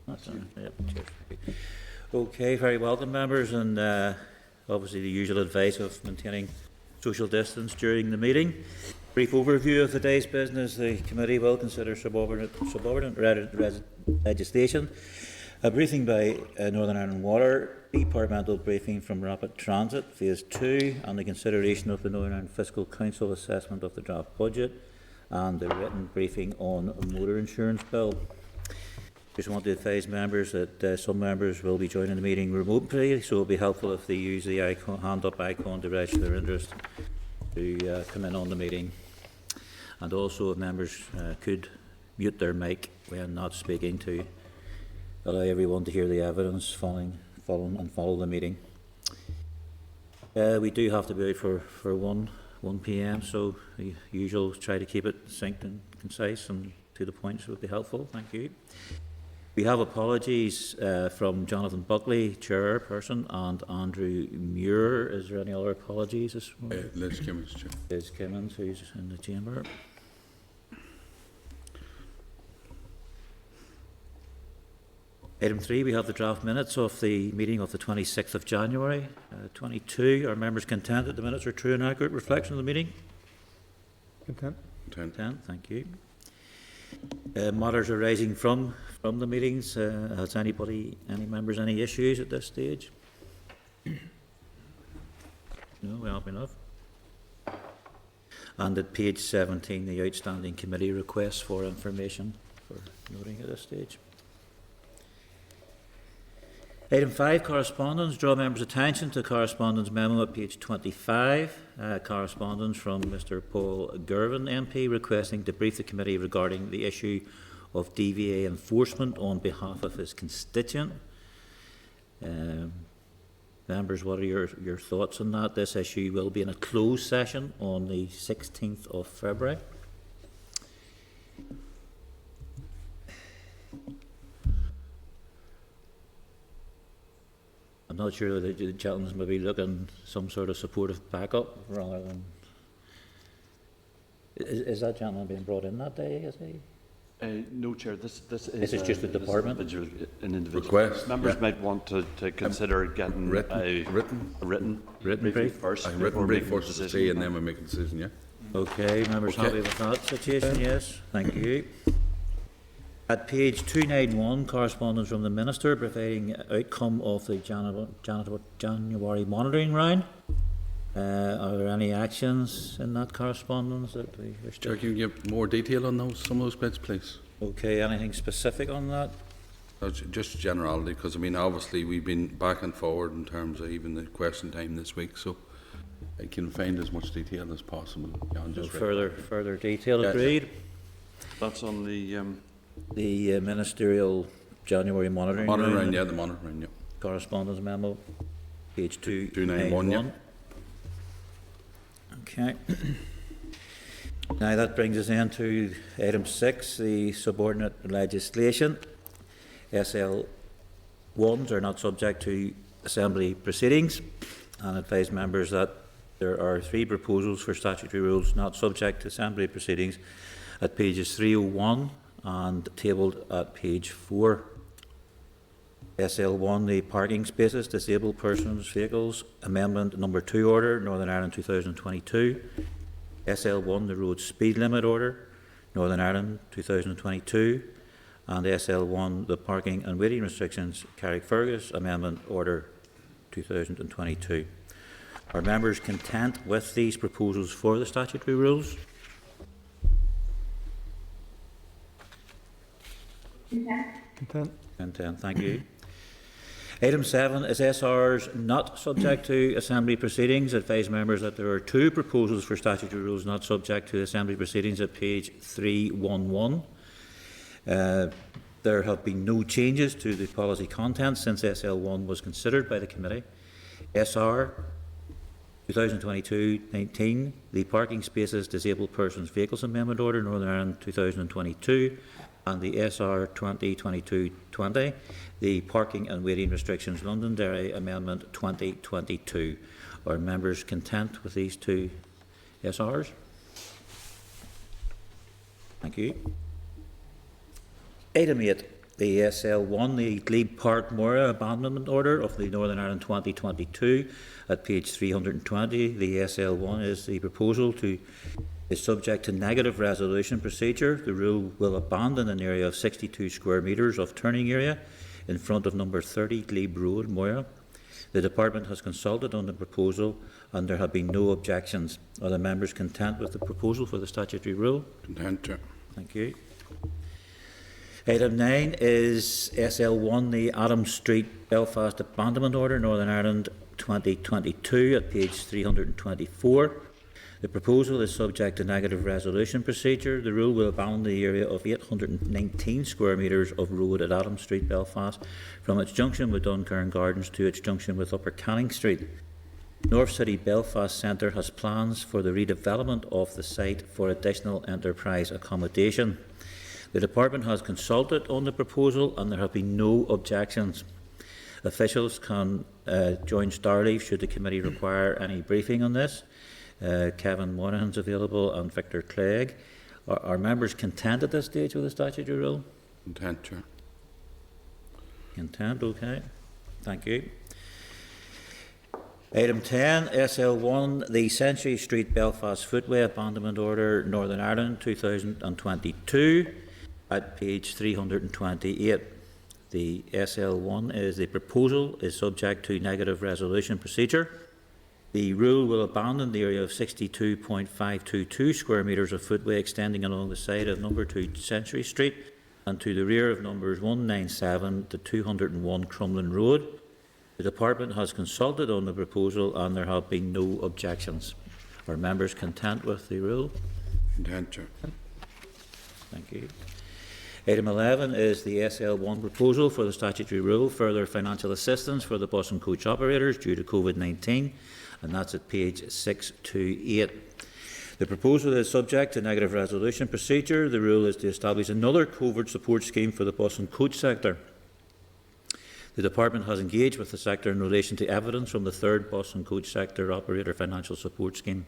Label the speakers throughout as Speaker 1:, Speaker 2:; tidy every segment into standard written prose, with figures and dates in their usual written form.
Speaker 1: That's it. Yep, cheers. Okay, very welcome, members, and obviously the usual advice of maintaining social distance during the meeting. Brief overview of the day's business. The committee will consider subordinate legislation. A briefing by Northern Ireland Water, departmental briefing from Rapid Transit, Phase 2, and the consideration of the Northern Ireland Fiscal Council assessment of the draft budget, and the written briefing on a motor insurance bill. Just want to advise members that some members will be joining the meeting remotely, so it will be helpful if they use the hand up icon to register their interest to come in on the meeting. And also, if members could mute their mic when not speaking to allow everyone to hear the evidence follow the meeting. We do have to be out for 1 p.m, so the usual, try to keep it succinct and concise and to the point, so would be helpful. Thank you. We have apologies from Jonathan Buckley, chairperson, and Andrew Muir. Is there any other apologies this morning?
Speaker 2: Liz Kimmins, Chair.
Speaker 1: Liz Kimmins, who's in the chamber. Item 3, we have the draft minutes of the meeting of the 26th of January 22. Are members content that the minutes are true and accurate reflection of the meeting?
Speaker 3: Content.
Speaker 1: Content, thank you. Matters arising from the meetings. Has any members, any issues at this stage? No, we have enough. And at page 17, the outstanding committee requests for information for noting at this stage. Item 5, correspondence. Draw members' attention to correspondence memo at page 25. Correspondence from Mr Paul Girvan MP requesting to brief the committee regarding the issue of DVA enforcement on behalf of his constituent. Members, what are your thoughts on that? This issue will be in a closed session on the 16th of February. I'm not sure that the gentleman's maybe looking some sort of supportive backup rather than. Is that gentleman being brought in that day? Is he?
Speaker 4: No, Chair. This
Speaker 1: is just the department.
Speaker 4: An individual
Speaker 2: Request.
Speaker 4: Members might want to consider getting a written brief first.
Speaker 2: A written brief first to say, and then we make a decision. Yeah.
Speaker 1: Okay, members happy with that situation? Yes. Thank you. At page 291, correspondence from the Minister providing outcome of the January monitoring round. Are there any actions in that correspondence that we wish to?
Speaker 2: Chair, can you give more detail on some of those bits, please?
Speaker 1: Okay, anything specific on that?
Speaker 2: Just generality, because I mean, obviously we've been back and forward in terms of even the question time this week, so I can find as much detail as possible.
Speaker 1: So further detail, agreed.
Speaker 4: That's on
Speaker 1: the ministerial January monitoring round.
Speaker 2: Yeah, the monitoring, yeah.
Speaker 1: Correspondence memo, page
Speaker 2: 291. Yeah.
Speaker 1: Okay. Now that brings us into item 6, the subordinate legislation. SL1s are not subject to assembly proceedings, and advise members that there are 3 proposals for statutory rules not subject to assembly proceedings at pages 301 and tabled at page 4. SL1, the parking spaces, disabled persons, vehicles, amendment number 2 order, Northern Ireland 2022. SL1, the road speed limit order, Northern Ireland 2022. And SL1, the parking and waiting restrictions, Carrickfergus, amendment order 2022. Are members content with these proposals for the statutory rules? Content, thank you. Item 7 is SRs not subject to assembly proceedings. Advise members that there are 2 proposals for statutory rules not subject to assembly proceedings at page 311. There have been no changes to the policy content since SL1 was considered by the committee. SR 2022-19, the parking spaces, disabled persons, vehicles amendment order, Northern Ireland 2022. And the SR 2022-20, the parking and waiting restrictions, Londonderry Amendment 2022. Are members content with these 2 SRs? Thank you. Item 8, the SL1, the Glebe Park Moira Abandonment Order of the Northern Ireland 2022 at page 320. The SL1 is the proposal is subject to negative resolution procedure. The rule will abandon an area of 62 square metres of turning area in front of number 30 Glebe Road, Moira. The Department has consulted on the proposal and there have been no objections. Are the members content with the proposal for the statutory rule?
Speaker 2: Content, Chair.
Speaker 1: Thank you. Item 9 is SL1, the Adams Street Belfast Abandonment Order, Northern Ireland 2022 at page 324. The proposal is subject to negative resolution procedure. The rule will abandon the area of 819 square metres of road at Adams Street, Belfast, from its junction with Duncairn Gardens to its junction with Upper Canning Street. North City Belfast Centre has plans for the redevelopment of the site for additional enterprise accommodation. The Department has consulted on the proposal and there have been no objections. Officials can join Starleaf should the committee require any briefing on this. Kevin Monaghan's available and Victor Clegg. Are members content at this stage with the statutory rule?
Speaker 2: Content, Chair.
Speaker 1: Content, okay. Thank you. Item 10, SL1, the Century Street Belfast Footway Abandonment Order, Northern Ireland 2022 at page 328. The SL1 is the proposal is subject to negative resolution procedure. The rule will abandon the area of 62.522 square metres of footway extending along the side of number 2 Century Street and to the rear of numbers 197 to 201 Crumlin Road. The Department has consulted on the proposal and there have been no objections. Are members content with the rule?
Speaker 2: Content, Chair.
Speaker 1: Thank you. Item 11 is the SL1 proposal for the statutory rule, further financial assistance for the bus and coach operators due to COVID-19, and that's at page 628. The proposal is subject to negative resolution procedure. The rule is to establish another COVID support scheme for the bus and coach sector. The Department has engaged with the sector in relation to evidence from the third bus and coach sector operator financial support scheme.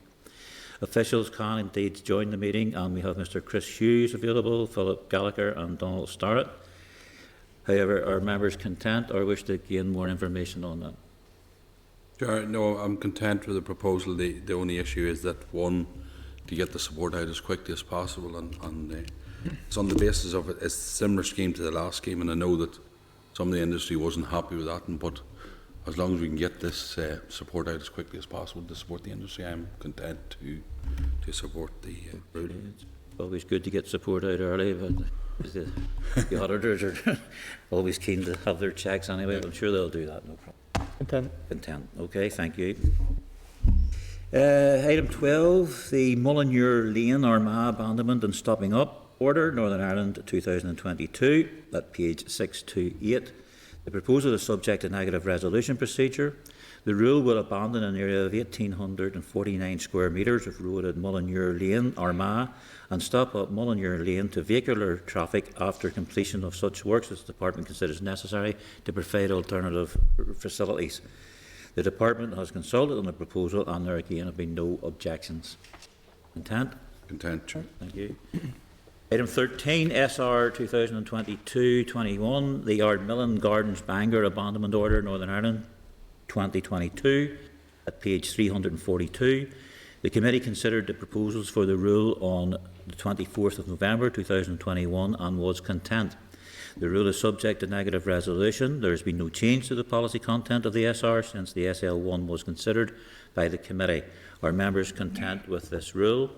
Speaker 1: Officials can indeed join the meeting, and we have Mr Chris Hughes available, Philip Gallagher and Donald Starrett. However, are members content or wish to gain more information on that?
Speaker 2: Chair, no, I'm content with the proposal. The only issue is that, one, to get the support out as quickly as possible, and it's on the basis of a similar scheme to the last scheme, and I know that some of the industry wasn't happy with that, but as long as we can get this support out as quickly as possible to support the industry, I'm content to support the rule.
Speaker 1: It's always good to get support out early, but the auditors are always keen to have their checks anyway, but I'm sure they'll do that, no problem.
Speaker 3: Content.
Speaker 1: Content. Okay, thank you. Item 12, the Mullinure Lane Armagh Abandonment and Stopping Up Order, Northern Ireland 2022, at page 628. The proposal is subject to negative resolution procedure. The rule will abandon an area of 1,849 square metres of road at Mullinure Lane, Armagh, and stop up Mullinure Lane to vehicular traffic after completion of such works as the Department considers necessary to provide alternative facilities. The Department has consulted on the proposal and there again have been no objections. Content?
Speaker 2: Content, Chair.
Speaker 1: Thank you. Item 13, SR 2022-21, the Ardmillan Gardens Bangor Abandonment Order, Northern Ireland 2022, at page 342. The committee considered the proposals for the rule on the 24th of November 2021 and was content. The rule is subject to negative resolution. There has been no change to the policy content of the SR since the SL1 was considered by the committee. Are members content with this rule?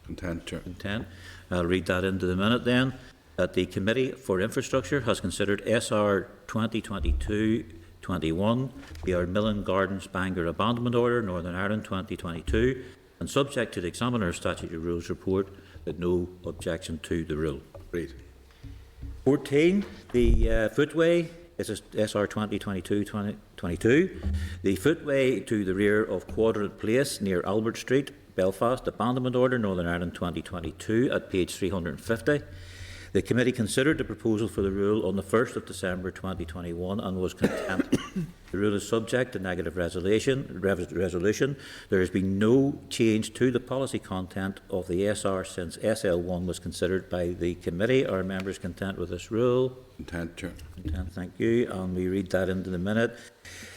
Speaker 2: Content, Chair.
Speaker 1: Content. I'll read that into the minute then. That the Committee for Infrastructure has considered SR 2022-21, the Ardmillan Gardens Bangor Abandonment Order, Northern Ireland 2022, and subject to the Examiner's Statutory Rules report, that no objection to the rule.
Speaker 2: Agreed.
Speaker 1: 14, the footway is SR 2022-22. The footway to the rear of Quadrant Place near Albert Street, Belfast, Abandonment Order, Northern Ireland 2022, at page 350. The committee considered the proposal for the rule on the 1st of December 2021 and was content. The rule is subject to negative resolution. There has been no change to the policy content of the SR since SL1 was considered by the committee. Are members content with this rule?
Speaker 2: Content, Chair.
Speaker 1: Content, thank you. And we read that into the minute.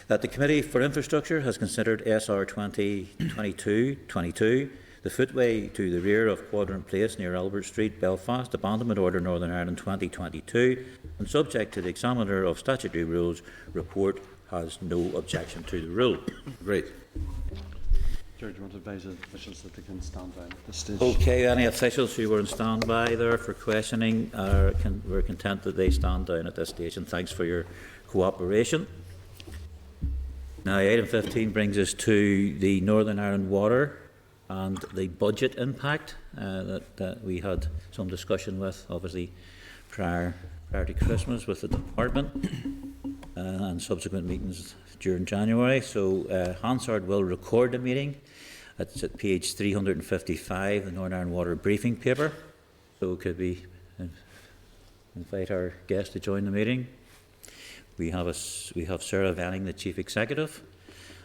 Speaker 1: That the Committee for Infrastructure has considered SR 2022-22, the footway to the rear of Quadrant Place near Albert Street, Belfast, Abandonment Order Northern Ireland 2022, and subject to the Examiner of Statutory Rules report, has no objection to the rule.
Speaker 2: Great.
Speaker 4: Chair, do you want to advise the officials that they can stand by at this stage?
Speaker 1: Okay, any officials who were on standby there for questioning we're content that they stand down at this stage, and thanks for your cooperation. Now, item 15 brings us to the Northern Ireland Water and the budget impact that we had some discussion with, obviously, prior to Christmas with the department and subsequent meetings during January. So Hansard will record the meeting. It's at page 355, the Northern Ireland Water briefing paper. So could we invite our guest to join the meeting? We have Sarah Venning, the Chief Executive,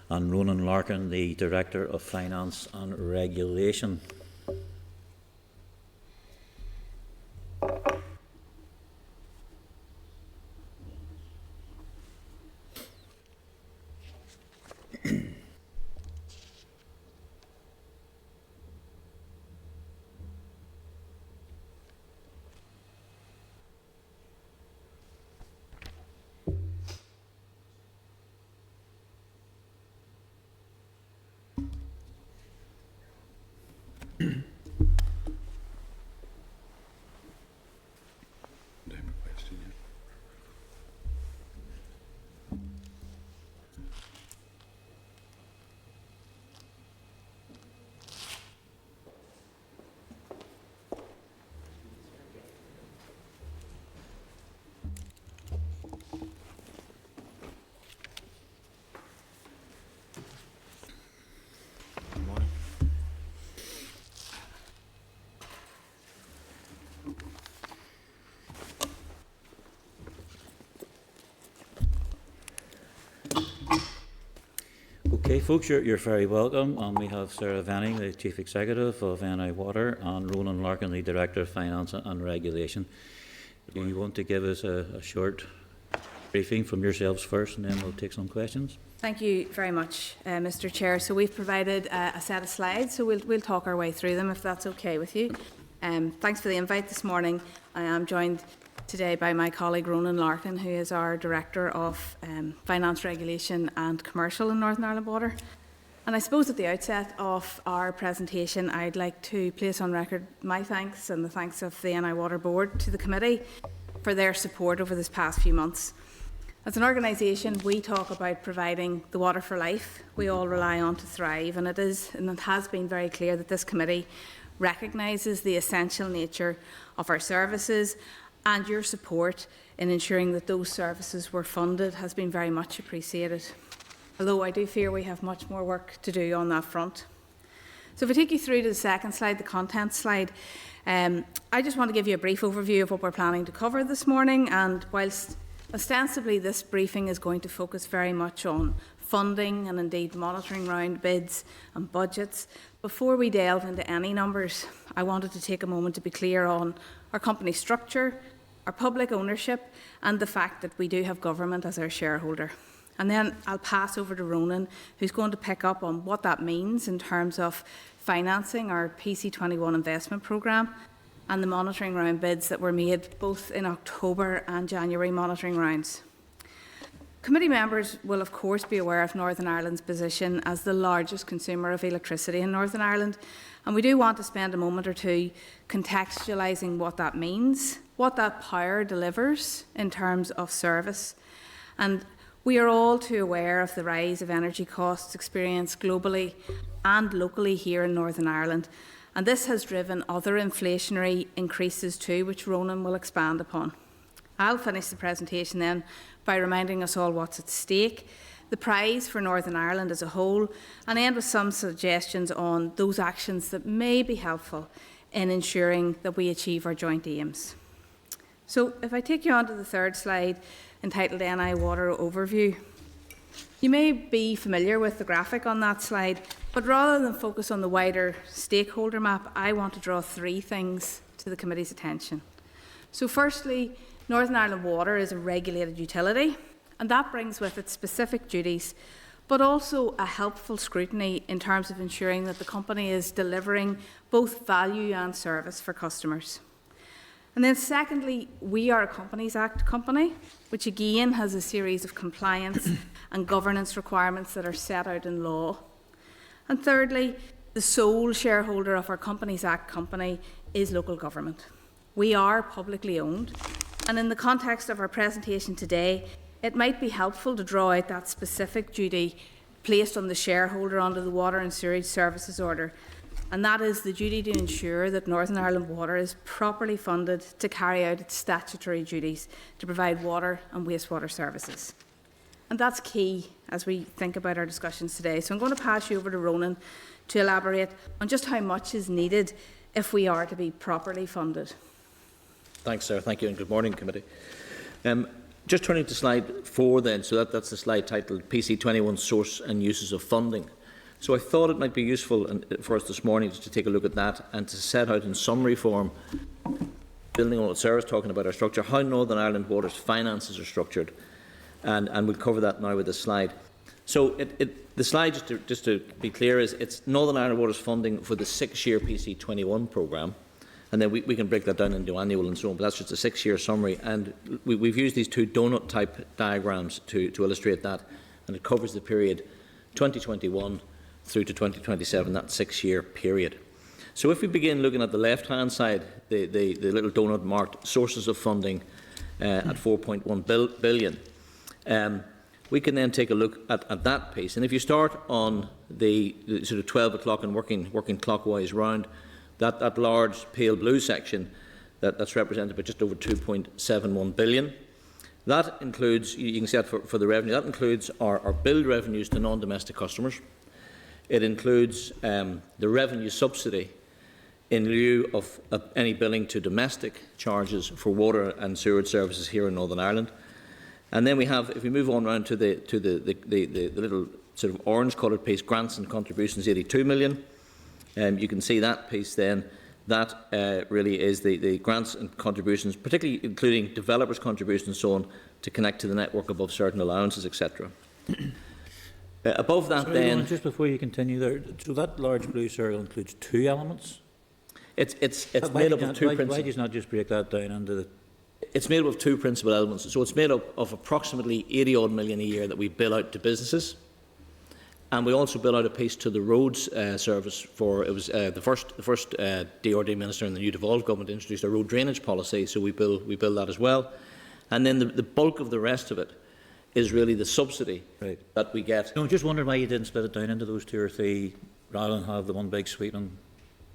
Speaker 1: and Ronan Larkin, the Director of Finance and Regulation. Okay, folks, you're very welcome. And we have Sarah Venning, the Chief Executive of NI Water, and Ronan Larkin, the Director of Finance and Regulation. Do you want to give us a short briefing from yourselves first, and then we'll take some questions?
Speaker 5: Thank you very much, Mr. Chair. So we've provided a set of slides, so we'll talk our way through them if that's okay with you. Thanks for the invite this morning. I am joined today by my colleague Ronan Larkin, who is our Director of Finance, Regulation and Commercial in Northern Ireland Water. And I suppose at the outset of our presentation, I'd like to place on record my thanks and the thanks of the NI Water Board to the committee for their support over this past few months. As an organisation, we talk about providing the water for life we all rely on to thrive, and it has been very clear that this committee recognises the essential nature of our services, and your support in ensuring that those services were funded has been very much appreciated. Although I do fear we have much more work to do on that front. So if I take you through to the second slide, the content slide, I just want to give you a brief overview of what we're planning to cover this morning. And whilst ostensibly this briefing is going to focus very much on funding and indeed monitoring round bids and budgets, before we delve into any numbers, I wanted to take a moment to be clear on our company structure, our public ownership, and the fact that we do have government as our shareholder. And then I'll pass over to Ronan, who's going to pick up on what that means in terms of financing our PC21 investment programme and the monitoring round bids that were made both in October and January monitoring rounds. Committee members will of course be aware of Northern Ireland's position as the largest consumer of electricity in Northern Ireland, and we do want to spend a moment or two contextualising what that means, what that power delivers in terms of service. And we are all too aware of the rise of energy costs experienced globally and locally here in Northern Ireland, and this has driven other inflationary increases too, which Ronan will expand upon. I'll finish the presentation then by reminding us all what's at stake, the prize for Northern Ireland as a whole, and end with some suggestions on those actions that may be helpful in ensuring that we achieve our joint aims. So if I take you on to the third slide, entitled NI Water Overview, you may be familiar with the graphic on that slide, but rather than focus on the wider stakeholder map, I want to draw three things to the committee's attention. So firstly, Northern Ireland Water is a regulated utility, and that brings with it specific duties, but also a helpful scrutiny in terms of ensuring that the company is delivering both value and service for customers. And then secondly, we are a Companies Act company, which again has a series of compliance and governance requirements that are set out in law. And thirdly, the sole shareholder of our Companies Act company is local government. We are publicly owned, and in the context of our presentation today, it might be helpful to draw out that specific duty placed on the shareholder under the Water and Sewerage Services Order, and that is the duty to ensure that Northern Ireland Water is properly funded to carry out its statutory duties to provide water and wastewater services. And that's key as we think about our discussions today. So I'm going to pass you over to Ronan to elaborate on just how much is needed if we are to be properly funded.
Speaker 6: Thanks, Sarah. Thank you, and good morning, committee. Just turning to slide 4 then, so that's the slide titled PC21 Source and Uses of Funding. So I thought it might be useful for us this morning to take a look at that and to set out in summary form, building on what Sarah was talking about, our structure, how Northern Ireland Water's finances are structured, and we'll cover that now with this slide. So the slide, just to be clear, is it's Northern Ireland Water's funding for the 6-year PC21 programme. And then we can break that down into annual and so on, but that's just a 6-year summary. And we've used these two donut-type diagrams to illustrate that, and it covers the period 2021 through to 2027, that 6-year period. So if we begin looking at the left-hand side, the little donut marked sources of funding at 4.1 billion, we can then take a look at that piece. And if you start on the sort of 12 o'clock and working clockwise round, that large pale blue section that's represented by just over 2.71 billion. That includes, you can see that for the revenue, that includes our billed revenues to non-domestic customers. It includes the revenue subsidy in lieu of any billing to domestic charges for water and sewerage services here in Northern Ireland. And then we have, if we move on round to the little sort of orange-coloured piece, grants and contributions, 82 million. You can see that piece then, that really is the grants and contributions, particularly including developers' contributions and so on, to connect to the network above certain allowances, etc. Above that then...
Speaker 1: Just before you continue there, so that large blue circle includes two elements?
Speaker 6: It's made up of two principal...
Speaker 1: Why do you not just break that down into the...
Speaker 6: It's made up of two principal elements. So it's made up of approximately 80-odd million a year that we bill out to businesses. And we also bill out a piece to the roads service for, it was the first DRD minister in the new devolved government introduced a road drainage policy, so we bill that as well. And then the bulk of the rest of it is really the subsidy that we get.
Speaker 1: No, I'm just wondering why you didn't split it down into those two or three rather than have the one big sweep and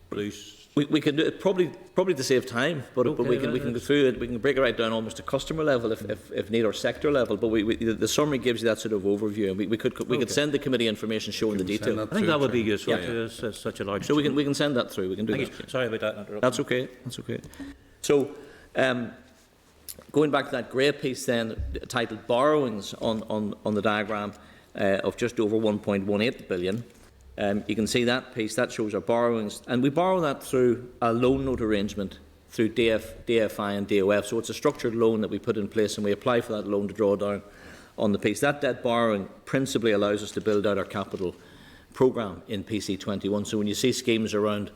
Speaker 1: blue.
Speaker 6: We can do it probably to save time, but we can go through it. We can break it right down almost to customer level if need, or sector level. But the summary gives you that sort of overview, and we could send the committee information showing the detail.
Speaker 1: I think that would be useful to us as such a large.
Speaker 6: So we can send that through. We can do that.
Speaker 1: Sorry about that interruption.
Speaker 6: That's okay. That's okay. So going back to that grey piece then, titled borrowings on the diagram of just over 1.18 billion. You can see that piece, that shows our borrowings, and we borrow that through a loan note arrangement through DFI and DOF, so it's a structured loan that we put in place and we apply for that loan to draw down on the piece. That debt borrowing principally allows us to build out our capital programme in PC21, so when you see schemes around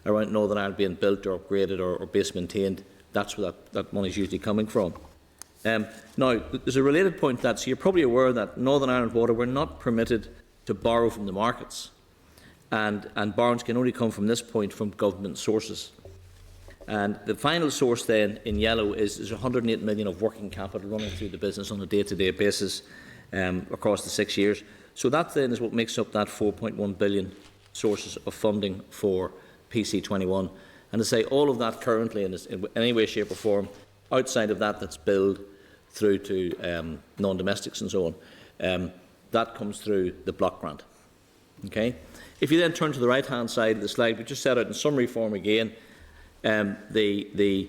Speaker 6: Northern Ireland being built or upgraded or base maintained, that's where that money is usually coming from. Now, there's a related point to that, so you're probably aware that Northern Ireland Water, we're not permitted to borrow from the markets. And borrowings can only come from this point from government sources. And the final source then in yellow is 108 million of working capital running through the business on a day-to-day basis across the 6 years. So that then is what makes up that 4.1 billion sources of funding for PC21. And to say all of that currently in any way, shape or form, outside of that's billed through to non-domestics and so on, that comes through the block grant. Okay? If you then turn to the right-hand side of the slide, we just set out in summary form again the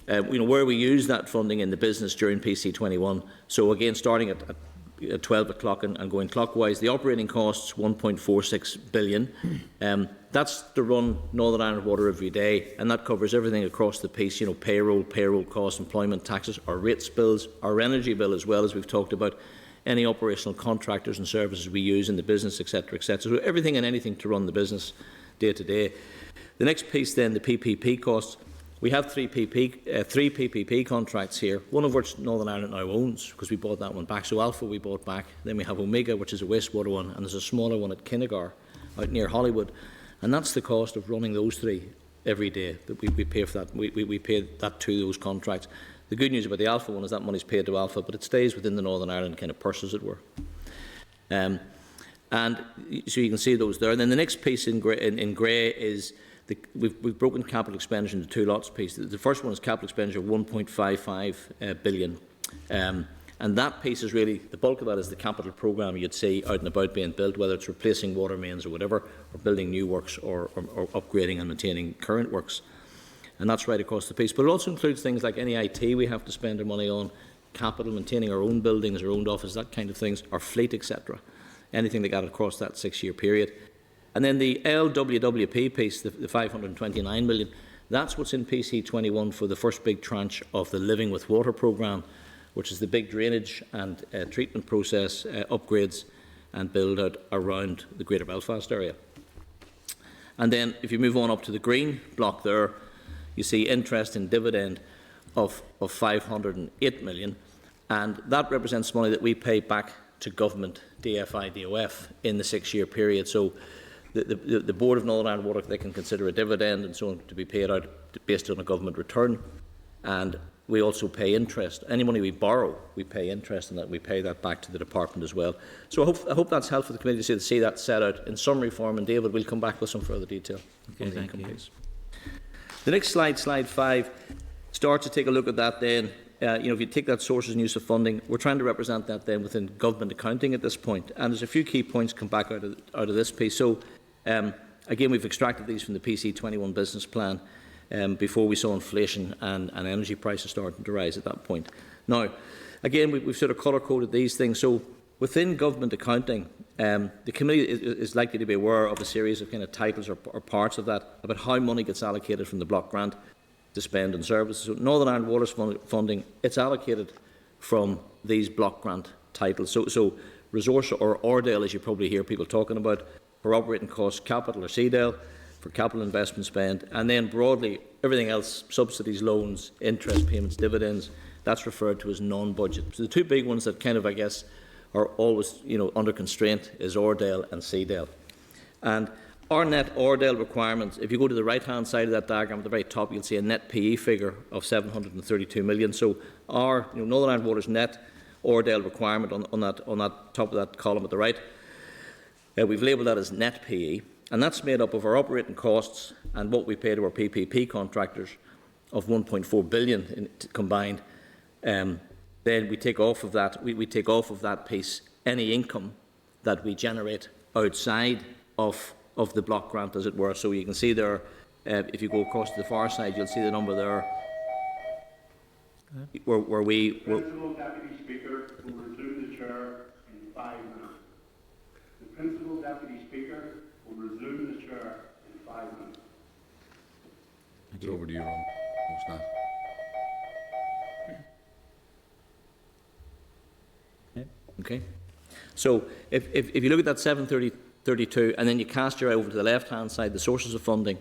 Speaker 6: where we use that funding in the business during PC21. So again, starting at 12 o'clock and going clockwise, the operating costs 1.46 billion. That's to run Northern Ireland Water every day, and that covers everything across the piece. Payroll costs, employment taxes, our rates bills, our energy bill as well, as we've talked about, any operational contractors and services we use in the business, etc., etc. So everything and anything to run the business day to day. The next piece then, the PPP costs. We have three PPP contracts here, one of which Northern Ireland now owns because we bought that one back. So Alpha we bought back. Then we have Omega, which is a wastewater one, and there's a smaller one at Kinnegar out near Hollywood. And that's the cost of running those three every day that we pay for that. We pay that to those contracts. The good news about the Alpha one is that money's paid to Alpha, but it stays within the Northern Ireland kind of purse, as it were. And so you can see those there. And then the next piece in grey is we've broken capital expenditure into two lots piece. The first one is capital expenditure of 1.55 billion. And that piece is really, the bulk of that is the capital programme you'd see out and about being built, whether it's replacing water mains or whatever, or building new works or upgrading and maintaining current works. And that's right across the piece. But it also includes things like any IT we have to spend our money on, capital, maintaining our own buildings, our own offices, that kind of things, our fleet, etc. Anything that got across that 6-year period. And then the LWWP piece, the 529 million, that's what's in PC21 for the first big tranche of the Living with Water programme, which is the big drainage and treatment process upgrades and build out around the Greater Belfast area. And then if you move on up to the green block there, you see interest and dividend of 508 million, and that represents money that we pay back to government, DFI, DOF, in the 6-year period. So the Board of Northern Ireland Water, they can consider a dividend and so on to be paid out based on a government return, and we also pay interest. Any money we borrow, we pay interest on that. We pay that back to the department as well. So I hope that's helpful for the committee to see that set out in summary form. And David, we'll come back with some further detail.
Speaker 1: Okay, thank you.
Speaker 6: The next slide, slide 5, starts to take a look at that then. If you take that sources and use of funding, we're trying to represent that then within government accounting at this point. And there's a few key points come back out of this piece. So, again, we've extracted these from the PC21 business plan before we saw inflation and energy prices starting to rise at that point. Now, again, we've sort of colour-coded these things. So, within government accounting, the committee is likely to be aware of a series of kind of titles or parts of that about how money gets allocated from the block grant to spend on services. So Northern Ireland Water's funding, it's allocated from these block grant titles. So resource or ORDAIL, as you probably hear people talking about, for operating costs, capital or CDAIL, for capital investment spend, and then broadly everything else, subsidies, loans, interest payments, dividends, that's referred to as non-budget. So the two big ones that kind of, I guess, are always under constraint is ORDAIL and CDAIL. And our net ORDAIL requirements, if you go to the right-hand side of that diagram at the very top, you'll see a net PE figure of 732 million. So our Northern Ireland Water's net ORDAIL requirement on that top of that column at the right, we've labelled that as net PE, and that's made up of our operating costs and what we pay to our PPP contractors of 1.4 billion combined. Then we take off of that. We take off of that piece any income that we generate outside of the block grant, as it were. So you can see there, if you go across to the far side, you'll see the number there, where we...
Speaker 7: Principal Deputy Speaker will resume the chair in 5 minutes. The Principal Deputy Speaker will resume the chair in 5 minutes.
Speaker 2: It's over to you, Ron. What's that?
Speaker 6: Okay. So if you look at that 732, and then you cast your eye over to the left-hand side, the sources of funding,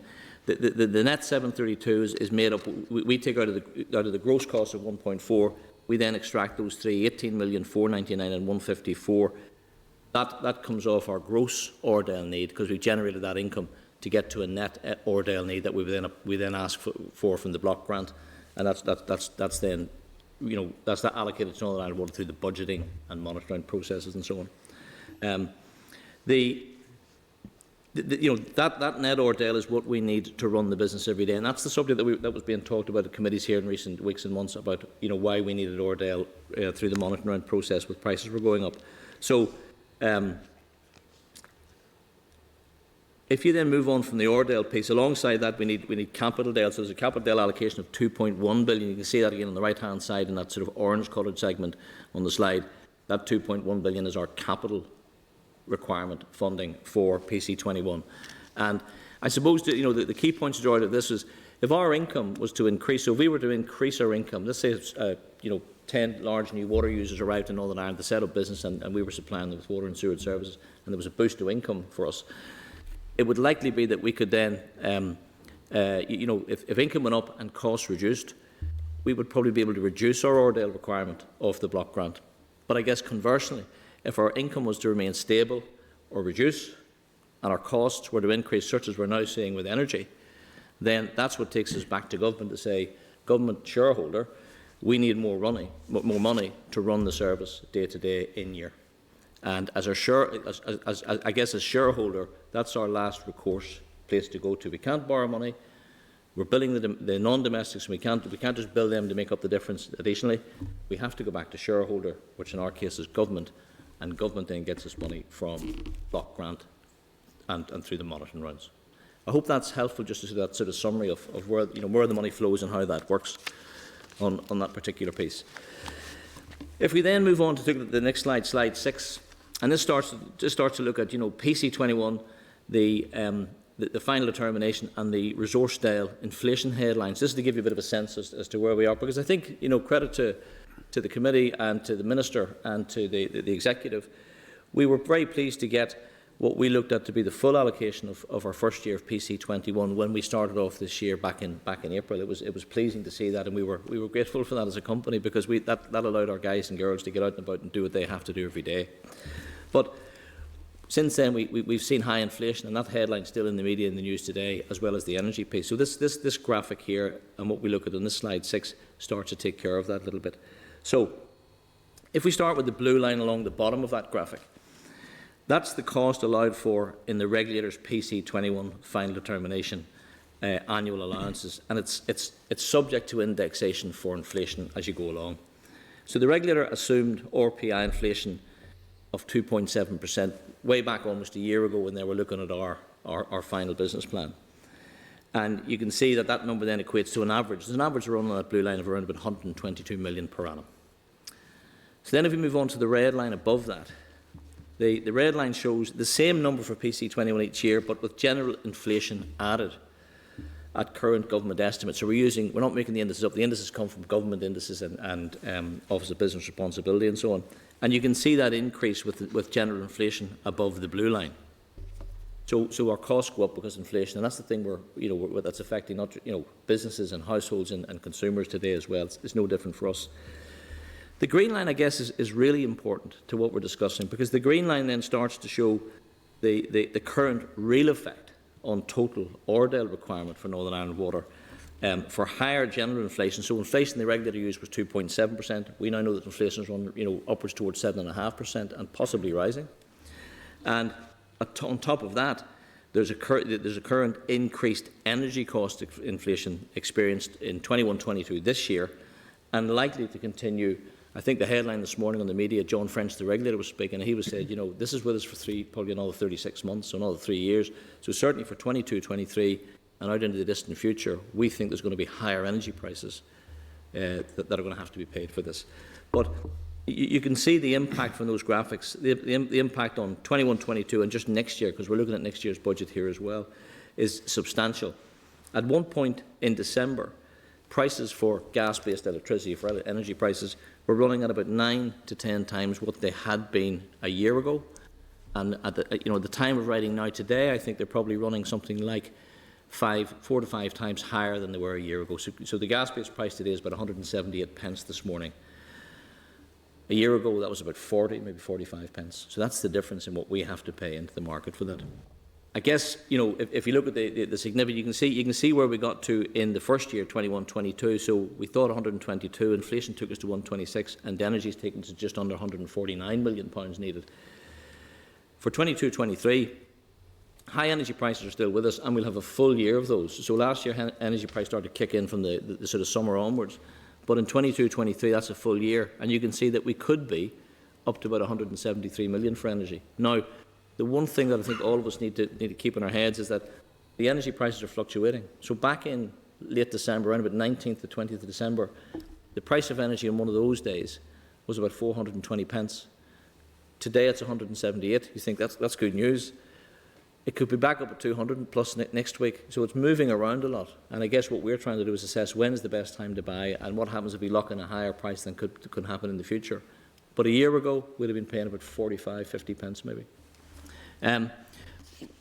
Speaker 6: the net 732 is made up. We take out of the gross cost of 1.4. We then extract those three: 18,499,000 and 154. That comes off our gross ORDAIL need because we've generated that income to get to a net ORDAIL need that we then ask for from the block grant, and that's then that's allocated to Northern Ireland Water through the budgeting and monitoring processes and so on. That net ORDAIL is what we need to run the business every day, and that's the subject that was being talked about at committees here in recent weeks and months about why we needed ORDAIL through the monitoring process with prices were going up. So If you then move on from the Ordale piece, alongside that we need capital Dale. So there's a capital Dale allocation of 2.1 billion. You can see that again on the right-hand side in that sort of orange-coloured segment on the slide. That 2.1 billion is our capital requirement funding for PC21. And I suppose that, the key point to draw out of this is, if our income was to increase, so if we were to increase our income, let's say 10 large new water users arrived in Northern Ireland to set up business, and we were supplying them with water and sewerage services, and there was a boost to income for us, it would likely be that we could then, if income went up and costs reduced, we would probably be able to reduce our Ordale requirement of the block grant. But I guess conversely, if our income was to remain stable or reduce, and our costs were to increase, such as we're now seeing with energy, then that's what takes us back to government to say, government shareholder, we need more money to run the service day to day in year. And as shareholder, that's our last recourse place to go to. We can't borrow money. We're billing the non-domestics, and we can't just bill them to make up the difference additionally. We have to go back to shareholder, which in our case is government, and government then gets us money from block grant and through the monitoring rounds. I hope that's helpful, just to see that sort of summary of where the money flows and how that works on that particular piece. If we then move on to the next slide, slide 6, and this starts to look at PC21, the final determination and the resource style inflation headlines. This is to give you a bit of a sense as to where we are, because I think credit to the committee and to the Minister and to the Executive, we were very pleased to get what we looked at to be the full allocation of our first year of PC21 when we started off this year back in April. It was pleasing to see that, and we were grateful for that as a company, because that allowed our guys and girls to get out and about and do what they have to do every day. But since then we've seen high inflation, and that headline is still in the media, in the news today, as well as the energy piece. So this graphic here and what we look at on this slide 6 starts to take care of that a little bit. So if we start with the blue line along the bottom of that graphic, that's the cost allowed for in the regulator's PC21 final determination annual allowances, and it's subject to indexation for inflation as you go along. So the regulator assumed RPI inflation of 2.7% way back almost a year ago when they were looking at our final business plan. And you can see that number then equates to an average. There's an average run on that blue line of around about 122 million per annum. So then if we move on to the red line above that, the red line shows the same number for PC21 each year, but with general inflation added at current government estimates. So we're not making the indices up. The indices come from government indices and Office of Business Responsibility and so on. And you can see that increase with general inflation above the blue line. So our costs go up because of inflation, and that's the thing that's affecting not businesses and households and consumers today as well. It's no different for us. The green line, I guess, is really important to what we're discussing, because the green line then starts to show the current real effect on total Ordale requirement for Northern Ireland Water for higher general inflation. So inflation the regulator used was 2.7%. We now know that inflation is run upwards towards 7.5% and possibly rising. And on top of that, there's a current increased energy cost inflation experienced in 21-22 this year, and likely to continue. I think the headline this morning on the media, John French, the regulator, was speaking, and he was saying, this is with us for probably another 36 months, so another 3 years. So certainly for 22-23 and out into the distant future, we think there's going to be higher energy prices that are going to have to be paid for this. But you can see the impact from those graphics, the impact on 21-22 and just next year, because we're looking at next year's budget here as well, is substantial. At one point in December, prices for gas-based electricity, for energy prices, were running at about 9 to 10 times what they had been a year ago. And at the time of writing now today, I think they're probably running something like 4 to 5 times higher than they were a year ago. So the gas-based price today is about 178 pence this morning. A year ago, that was about 40, maybe 45 pence. So that's the difference in what we have to pay into the market for that. I guess, if you look at the significant, you can see where we got to in the first year, 21-22. So we thought 122, inflation took us to 126, and energy has taken us to just under 149 million pounds needed. For 22-23, high energy prices are still with us, and we'll have a full year of those. So last year, energy price started to kick in from the sort of summer onwards. But in 22-23, that's a full year, and you can see that we could be up to about 173 million for energy. Now, the one thing that I think all of us need to keep in our heads is that the energy prices are fluctuating. So back in late December, around about 19th to 20th of December, the price of energy on one of those days was about 420 pence. Today it's 178. You think that's good news. It could be back up at 200 plus next week. So it's moving around a lot. And I guess what we're trying to do is assess when is the best time to buy and what happens if we lock in a higher price than could happen in the future. But a year ago, we'd have been paying about 45, 50 pence maybe.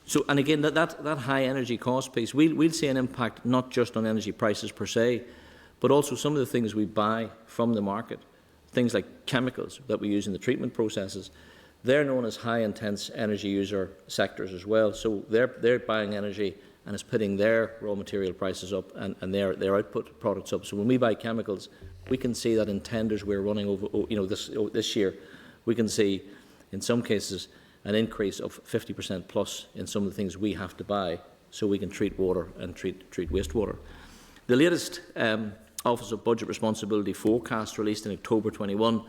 Speaker 6: So, and again, that high energy cost piece, we'll see an impact not just on energy prices per se, but also some of the things we buy from the market, things like chemicals that we use in the treatment processes. They're known as high-intense energy user sectors as well. So they're buying energy and it's putting their raw material prices up and their output products up. So when we buy chemicals, we can see that in tenders we're running over, this year, we can see in some cases an increase of 50% plus in some of the things we have to buy so we can treat water and treat wastewater. The latest Office of Budget Responsibility forecast released in October 21,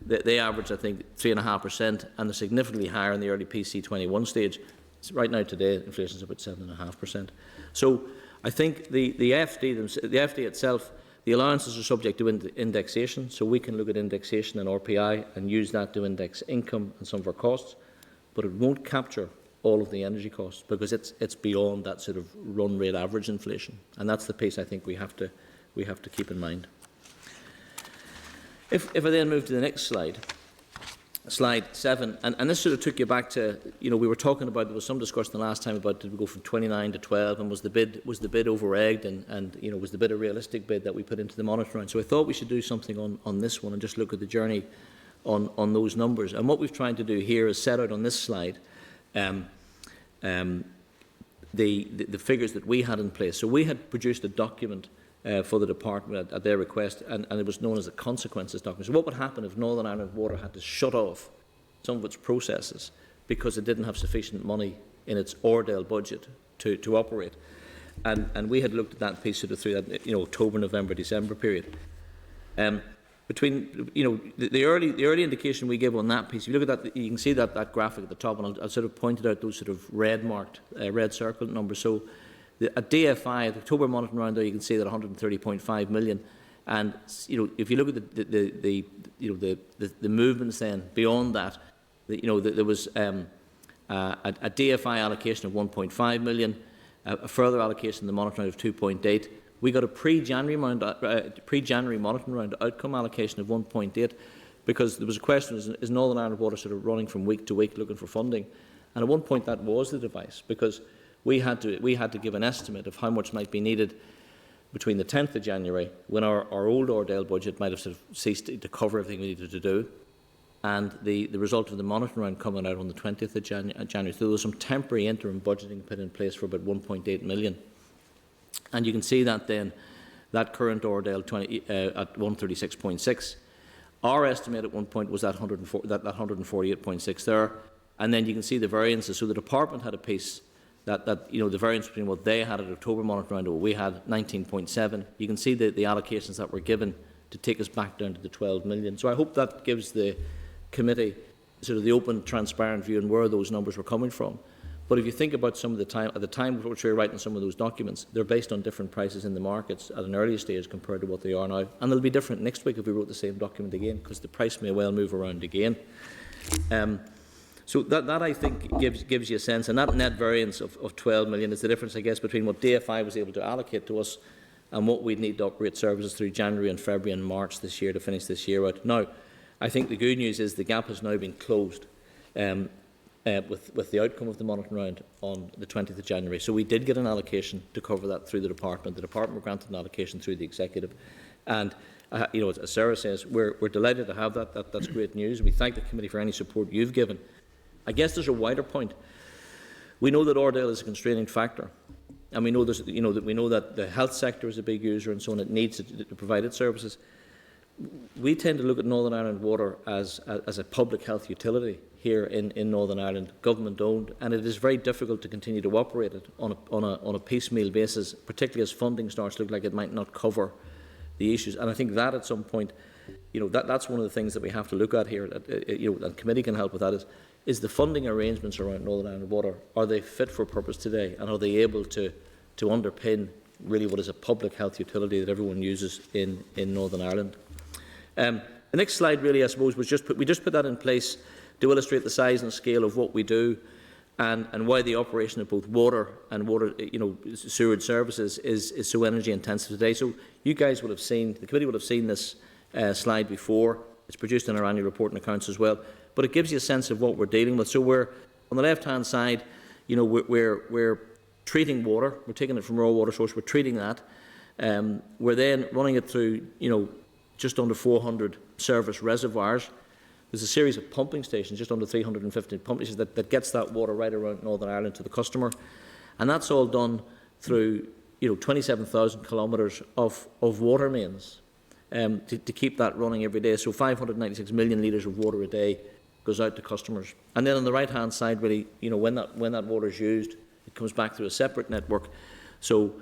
Speaker 6: they average, I think, 3.5%, and they're significantly higher in the early PC 21 stage. So right now, today, inflation is about 7.5%. So I think the FD itself, the allowances are subject to indexation, so we can look at indexation and RPI and use that to index income and some of our costs, but it won't capture all of the energy costs because it's beyond that sort of run rate average inflation, and that's the piece I think we have to keep in mind. If I then move to the next slide, slide 7, and this sort of took you back to, we were talking about, there was some discussion the last time about did we go from 29 to 12, and was the bid over-egged, and was the bid a realistic bid that we put into the monitoring round. So I thought we should do something on this one and just look at the journey on those numbers. And what we've tried to do here is set out on this slide the figures that we had in place. So we had produced a document for the department at their request, and it was known as a consequences document. So what would happen if Northern Ireland Water had to shut off some of its processes because it didn't have sufficient money in its Ordale budget to operate? And we had looked at that piece sort of through that October, November, December period. Between the early indication we gave on that piece, if you look at that, you can see that graphic at the top, and I'll sort of pointed out those sort of red marked, red circled numbers. So at DFI, the October monitoring round, there you can see that 130.5 million, and if you look at the movements then beyond that, there was a DFI allocation of 1.5 million, a further allocation in the monitoring round of 2.8. We got a pre-January monitoring round outcome allocation of 1.8 because there was a question: is Northern Ireland Water sort of running from week to week looking for funding? And at one point that was the device because we had to give an estimate of how much might be needed between the 10th of January, when our old Ordale budget might have sort of ceased to cover everything we needed to do, and the result of the monitoring round coming out on the 20th of January. So there was some temporary interim budgeting put in place for about 1.8 million. And you can see that then, that current Ordale at 136.6. Our estimate at one point was that 148.6 there, and then you can see the variances. So the department had a piece that the variance between what they had at October monitoring round and what we had, 19.7. You can see the allocations that were given to take us back down to the 12 million. So I hope that gives the committee sort of the open, transparent view on where those numbers were coming from. But if you think about some of the time, at the time which we were writing some of those documents, they're based on different prices in the markets at an early stage compared to what they are now. And they'll be different next week if we wrote the same document again, because the price may well move around again. So that I think gives you a sense, and that net variance of 12 million is the difference, I guess, between what DFI was able to allocate to us and what we'd need to operate services through January and February and March this year to finish this year out. Now, I think the good news is the gap has now been closed with the outcome of the monitoring round on the 20th of January. So we did get an allocation to cover that through the department. The department granted an allocation through the executive, and as Sarah says, we're delighted to have that. That's great news. We thank the committee for any support you've given. I guess there's a wider point. We know that Ordale is a constraining factor, and we know that the health sector is a big user and so on. It needs to provide its services. We tend to look at Northern Ireland Water as a public health utility here in Northern Ireland, government owned, and it is very difficult to continue to operate it on a piecemeal basis, particularly as funding starts to look like it might not cover the issues. And I think that at some point, that's one of the things that we have to look at here. And the committee can help with that. is the funding arrangements around Northern Ireland Water, are they fit for purpose today, and are they able to underpin really what is a public health utility that everyone uses in Northern Ireland? The next slide really, I suppose, was we just put that in place to illustrate the size and scale of what we do, and why the operation of both water and sewerage services is so energy intensive today. So you guys would have seen, the committee would have seen this slide before. It's produced in our annual report and accounts as well. But it gives you a sense of what we're dealing with. So we're on the left-hand side, we're treating water. We're taking it from raw water source. We're treating that. We're then running it through, just under 400 service reservoirs. There's a series of pumping stations, just under 350 pumping stations, that gets that water right around Northern Ireland to the customer. And that's all done through 27,000 kilometres of water mains to keep that running every day. So 596 million litres of water a day goes out to customers. And then on the right-hand side, really, when that water is used, it comes back through a separate network. So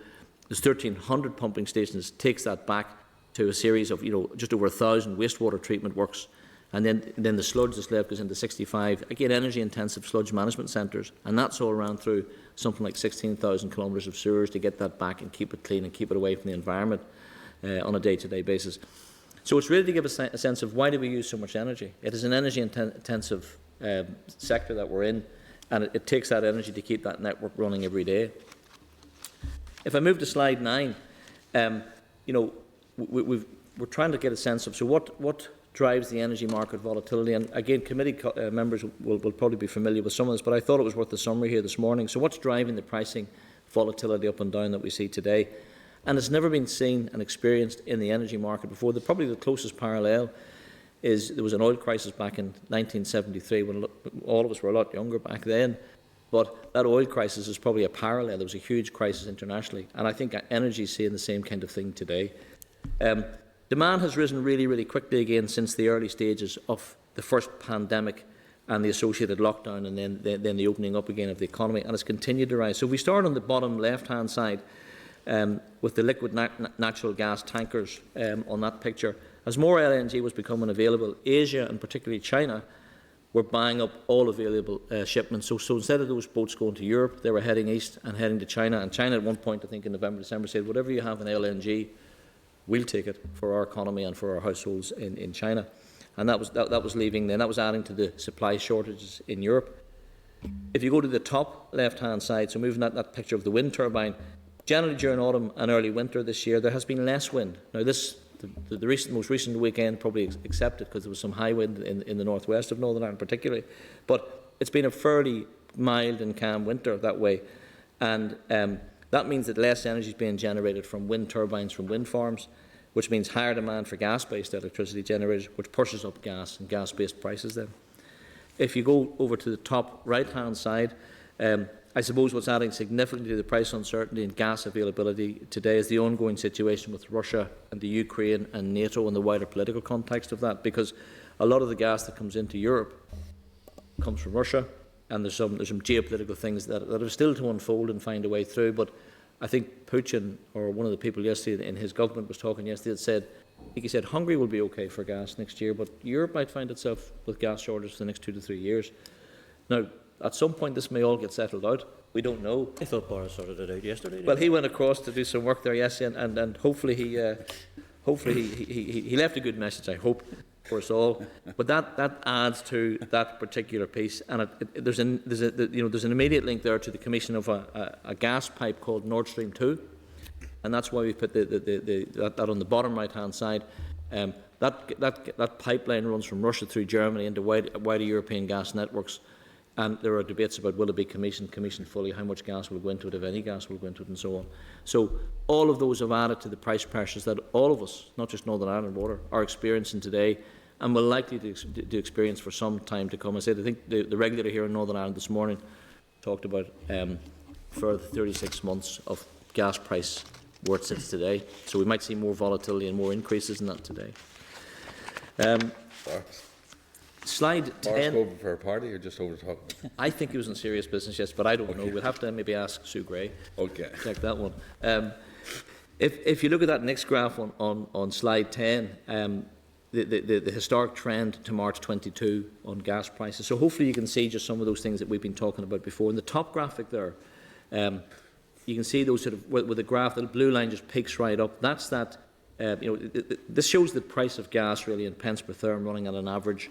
Speaker 6: there's 1,300 pumping stations, takes that back to a series of just over 1,000 wastewater treatment works. And then the sludge that's left goes into 65, again, energy-intensive sludge management centres. And that's all around through something like 16,000 kilometres of sewers to get that back and keep it clean and keep it away from the environment on a day-to-day basis. So it's really to give a sense of why do we use so much energy. It is an energy-intensive sector that we're in, and it takes that energy to keep that network running every day. If I move to slide 9, we're trying to get a sense of, so what drives the energy market volatility? And again, committee members will probably be familiar with some of this, but I thought it was worth the summary here this morning. So what's driving the pricing volatility up and down that we see today? And it's never been seen and experienced in the energy market before. Probably the closest parallel is there was an oil crisis back in 1973 when all of us were a lot younger back then. But that oil crisis is probably a parallel. There was a huge crisis internationally. And I think energy is seeing the same kind of thing today. Demand has risen really, really quickly again since the early stages of the first pandemic and the associated lockdown, and then the opening up again of the economy, and it's continued to rise. So if we start on the bottom left-hand side with the liquid natural gas tankers on that picture, as more LNG was becoming available, Asia and particularly China were buying up all available shipments. So instead of those boats going to Europe, they were heading east and heading to China. And China at one point, I think in November, December, said, whatever you have in LNG, we'll take it for our economy and for our households in China. And that was leaving then. That was adding to the supply shortages in Europe. If you go to the top left-hand side, so moving that picture of the wind turbine, generally during autumn and early winter this year, there has been less wind. Now the most recent weekend probably accepted because there was some high wind in the northwest of Northern Ireland particularly. But it's been a fairly mild and calm winter that way. And that means that less energy is being generated from wind turbines from wind farms, which means higher demand for gas-based electricity generators, which pushes up gas and gas-based prices then. If you go over to the top right-hand side, I suppose what's adding significantly to the price uncertainty and gas availability today is the ongoing situation with Russia and the Ukraine and NATO and the wider political context of that, because a lot of the gas that comes into Europe comes from Russia, and there's some geopolitical things that are still to unfold and find a way through. But I think Putin, or one of the people yesterday in his government was talking yesterday, that said, I think he said Hungary will be okay for gas next year, but Europe might find itself with gas shortages for the next 2 to 3 years. Now, at some point this may all get settled out. We don't know.
Speaker 1: I thought Boris sorted it out yesterday.
Speaker 6: Well, he went across to do some work there, yes, and hopefully he left a good message, I hope, for us all. But that adds to that particular piece, and there's an immediate link there to the commission of a gas pipe called Nord Stream 2, and that's why we put that on the bottom right-hand side. That pipeline runs from Russia through Germany into wider European gas networks. And there are debates about will it be commissioned fully, how much gas will go into it, if any gas will go into it, and so on. So all of those have added to the price pressures that all of us, not just Northern Ireland Water, are experiencing today and will likely to experience for some time to come. I think the regulator here in Northern Ireland this morning talked about further 36 months of gas price where it sits today. So we might see more volatility and more increases in that today. Slide 10.
Speaker 2: Over for a party or just over to talk?
Speaker 6: I think he was in serious business, yes, but I don't know. We'll have to maybe ask Sue Gray.
Speaker 2: Okay.
Speaker 6: Check that one. If you look at that next graph on slide 10, the historic trend to March 22 on gas prices. So hopefully you can see just some of those things that we've been talking about before. In the top graphic there, you can see those sort of, with the graph, the blue line just peaks right up. That's that, this shows the price of gas really in pence per therm running at an average,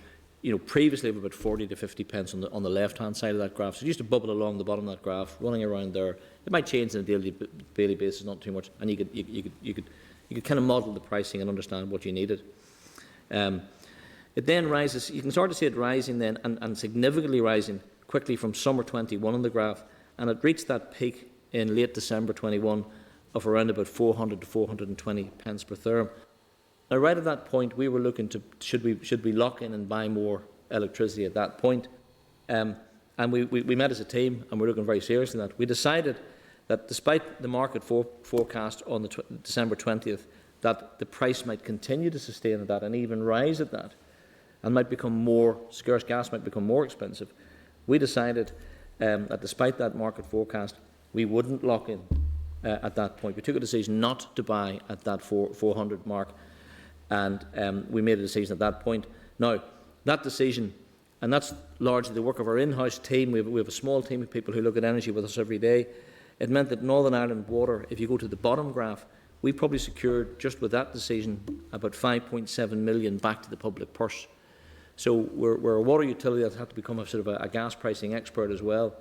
Speaker 6: previously of about 40 to 50 pence on the left-hand side of that graph. So it used to bubble along the bottom of that graph, running around there. It might change on a daily basis, not too much, and you could kind of model the pricing and understand what you needed. It then rises. You can start to see it rising then, and significantly rising quickly from summer 21 on the graph, and it reached that peak in late December 21 of around about 400 to 420 pence per therm. Now, right at that point, we were looking to should we lock in and buy more electricity at that point, and we met as a team, and we're looking very seriously at that. We decided that despite the market forecast on the December 20th, that the price might continue to sustain at that and even rise at that, and might become more scarce gas might become more expensive. We decided that despite that market forecast, we wouldn't lock in at that point. We took a decision not to buy at that 400 mark, and we made a decision at that point. Now, that decision, and that's largely the work of our in-house team. We have a small team of people who look at energy with us every day. It meant that Northern Ireland Water, if you go to the bottom graph, we probably secured, just with that decision, about 5.7 million back to the public purse. So we're a water utility that had to become a sort of a gas pricing expert as well.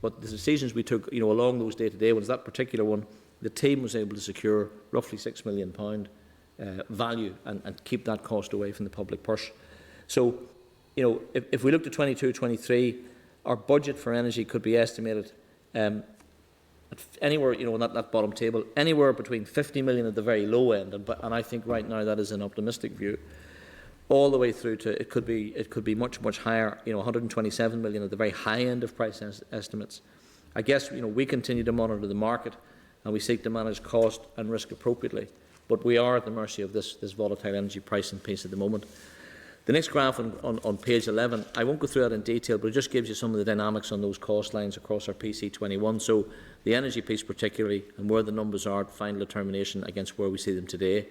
Speaker 6: But the decisions we took, along those day-to-day ones, that particular one, the team was able to secure roughly £6 million value and keep that cost away from the public purse. So, if we look to 22-23, our budget for energy could be estimated anywhere, on that bottom table, anywhere between 50 million at the very low end, and I think right now that is an optimistic view, all the way through to it could be much higher, 127 million at the very high end of price estimates. I guess we continue to monitor the market, and we seek to manage cost and risk appropriately, but we are at the mercy of this volatile energy pricing piece at the moment. The next graph on page 11, I won't go through that in detail, but it just gives you some of the dynamics on those cost lines across our PC21. So the energy piece particularly, and where the numbers are at final determination against where we see them today.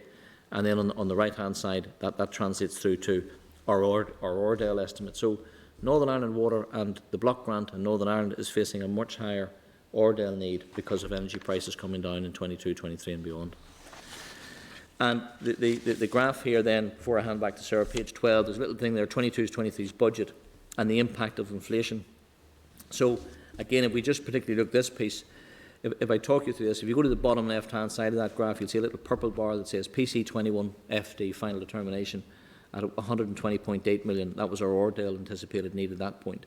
Speaker 6: And then on the right-hand side, that translates through to our Ordale estimate. So Northern Ireland Water and the block grant in Northern Ireland is facing a much higher Ordale need because of energy prices coming down in 22, 23 and beyond. And the graph here then, before I hand back to Sarah, page 12, there's a little thing there, 22-23's budget and the impact of inflation. So again, if we just particularly look at this piece, if I talk you through this, if you go to the bottom left-hand side of that graph, you'll see a little purple bar that says PC21 FD, final determination, at 120.8 million. That was our Ordale anticipated need at that point.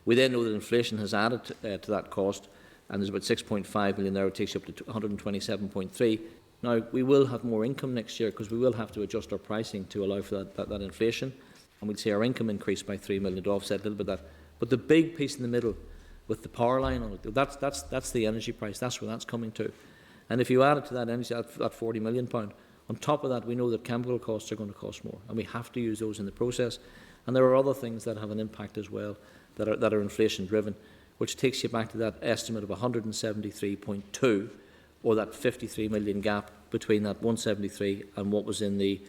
Speaker 6: We then know that inflation has added to that cost, and there's about 6.5 million there. It takes you up to 127.3. Now, we will have more income next year because we will have to adjust our pricing to allow for that inflation, and we'd see our income increase by 3 million to offset a little bit of that. But the big piece in the middle, with the power line on it, that's the energy price. That's where that's coming to. And if you add it to that energy, that £40 million, on top of that, we know that chemical costs are going to cost more, and we have to use those in the process. And there are other things that have an impact as well that are inflation driven, which takes you back to that estimate of 173.2, or that 53 million gap between that 173 and what was in the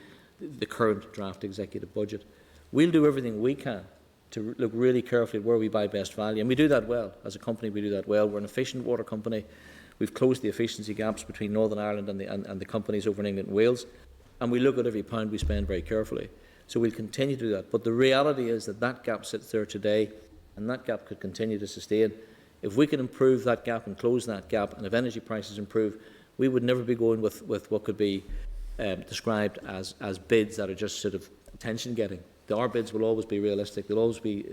Speaker 6: current draft executive budget. We'll do everything we can to look really carefully at where we buy best value, and we do that well. As a company, we do that well. We're an efficient water company. We've closed the efficiency gaps between Northern Ireland and the companies over in England and Wales, and we look at every pound we spend very carefully. So we'll continue to do that. But the reality is that gap sits there today, and that gap could continue to sustain. If we can improve that gap and close that gap, and if energy prices improve, we would never be going with what could be described as bids that are just sort of attention-getting. Our bids will always be realistic. They'll always be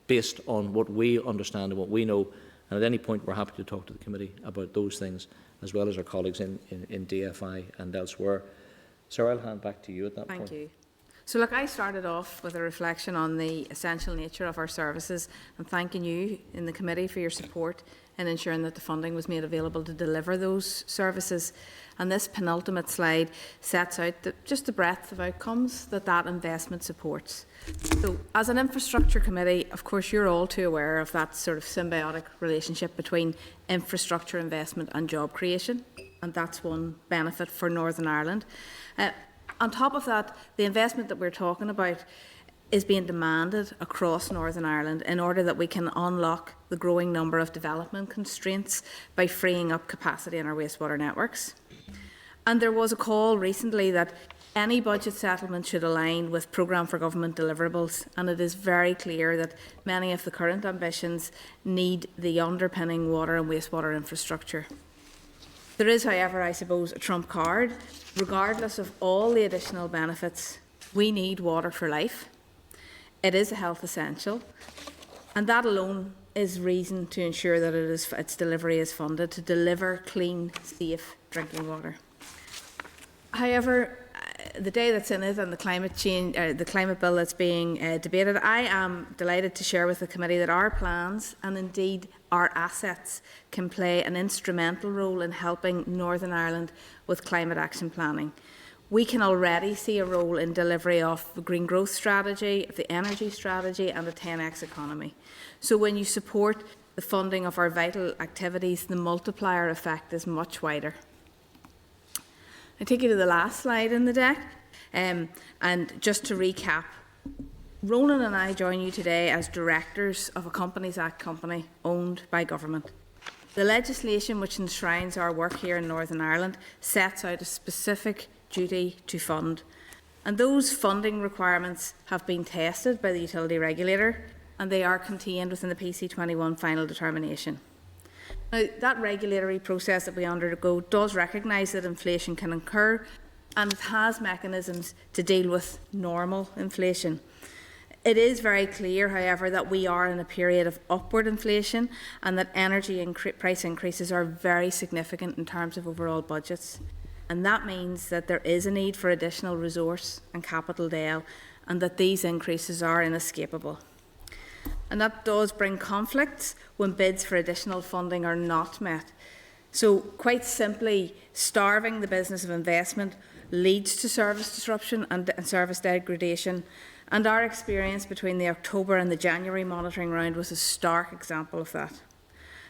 Speaker 6: based on what we understand and what we know. And at any point, we're happy to talk to the committee about those things, as well as our colleagues in DFI and elsewhere. Sarah, I'll hand back to you at that point.
Speaker 5: Thank you. So look, I started off with a reflection on the essential nature of our services and thanking you in the committee for your support in ensuring that the funding was made available to deliver those services. And this penultimate slide sets out just the breadth of outcomes that investment supports. So as an infrastructure committee, of course, you're all too aware of that sort of symbiotic relationship between infrastructure investment and job creation. And that's one benefit for Northern Ireland. On top of that, the investment that we're talking about is being demanded across Northern Ireland in order that we can unlock the growing number of development constraints by freeing up capacity in our wastewater networks. And there was a call recently that any budget settlement should align with programme for government deliverables, and it is very clear that many of the current ambitions need the underpinning water and wastewater infrastructure. There is, however, I suppose, a trump card. Regardless of all the additional benefits, we need water for life. It is a health essential, and that alone is reason to ensure that its delivery is funded to deliver clean, safe drinking water. However, the day that's in it and the climate bill that's being debated, I am delighted to share with the committee that our plans and indeed our assets can play an instrumental role in helping Northern Ireland with climate action planning. We can already see a role in delivery of the green growth strategy, the energy strategy and the 10x economy. So when you support the funding of our vital activities, the multiplier effect is much wider. I take you to the last slide in the deck, and just to recap, Ronan and I join you today as directors of a Companies Act company owned by government. The legislation which enshrines our work here in Northern Ireland sets out a specific duty to fund, and those funding requirements have been tested by the utility regulator and they are contained within the PC21 final determination. Now, that regulatory process that we undergo does recognise that inflation can occur, and it has mechanisms to deal with normal inflation. It is very clear, however, that we are in a period of upward inflation and that energy price increases are very significant in terms of overall budgets. And that means that there is a need for additional resource and capital DEL, and that these increases are inescapable. And that does bring conflicts when bids for additional funding are not met. So, quite simply, starving the business of investment leads to service disruption and service degradation. And our experience between the October and the January monitoring round was a stark example of that.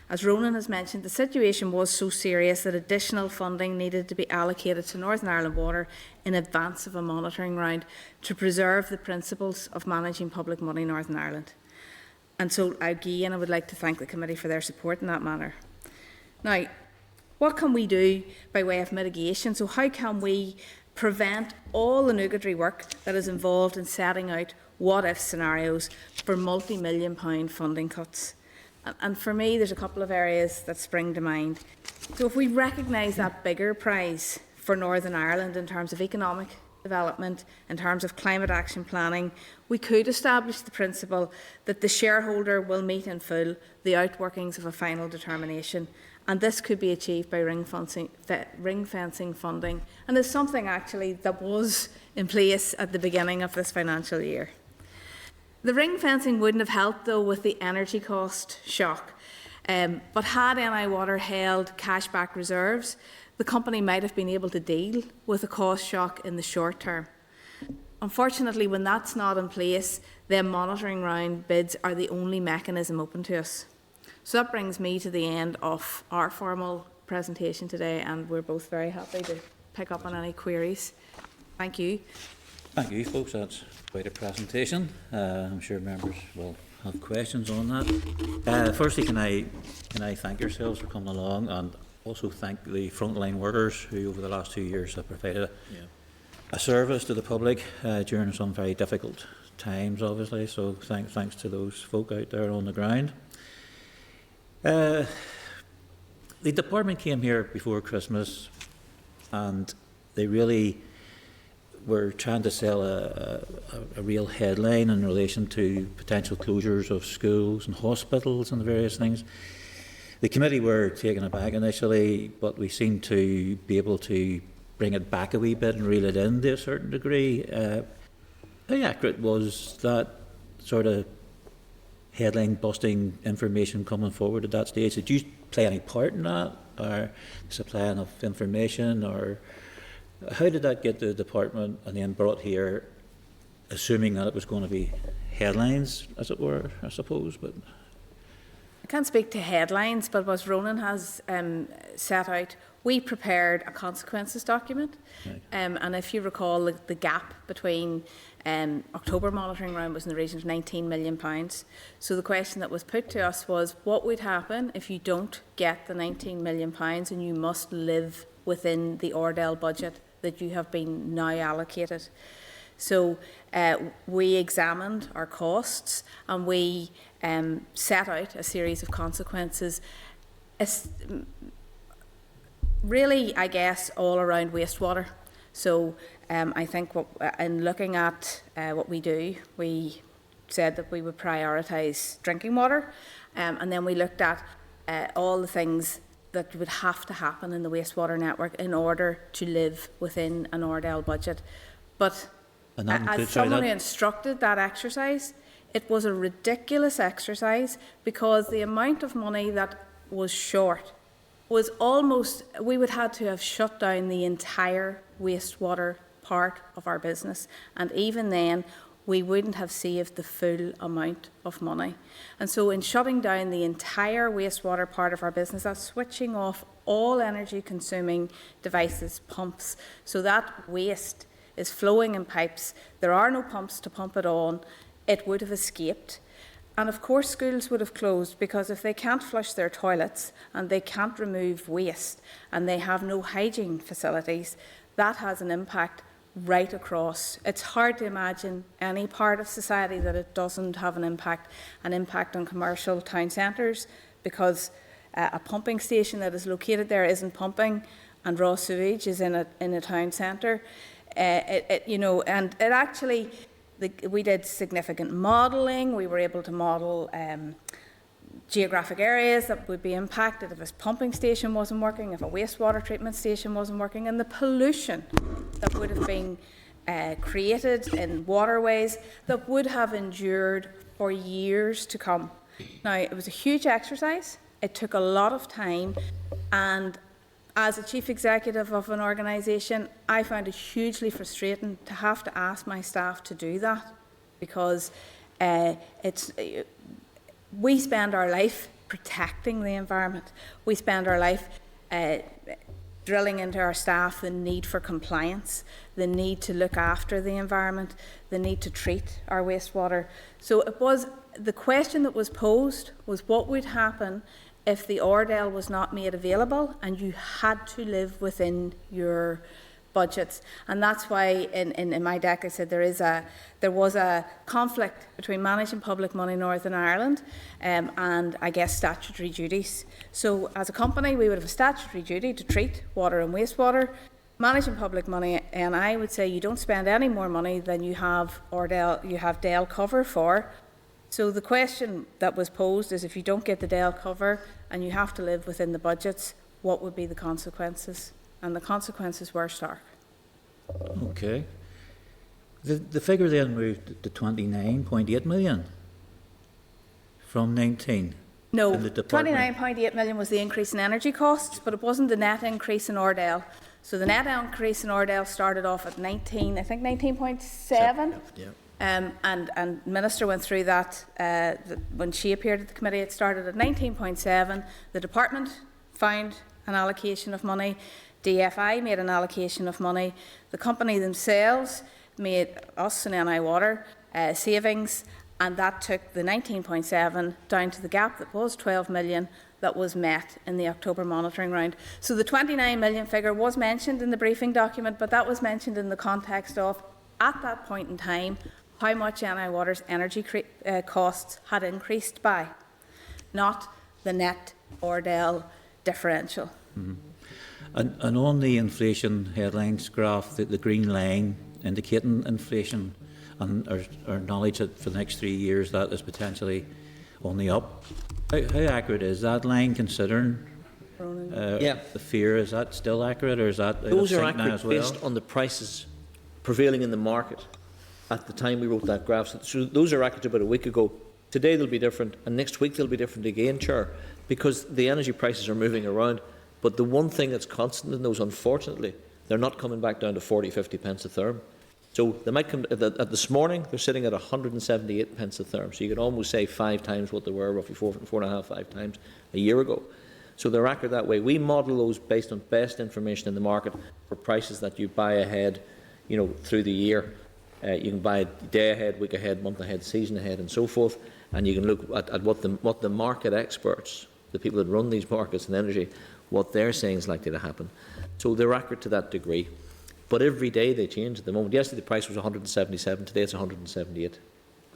Speaker 5: As Ronan has mentioned, the situation was so serious that additional funding needed to be allocated to Northern Ireland Water in advance of a monitoring round to preserve the principles of managing public money in Northern Ireland. And so, again, I would like to thank the committee for their support in that manner. Now, what can we do by way of mitigation? So how can we prevent all the nugatory work that is involved in setting out what-if scenarios for multi-million-pound funding cuts? And for me, there's a couple of areas that spring to mind. So if we recognise that bigger prize for Northern Ireland in terms of economic development, in terms of climate action planning, we could establish the principle that the shareholder will meet in full the outworkings of a final determination, and this could be achieved by ring-fencing funding, and is something actually that was in place at the beginning of this financial year. The ring-fencing wouldn't have helped, though, with the energy cost shock, but had NI Water held cash-back reserves, the company might have been able to deal with a cost shock in the short term. Unfortunately, when that's not in place, then monitoring round bids are the only mechanism open to us. So that brings me to the end of our formal presentation today, and we're both very happy to pick up on any queries. Thank you.
Speaker 1: Thank you, folks. That's quite a presentation. I'm sure members will have questions on that. Firstly, can I thank yourselves for coming along, and also thank the frontline workers who over the last 2 years have provided a service to the public during some very difficult times, obviously. So thanks to those folk out there on the ground. The department came here before Christmas, and they really were trying to sell a real headline in relation to potential closures of schools and hospitals and various things. The committee were taken aback initially, but we seemed to be able to bring it back a wee bit and reel it in to a certain degree. How accurate was that sort of headline-busting information coming forward at that stage? Did you play any part in that, or supplying of information, or how did that get to the department and then brought here, assuming that it was going to be headlines, as it were, I suppose? But
Speaker 5: I can't speak to headlines, but what Ronan has set out, we prepared a consequences document.
Speaker 1: Right.
Speaker 5: And if you recall, the gap between October monitoring round was in the region of £19 million. So the question that was put to us was, what would happen if you don't get the £19 million and you must live within the Ordell budget that you have been now allocated? So we examined our costs and we set out a series of consequences, really, I guess, all around wastewater. So I think in looking at what we do, we said that we would prioritise drinking water, and then we looked at all the things that would have to happen in the wastewater network in order to live within an Ordell budget. But as someone who instructed that exercise, it was a ridiculous exercise because the amount of money that was short was almost, we would have to have shut down the entire wastewater part of our business, and even then we wouldn't have saved the full amount of money. And so in shutting down the entire wastewater part of our business, that's switching off all energy consuming devices, pumps, so that waste is flowing in pipes. There are no pumps to pump it on. It would have escaped. And of course schools would have closed, because if they can't flush their toilets and they can't remove waste and they have no hygiene facilities, that has an impact right across. It's hard to imagine any part of society that it doesn't have an impact on commercial town centres, because a pumping station that is located there isn't pumping and raw sewage is in a town centre. We did significant modelling. We were able to model geographic areas that would be impacted if a pumping station wasn't working, if a wastewater treatment station wasn't working, and the pollution that would have been created in waterways that would have endured for years to come. Now, it was a huge exercise. It took a lot of time, and as a chief executive of an organisation, I found it hugely frustrating to have to ask my staff to do that, because we spend our life protecting the environment. We spend our life drilling into our staff the need for compliance, the need to look after the environment, the need to treat our wastewater. So it was, the question that was posed was, what would happen if the Ordell was not made available and you had to live within your budgets? And that's why in my deck I said there was a conflict between managing public money in Northern Ireland and I guess statutory duties. So as a company we would have a statutory duty to treat water and wastewater. Managing public money, and I would say you don't spend any more money than you have DEL cover for. So the question that was posed is, if you don't get the DEL cover and you have to live within the budgets, what would be the consequences? And the consequences were stark.
Speaker 1: Okay. The figure then moved to 29.8 million from 19.
Speaker 5: No,
Speaker 1: And the department-
Speaker 5: 29.8 million was the increase in energy costs, but it wasn't the net increase in Ordell. So the net increase in Ordell started off at 19.7.
Speaker 6: Yeah.
Speaker 5: And Minister went through that when she appeared at the committee. It started at 19.7. The department found an allocation of money. DFI made an allocation of money. The company themselves made, us and NI Water, savings, and that took the 19.7 down to the gap that was 12 million that was met in the October monitoring round. So the 29 million figure was mentioned in the briefing document, but that was mentioned in the context of, at that point in time, how much NI Water's energy costs had increased by, not the net Ordell differential.
Speaker 1: Mm-hmm. And on the inflation headlines graph, the green line indicating inflation, and our knowledge that for the next 3 years that is potentially only up. How accurate is that line, considering the fear? Is that still accurate, or is that out of
Speaker 6: Those are
Speaker 1: sync now
Speaker 6: accurate
Speaker 1: as well?
Speaker 6: based on the prices prevailing in the market at the time we wrote that graph. So those are accurate about a week ago. Today they'll be different, and next week they'll be different again, Chair, because the energy prices are moving around. But the one thing that's constant in those, unfortunately, they're not coming back down to 40, 50 pence a therm. So they might come, at this morning, they're sitting at 178 pence a therm. So you could almost say 5 times what they were, roughly 4.5, 5 times a year ago. So they're accurate that way. We model those based on best information in the market for prices that you buy ahead, through the year. You can buy day ahead, week ahead, month ahead, season ahead, and so forth. And you can look at what the market experts, the people that run these markets in energy, what they're saying is likely to happen. So they're accurate to that degree. But every day they change at the moment. Yesterday the price was 177, today it's 178.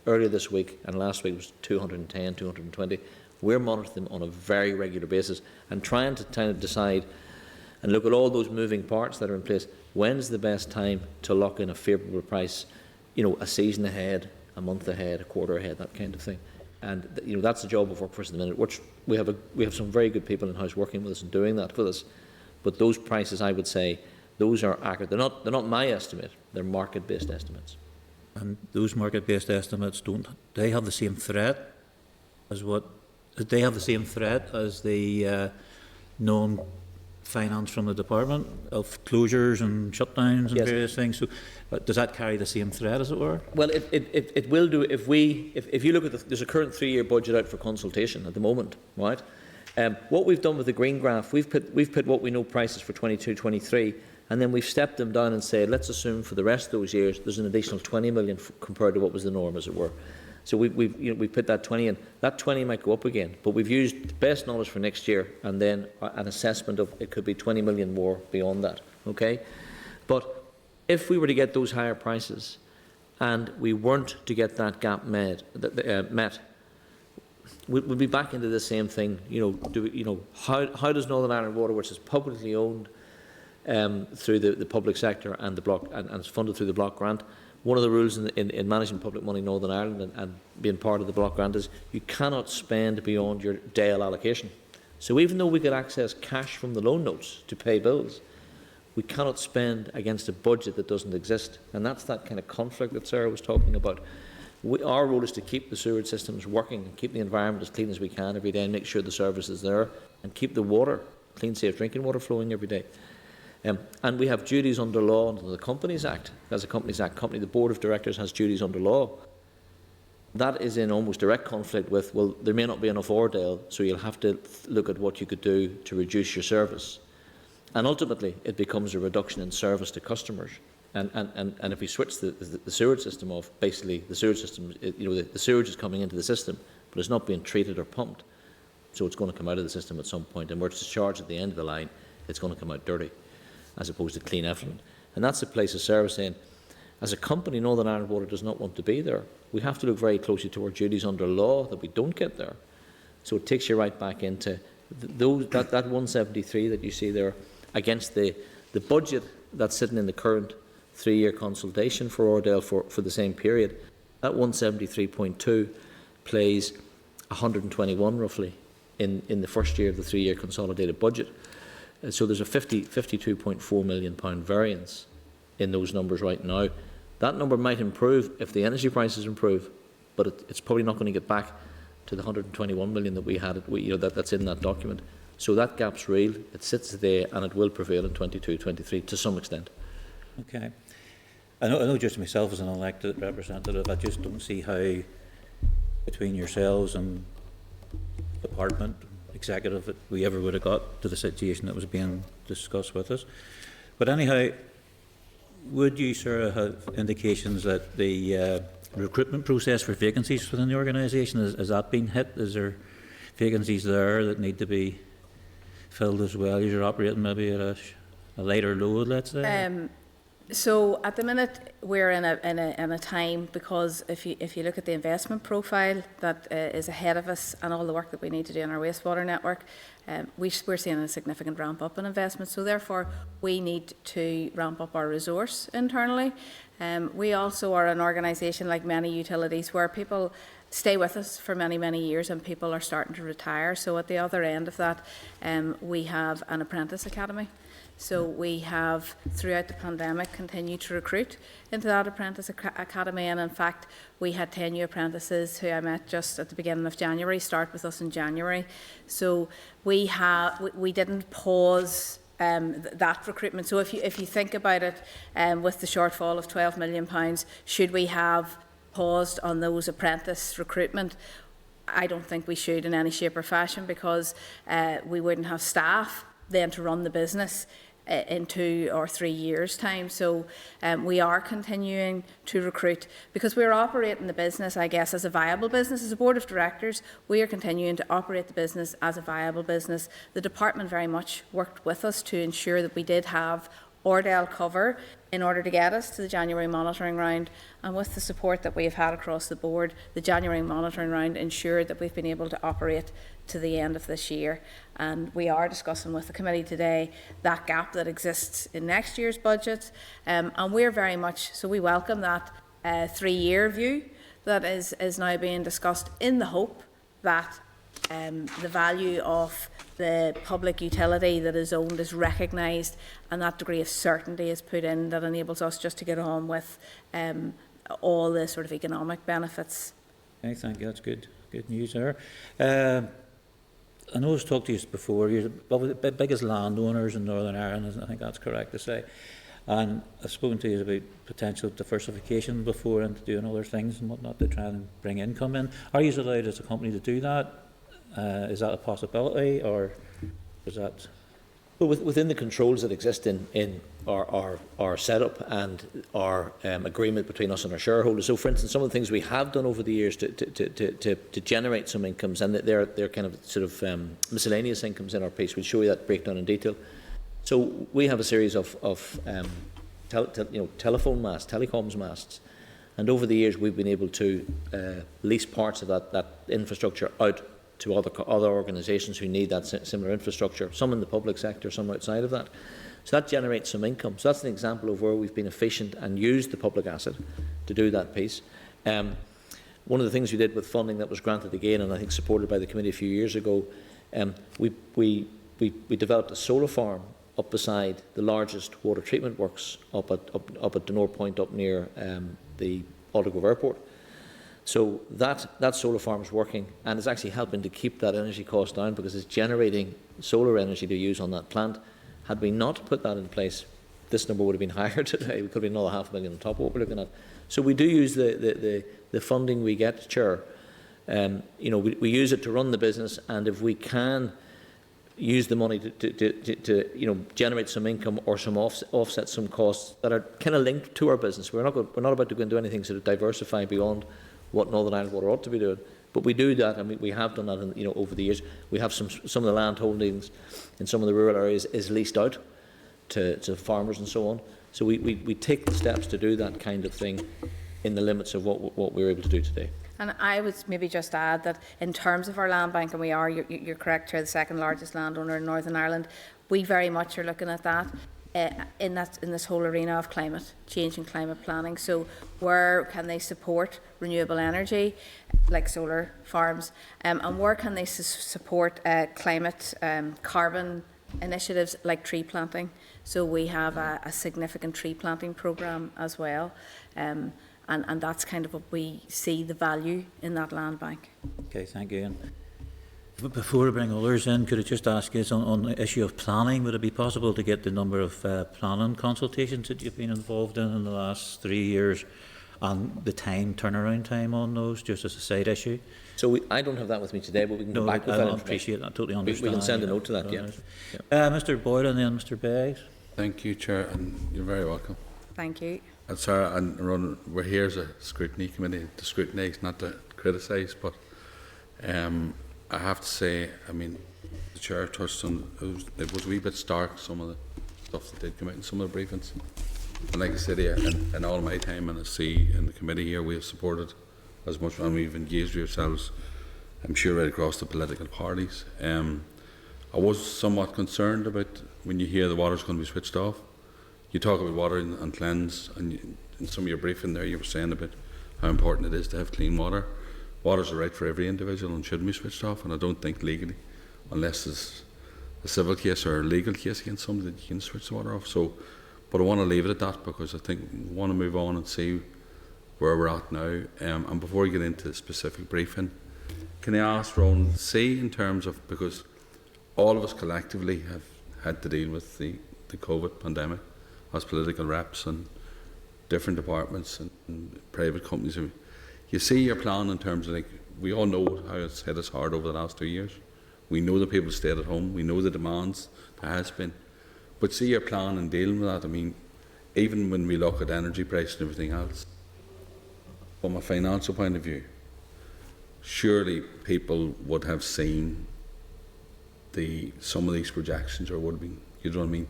Speaker 6: Earlier this week and last week was 210, 220. We're monitoring them on a very regular basis and trying to kind of decide and look at all those moving parts that are in place. When's the best time to lock in a favourable price? A season ahead, a month ahead, a quarter ahead, that kind of thing. And that's the job of work for us at the minute. Which we have some very good people in house working with us and doing that with us. But those prices, I would say, those are accurate. They're not my estimate. They're market-based estimates.
Speaker 1: And those market-based estimates they have the same threat as they have the same threat as the known finance from the department of closures and shutdowns and
Speaker 6: Yes.
Speaker 1: various things. So, does that carry the same threat, as it were?
Speaker 6: Well, it will do if you look at there's a current 3-year budget out for consultation at the moment, right? What we've done with the green graph, we've put what we know prices for 22, 23, and then we've stepped them down and said, let's assume for the rest of those years there's an additional 20 million compared to what was the norm, as it were. So we put that 20 in. That 20 might go up again, but we've used the best knowledge for next year, and then an assessment of it could be 20 million more beyond that. Okay, but if we were to get those higher prices, and we weren't to get that gap met, we'll be back into the same thing. How does Northern Ireland Water, which is publicly owned through the public sector and the block and is funded through the block grant, one of the rules in managing public money in Northern Ireland and being part of the block grant is you cannot spend beyond your DAIL allocation. So even though we could access cash from the loan notes to pay bills, we cannot spend against a budget that doesn't exist. And that's that kind of conflict that Sarah was talking about. Our role is to keep the sewage systems working and keep the environment as clean as we can every day and make sure the service is there and keep the water, clean, safe drinking water flowing every day. And we have duties under law under the Companies Act. As a Companies Act company, the Board of Directors has duties under law. That is in almost direct conflict with, well, there may not be enough Ordale, so you'll have to look at what you could do to reduce your service. And ultimately, it becomes a reduction in service to customers. And if we switch the sewage system off, basically the sewage system, the sewage is coming into the system, but it's not being treated or pumped. So it's going to come out of the system at some point, and where it's discharged at the end of the line, it's going to come out dirty, as opposed to clean effluent. And that's the place of Sarah saying, as a company, Northern Ireland Water does not want to be there. We have to look very closely to our duties under law that we don't get there. So it takes you right back into that 173 that you see there against the budget that's sitting in the current 3-year consultation for Ordale for the same period. That 173.2 plays 121 roughly in the first year of the 3-year consolidated budget. So there's a £52.4 million variance in those numbers right now. That number might improve if the energy prices improve, but it's probably not going to get back to the 121 million that we had. That's in that document. So that gap's real. It sits there, and it will prevail in 22, 23 to some extent.
Speaker 1: Okay. I know just myself as an elected representative, I just don't see how between yourselves and department, executive, that we ever would have got to the situation that was being discussed with us. But anyhow, would you, Sarah, have indications that the recruitment process for vacancies within the organisation, has that been hit? Is there vacancies there that need to be filled as well? You're operating maybe at a lighter load, let's say?
Speaker 5: So at the minute we're in a time, because if you look at the investment profile that is ahead of us and all the work that we need to do in our wastewater network, we're seeing a significant ramp up in investment. So therefore we need to ramp up our resource internally. We also are an organisation, like many utilities, where people stay with us for many, many years and people are starting to retire. So at the other end of that, we have an apprentice academy. So we have, throughout the pandemic, continued to recruit into that apprentice academy, and in fact we had 10 new apprentices who I met just at the beginning of January start with us in January. So we didn't pause that recruitment. So if you think about it, with the shortfall of £12 million, should we have paused on those apprentice recruitment? I don't think we should in any shape or fashion, because we wouldn't have staff then to run the business in 2 or 3 years' time. So we are continuing to recruit, because we're operating the business, I guess, as a viable business. As a board of directors, we are continuing to operate the business as a viable business. The department very much worked with us to ensure that we did have Ordell cover in order to get us to the January monitoring round, and with the support that we have had across the board, the January monitoring round ensured that we've been able to operate to the end of this year. And we are discussing with the committee today that gap that exists in next year's budget, and we're very much, so we welcome that 3-year view that is now being discussed, in the hope that the value of the public utility that is owned is recognised, and that degree of certainty is put in that enables us just to get on with all the sort of economic benefits.
Speaker 1: Okay, thank you. That's good news there. I know I've talked to you before. You're the biggest landowners in Northern Ireland, I think that's correct to say. And I've spoken to you about potential diversification before and doing other things and whatnot to try and bring income in. Are you allowed as a company to do that? Is that a possibility, or is that?
Speaker 6: Well, within the controls that exist in our setup and our agreement between us and our shareholders. So, for instance, some of the things we have done over the years to generate some incomes, and they're kind of sort of miscellaneous incomes in our piece. We'll show you that breakdown in detail. So we have a series of telephone masts, telecoms masts, and over the years we've been able to lease parts of that infrastructure out to other organisations who need that similar infrastructure, some in the public sector, some outside of that. So that generates some income. So that's an example of where we've been efficient and used the public asset to do that piece. One of the things we did with funding that was granted again, and I think supported by the committee a few years ago, we developed a solar farm up beside the largest water treatment works up at Denore Point, up near the Aldergrove Airport. So that solar farm is working, and it's actually helping to keep that energy cost down, because it's generating solar energy to use on that plant. Had we not put that in place, this number would have been higher today. We could have been another $500,000 on top of what we're looking at. So we do use the funding we get, Chair. We use it to run the business, and if we can use the money to generate some income or some offset some costs that are kind of linked to our business. We're not about to go and do anything to diversify beyond what Northern Ireland Water ought to be doing, but we do that, and we have done that over the years. We have some of the land holdings in some of the rural areas is leased out to farmers and so on. So we take the steps to do that kind of thing in the limits of what we're able to do today.
Speaker 5: And I would maybe just add that in terms of our land bank, and you're correct, Chair, the second largest landowner in Northern Ireland, we very much are looking at that in this whole arena of climate change and climate planning. So where can they support renewable energy like solar farms, and where can they support climate carbon initiatives like tree planting? So we have a significant tree planting programme as well. And that's kind of what we see the value in that land bank.
Speaker 1: Okay, thank you. And before I bring others in, could I just ask you on the issue of planning, would it be possible to get the number of planning consultations that you've been involved in the last 3 years, and the turnaround time on those, just as a side issue?
Speaker 6: So I don't have that with me today, but we can go back with that information.
Speaker 1: I appreciate that, totally understand.
Speaker 6: We can send a note to that, yeah.
Speaker 1: Mr. Boyle and then Mr. Beggs.
Speaker 2: Thank you, Chair, and you're very welcome.
Speaker 5: Thank you.
Speaker 2: And Sarah and Ron, we're here as a scrutiny committee to scrutinise, not to criticise, but I have to say, I mean, the Chair touched on, it was a wee bit stark, some of the stuff that did come out in some of the briefings. And like I said, in all my time in the committee here, we have supported as much, and we've engaged with yourselves, I'm sure, right across the political parties. I was somewhat concerned about when you hear the water's going to be switched off. You talk about water and cleanse, and in some of your briefing there you were saying about how important it is to have clean water. Water's a right for every individual and shouldn't be switched off, and I don't think legally, unless there's a civil case or a legal case against somebody, that you can switch the water off. So, but I want to leave it at that, because I think we want to move on and see where we're at now. And before we get into the specific briefing, can I ask Ron, see in terms of, because all of us collectively had to deal with the COVID pandemic as political reps and different departments and private companies. You see your plan in terms of, like, we all know how it's hit us hard over the last 2 years. We know that people stayed at home. We know the demands there has been. But see your plan in dealing with that. I mean, even when we look at energy price and everything else, from a financial point of view, surely people would have seen some of these projections, or would have been, you know what I mean?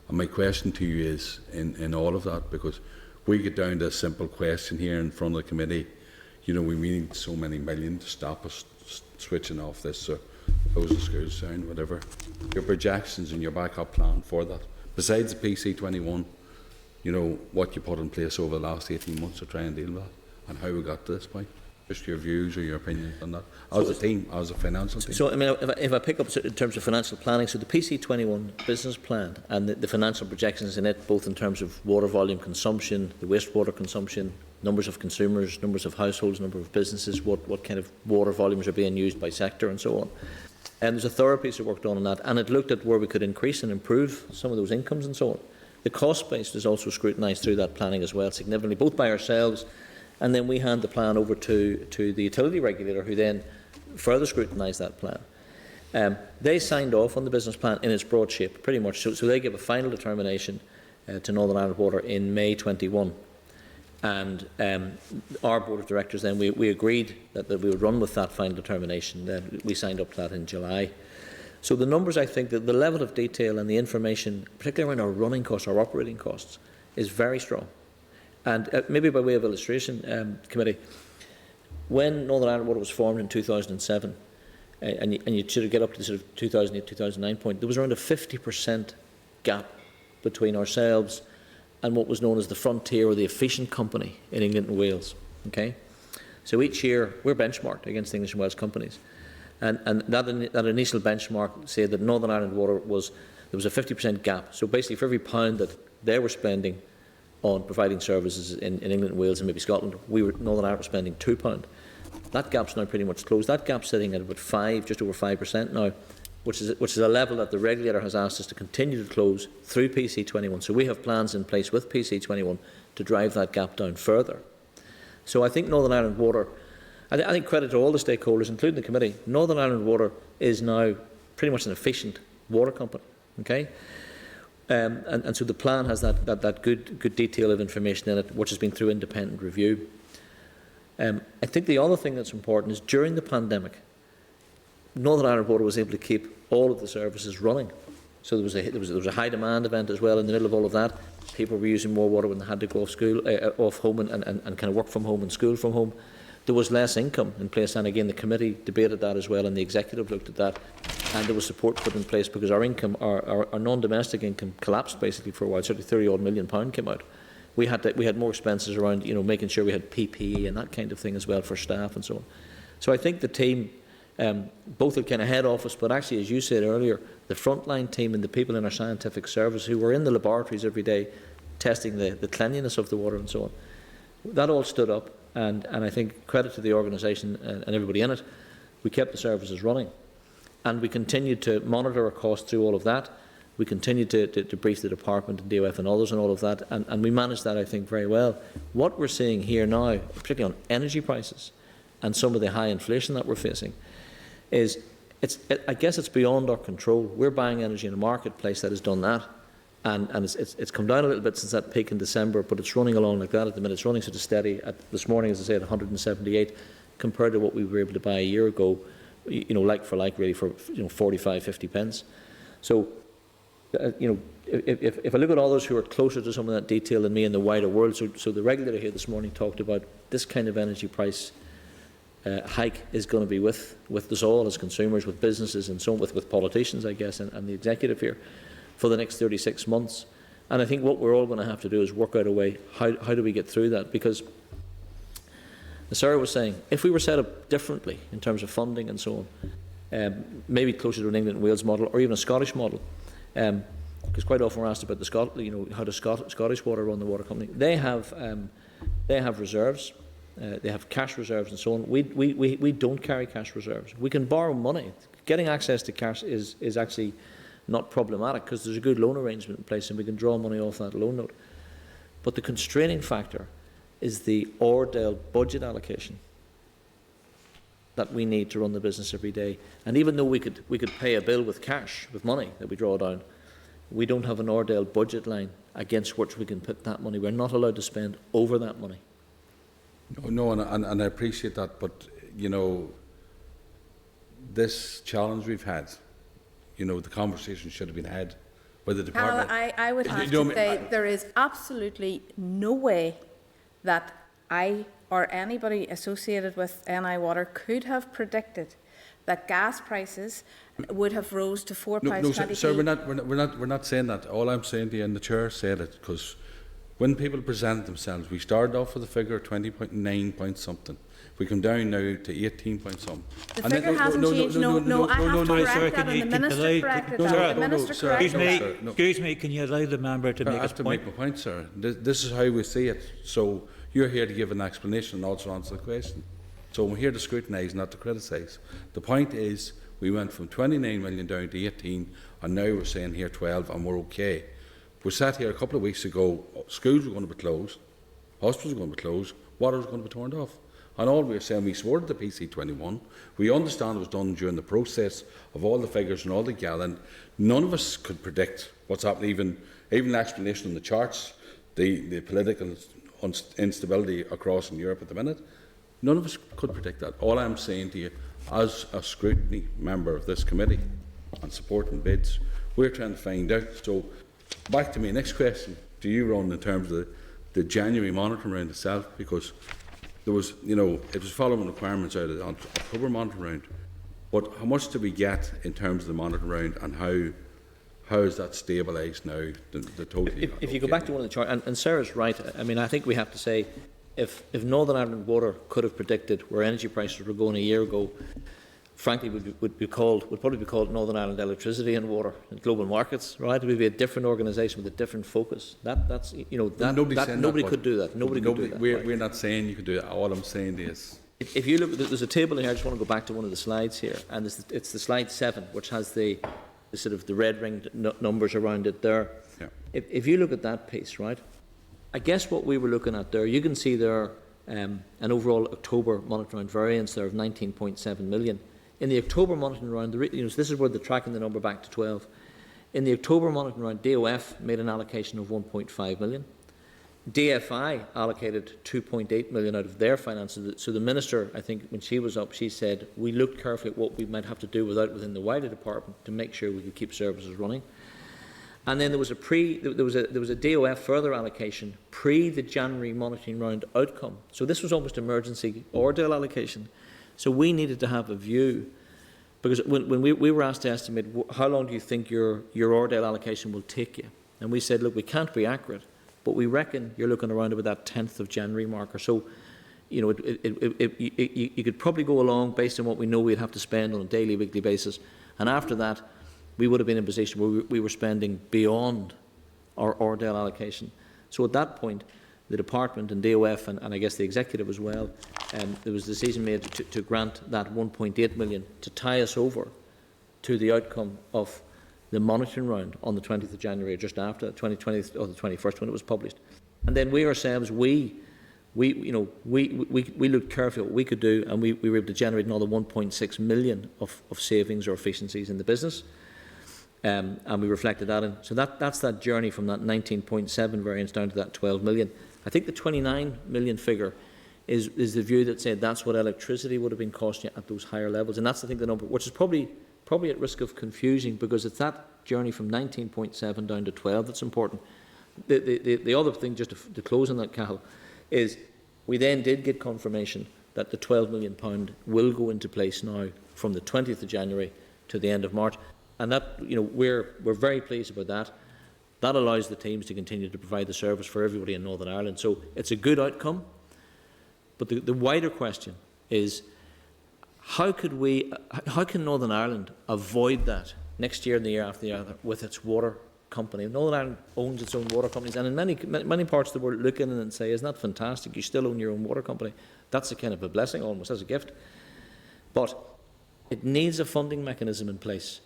Speaker 2: And my question to you is, in all of that, because we get down to a simple question here in front of the committee, you know, we need so many million to stop us switching off this, or close the schools down, whatever. Your projections and your backup plan for that, besides the PC21, you know, what you put in place over the last 18 months to try and deal with that, and how we got to this point. Just your views or your opinions on that, as a team, as a financial team.
Speaker 6: So, I mean, if I pick up in terms of financial planning, so the PC21 business plan and the financial projections in it, both in terms of water volume consumption, the wastewater consumption, numbers of consumers, numbers of households, number of businesses, what kind of water volumes are being used by sector and so on. And there's a thorough piece of work done on that, and it looked at where we could increase and improve some of those incomes and so on. The cost base is also scrutinised through that planning as well, significantly, both by ourselves, and then we hand the plan over to the utility regulator, who then further scrutinise that plan. They signed off on the business plan in its broad shape, pretty much. So they give a final determination to Northern Ireland Water in May 21. And our board of directors then, we agreed that we would run with that final determination. Then we signed up to that in July. So the numbers, I think, that the level of detail and the information, particularly around our running costs, our operating costs, is very strong. And maybe by way of illustration, committee, when Northern Ireland Water was formed in 2007, and you sort of get up to the sort of 2008, 2009 point, there was around a 50% gap between ourselves and what was known as the frontier or the efficient company in England and Wales. Okay, so each year we're benchmarked against English and Welsh companies, and that initial benchmark said that Northern Ireland Water there was a 50% gap. So basically, for every pound that they were spending on providing services in England and Wales and maybe Scotland, Northern Ireland were spending £2. That gap's now pretty much closed. That gap's sitting at about 5, just over 5% now, which is a level that the regulator has asked us to continue to close through PC21. So we have plans in place with PC21 to drive that gap down further. So I think Northern Ireland Water, I think credit to all the stakeholders, including the committee, Northern Ireland Water is now pretty much an efficient water company. Okay. And so the plan has that good detail of information in it, which has been through independent review. I think the other thing that's important is during the pandemic, Northern Ireland Water was able to keep all of the services running. So there was a high demand event as well in the middle of all of that. People were using more water when they had to go off home and kind of work from home and school from home. There was less income in place, and again the committee debated that as well, and the executive looked at that, and there was support put in place because our income, our non-domestic income, collapsed basically for a while. Certainly £30-odd million came out. We had more expenses around, you know, making sure we had PPE and that kind of thing as well for staff and so on. So I think the team, both at kind of head office, but actually, as you said earlier, the frontline team and the people in our scientific service who were in the laboratories every day testing the cleanliness of the water and so on, that all stood up. And I think credit to the organisation and everybody in it, we kept the services running. And we continued to monitor our costs through all of that. We continued to brief the department and DOF and others and all of that. And we managed that, I think, very well. What we're seeing here now, particularly on energy prices and some of the high inflation that we're facing, is I guess it's beyond our control. We're buying energy in a marketplace that has done that. And it's come down a little bit since that peak in December, but it's running along like that at the minute. It's running sort of steady. This morning, as I said, 178 compared to what we were able to buy a year ago, you know, like for like, really, for 45, 50 pence. So, you know, if I look at others who are closer to some of that detail than me in the wider world, so the regulator here this morning talked about this kind of energy price hike is going to be with us all as consumers, with businesses and so on, with politicians, I guess, and the executive here, for the next 36 months. And I think what we're all going to have to do is work out a way, how do we get through that? Because, as Sarah was saying, if we were set up differently in terms of funding and so on, maybe closer to an England and Wales model or even a Scottish model, because quite often we're asked about how does Scottish Water run the water company. They have reserves, they have cash reserves and so on. We don't carry cash reserves. We can borrow money. Getting access to cash is actually not problematic because there's a good loan arrangement in place and we can draw money off that loan note. But the constraining factor is the Ordale budget allocation that we need to run the business every day. And even though we could pay a bill with cash, with money that we draw down, we don't have an Ordale budget line against which we can put that money. We're not allowed to spend over that money.
Speaker 2: No, and I appreciate that, but, you know, this challenge we've had, you know, the conversation should have been had by the
Speaker 5: Carol,
Speaker 2: department.
Speaker 5: I would have to say there is absolutely no way that I or anybody associated with NI Water could have predicted that gas prices would have rose to £4.20.
Speaker 2: No, sir, we're not saying that. All I'm saying to you, and the chair said it, because when people presented themselves, we started off with a figure of 20.9 point something. We come down now to 18 point something.
Speaker 5: The figure hasn't changed. No, I have to correct that, and the Minister corrected that. The Minister corrected that.
Speaker 1: Excuse me, can you allow the member to make his
Speaker 2: I have to
Speaker 1: point?
Speaker 2: make my point, sir. This is how we see it. So you're here to give an explanation and also answer the question. So we're here to scrutinise, not to criticise. The point is, we went from 29 million down to 18, and now we're saying here 12, and we're okay. We sat here a couple of weeks ago, schools were going to be closed, hospitals were going to be closed, water was going to be turned off. And all we were saying, we supported the PC21. We understand it was done during the process of all the figures and all the gathering. None of us could predict what's happening, even the explanation on the charts, the political instability across in Europe at the minute. None of us could predict that. All I'm saying to you, as a scrutiny member of this committee and supporting bids, we're trying to find out. So, back to me, next question to you, Ron, in terms of the January monitoring round itself, because there was, you know, it was following requirements out of the October monitoring round. But how much did we get in terms of the monitoring round, and how is that stabilised now, the total?
Speaker 6: If you go back to one of the charts, and Sarah's right, I mean, I think we have to say, if Northern Ireland Water could have predicted where energy prices were going a year ago, frankly, would probably be called Northern Ireland Electricity and Water in global markets, right? It would be a different organisation with a different focus. That's you know, nobody could do that. Nobody could do that.
Speaker 2: We're not saying you could do it. All I'm saying is,
Speaker 6: if you look, there's a table here. I just want to go back to one of the slides here, and it's the slide 7, which has the sort of the red ring numbers around it there.
Speaker 2: yeah.
Speaker 6: If you look at that piece, right, I guess what we were looking at there, you can see there an overall October monitoring round variance there of 19.7 million. In the October monitoring round, so this is where they're tracking the number back to 12. In the October monitoring round, DOF made an allocation of 1.5 million. DFI allocated 2.8 million out of their finances. So the Minister, I think, when she was up, she said, we looked carefully at what we might have to do within the wider department to make sure we could keep services running. And then there was a DOF further allocation pre the January monitoring round outcome. So this was almost emergency Ordale allocation. So we needed to have a view, because when we were asked to estimate how long do you think your Ordale allocation will take you, and we said, look, we can't be accurate, but we reckon you're looking around about that 10th of January marker. So, you know, you could probably go along based on what we know we'd have to spend on a daily, weekly basis, and after that, we would have been in a position where we were spending beyond our Ordale allocation. So at that point, the department and DOF and I guess the executive as well, there was a decision made to grant that 1.8 million to tie us over to the outcome of the monitoring round on the 20th of January, just after the 20th or the 21st when it was published. And then we ourselves, we looked carefully at what we could do, and we were able to generate another 1.6 million of savings or efficiencies in the business. And we reflected that in. So that's that journey from that 19.7 variance down to that 12 million. I think the 29 million figure is the view that said that's what electricity would have been costing you at those higher levels. And that's, I think, the number, which is probably at risk of confusing, because it's that journey from 19.7 down to 12 that's important. The other thing, just to close on that, Cathal, is we then did get confirmation that the £12 million will go into place now from the 20th of January to the end of March. And that, you know, we're very pleased about that. That allows the teams to continue to provide the service for everybody in Northern Ireland. So it's a good outcome. But the wider question is, how can Northern Ireland avoid that next year and the year after the other with its water company? Northern Ireland owns its own water companies, and in many parts of the world look in and say, isn't that fantastic? You still own your own water company. That's a kind of a blessing, almost as a gift. But it needs a funding mechanism in place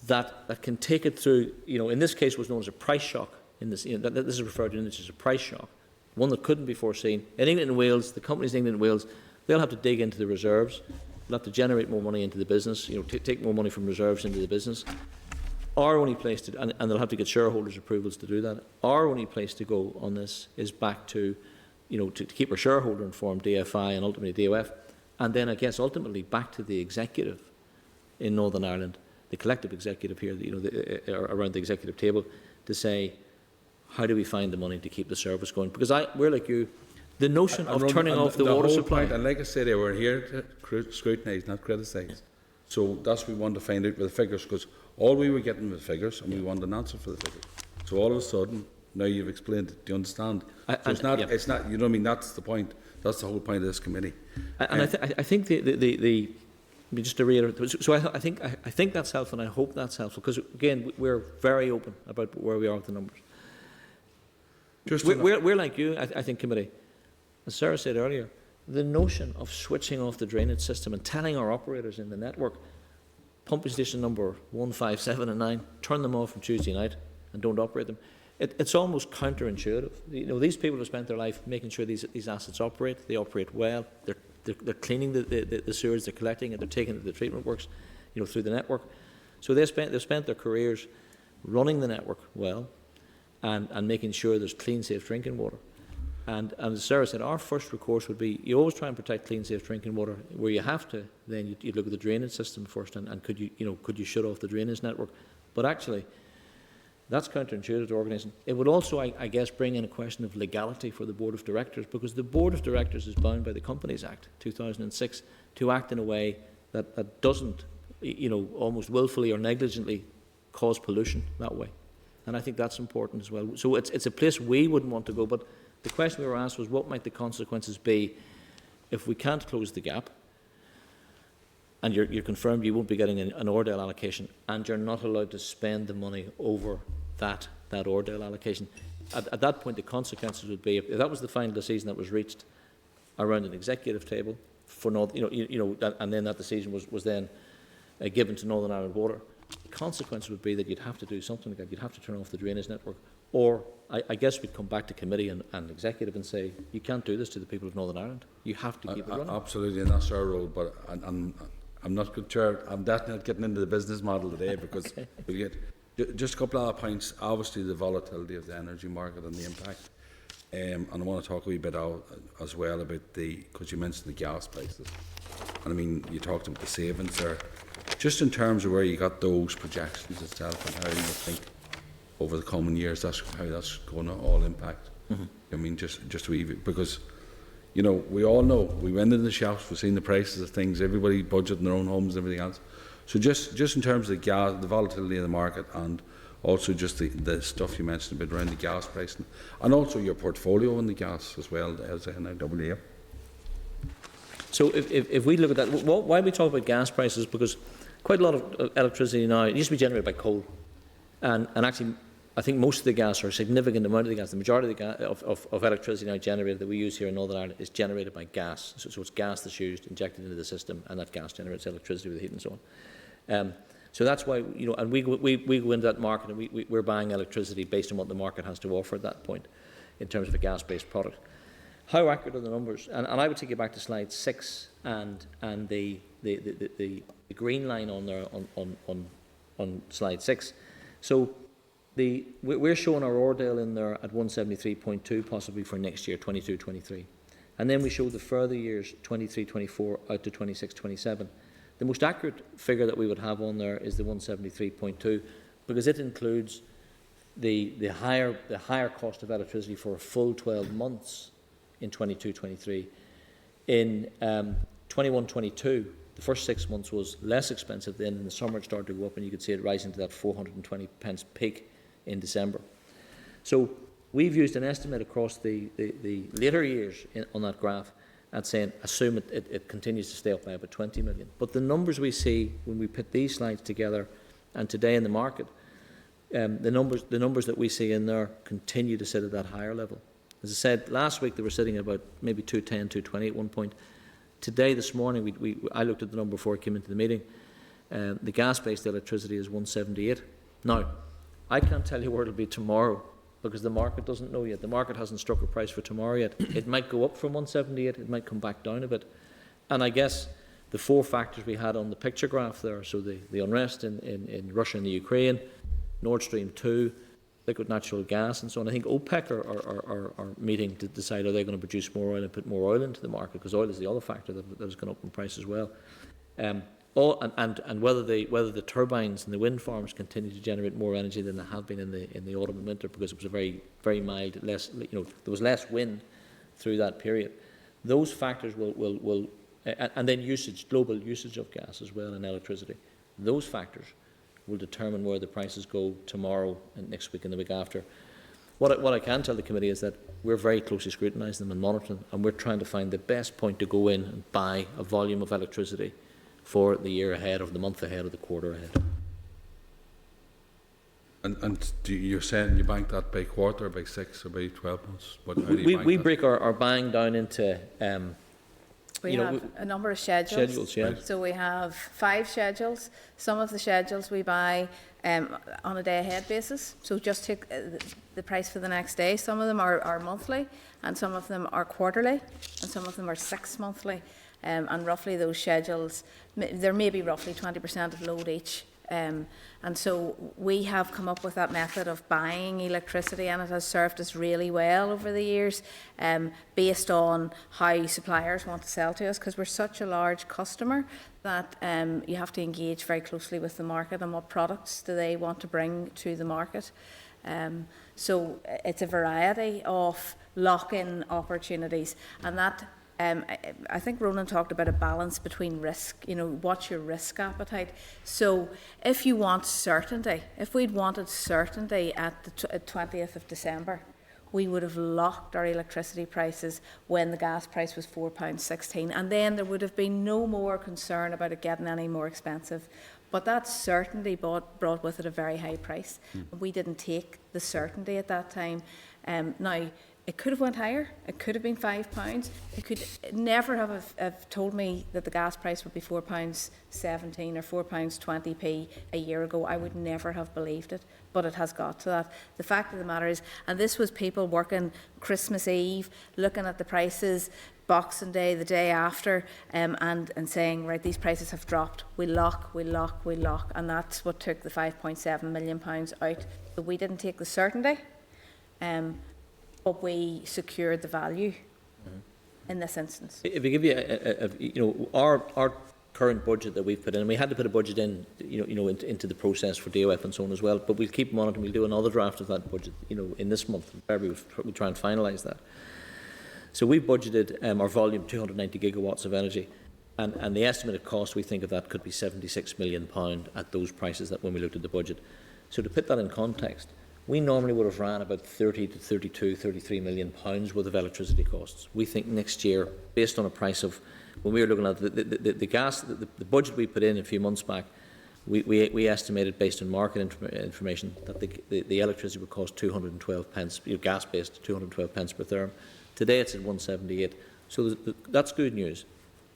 Speaker 6: that can take it through, in this case was known as a price shock. This is referred to in this as a price shock, one that couldn't be foreseen. In England and Wales, the companies in England and Wales, they'll have to dig into the reserves, they'll have to generate more money into the business, take more money from reserves into the business. Our only place to, and they'll have to get shareholders' approvals to do that. Our only place to go on this is back to, to keep our shareholder informed, DFI and ultimately DOF, and then I guess ultimately back to the executive in Northern Ireland, the collective executive here, around the executive table, to say, how do we find the money to keep the service going? Because we're like you, the notion of turning off the water supply.
Speaker 2: And like I said, we're here to scrutinise, not criticise. So that's what we want to find out with the figures, because all we were getting with figures, and we want an answer for the figures. So all of a sudden, now you've explained it. Do you understand? So it's not. It's not. You know what I mean? That's the point. That's the whole point of this committee.
Speaker 6: And I think just to reiterate, so I think that's helpful, and I hope that's helpful, because again, we're very open about where we are with the numbers. We're like you, I think, committee. As Sarah said earlier, the notion of switching off the drainage system and telling our operators in the network, pumping station number 1, 5, 7 and 9, turn them off on Tuesday night and don't operate them. It's almost counterintuitive. These people have spent their life making sure these assets operate. They operate well. They're cleaning the sewers. They're collecting it. They're taking it to the treatment works, through the network. So they've spent their careers running the network well, and making sure there's clean, safe drinking water. And as Sarah said, our first recourse would be, you always try and protect clean, safe drinking water. Where you have to, then you look at the drainage system first, and could you shut off the drainage network? But actually, that's counterintuitive to organising. It would also, I guess, bring in a question of legality for the Board of Directors, because the Board of Directors is bound by the Companies Act 2006 to act in a way that doesn't, almost willfully or negligently cause pollution that way. And I think that's important as well. So it's a place we wouldn't want to go, but the question we were asked was, what might the consequences be if we can't close the gap, and you're confirmed you won't be getting an Ordale allocation, and you're not allowed to spend the money over that Ordale allocation. At that point, the consequences would be, if that was the final decision that was reached around an executive table for and then that decision was then given to Northern Ireland Water, the consequence would be that you'd have to do something like that. You'd have to turn off the drainage network, or I guess we'd come back to committee and executive and say, you can't do this to the people of Northern Ireland. You have to keep it running.
Speaker 2: Absolutely, and that's our role. But I'm not good, Chair. I'm definitely not getting into the business model today, because we get just a couple of other points. Obviously, the volatility of the energy market and the impact. And I want to talk a wee bit as well about because you mentioned the gas prices. And I mean, you talked about the savings there. Just in terms of where you got those projections itself and how you think over the coming years, how that's going to all impact. Mm-hmm. I mean, just because, we all know, we went into the shops, we've seen the prices of things, everybody budgeting their own homes and everything else. So just in terms of the gas, the volatility of the market, and also just the stuff you mentioned about around the gas pricing, and also your portfolio in the gas as well as NIWA.
Speaker 6: So if we look at that, why we talk about gas prices? Because quite a lot of electricity now, it used to be generated by coal, and actually I think most of the gas, or a significant amount of the gas, the majority of electricity now generated that we use here in Northern Ireland is generated by gas. So it's gas that's used, injected into the system, and that gas generates electricity with heat and so on. So that's why, and we go into that market, and we're buying electricity based on what the market has to offer at that point in terms of a gas-based product. How accurate are the numbers? And I would take you back to slide 6 and the green line on there on slide 6. So we're showing our Ordale in there at 173.2 possibly for next year, 22-23. And then we show the further years, 23-24 out to 26-27. The most accurate figure that we would have on there is the 173.2, because it includes the higher cost of electricity for a full 12 months in 22-23. In 21-22, the first 6 months was less expensive. Then in the summer it started to go up, and you could see it rising to that 420 pence peak in December. So we've used an estimate across the later years on that graph at saying, assume it continues to stay up by about 20 million. But the numbers we see when we put these slides together and today in the market, the numbers that we see in there continue to sit at that higher level. As I said, last week they were sitting at about maybe 210, 220 at one point. Today, this morning, I looked at the number before I came into the meeting. The gas-based electricity is 178. Now, I can't tell you where it'll be tomorrow because the market doesn't know yet. The market hasn't struck a price for tomorrow yet. It might go up from 178, it might come back down a bit. And I guess the four factors we had on the picture graph there, so the unrest in Russia and the Ukraine, Nord Stream 2, liquid natural gas and so on. I think OPEC are meeting to decide are they going to produce more oil and put more oil into the market, because oil is the other factor that has gone up in price as well. And whether the turbines and the wind farms continue to generate more energy than they have been in the autumn and winter, because it was a very mild, there was less wind through that period. Those factors will and then global usage of gas as well and electricity. Those factors will determine where the prices go tomorrow and next week and the week after. What I can tell the committee is that we're very closely scrutinising them and monitoring them, and we're trying to find the best point to go in and buy a volume of electricity for the year ahead, or the month ahead, or the quarter ahead.
Speaker 2: And you're saying you bank that by quarter, by 6 or by 12 months?
Speaker 6: We break our buying down into
Speaker 5: We have a number of schedules.
Speaker 6: Schedules, yeah.
Speaker 5: So we have 5 schedules. Some of the schedules we buy on a day-ahead basis. So just take the price for the next day. Some of them are monthly, and some of them are quarterly, and some of them are 6 monthly. And roughly those schedules, there may be roughly 20% of load each. And so we have come up with that method of buying electricity, and it has served us really well over the years, based on how suppliers want to sell to us, because we're such a large customer that you have to engage very closely with the market and what products do they want to bring to the market. So it's a variety of lock-in opportunities, and that I think Ronan talked about a balance between risk, what's your risk appetite. So if you want certainty, if we'd wanted certainty at the 20th of December, we would have locked our electricity prices when the gas price was £4.16, and then there would have been no more concern about it getting any more expensive. But that certainty brought with it a very high price. We didn't take the certainty at that time. Now, it could have went higher. It could have been £5. It could never have told me that the gas price would be £4.17 or £4.20p a year ago. I would never have believed it, but it has got to that. The fact of the matter is, and this was people working Christmas Eve, looking at the prices, Boxing Day, the day after, and saying, right, these prices have dropped. We lock, and that's what took the £5.7 million out. So we didn't take the certainty. But we secured the value in this instance.
Speaker 6: If we give you our current budget that we've put in, and we had to put a budget in, into the process for DOF and so on as well, but we'll keep monitoring. We'll do another draft of that budget, in this month. We'll try and finalise that. So we've budgeted our volume 290 gigawatts of energy, and the estimated cost we think of that could be £76 million at those prices that when we looked at the budget. So to put that in context, we normally would have ran about 30 to 32, 33 million pounds worth of electricity costs. We think next year, based on a price of, when we were looking at the gas, the budget we put in a few months back, we estimated based on market information that the electricity would cost 212 pence, gas-based 212 pence per therm. Today it's at 178. So that's good news.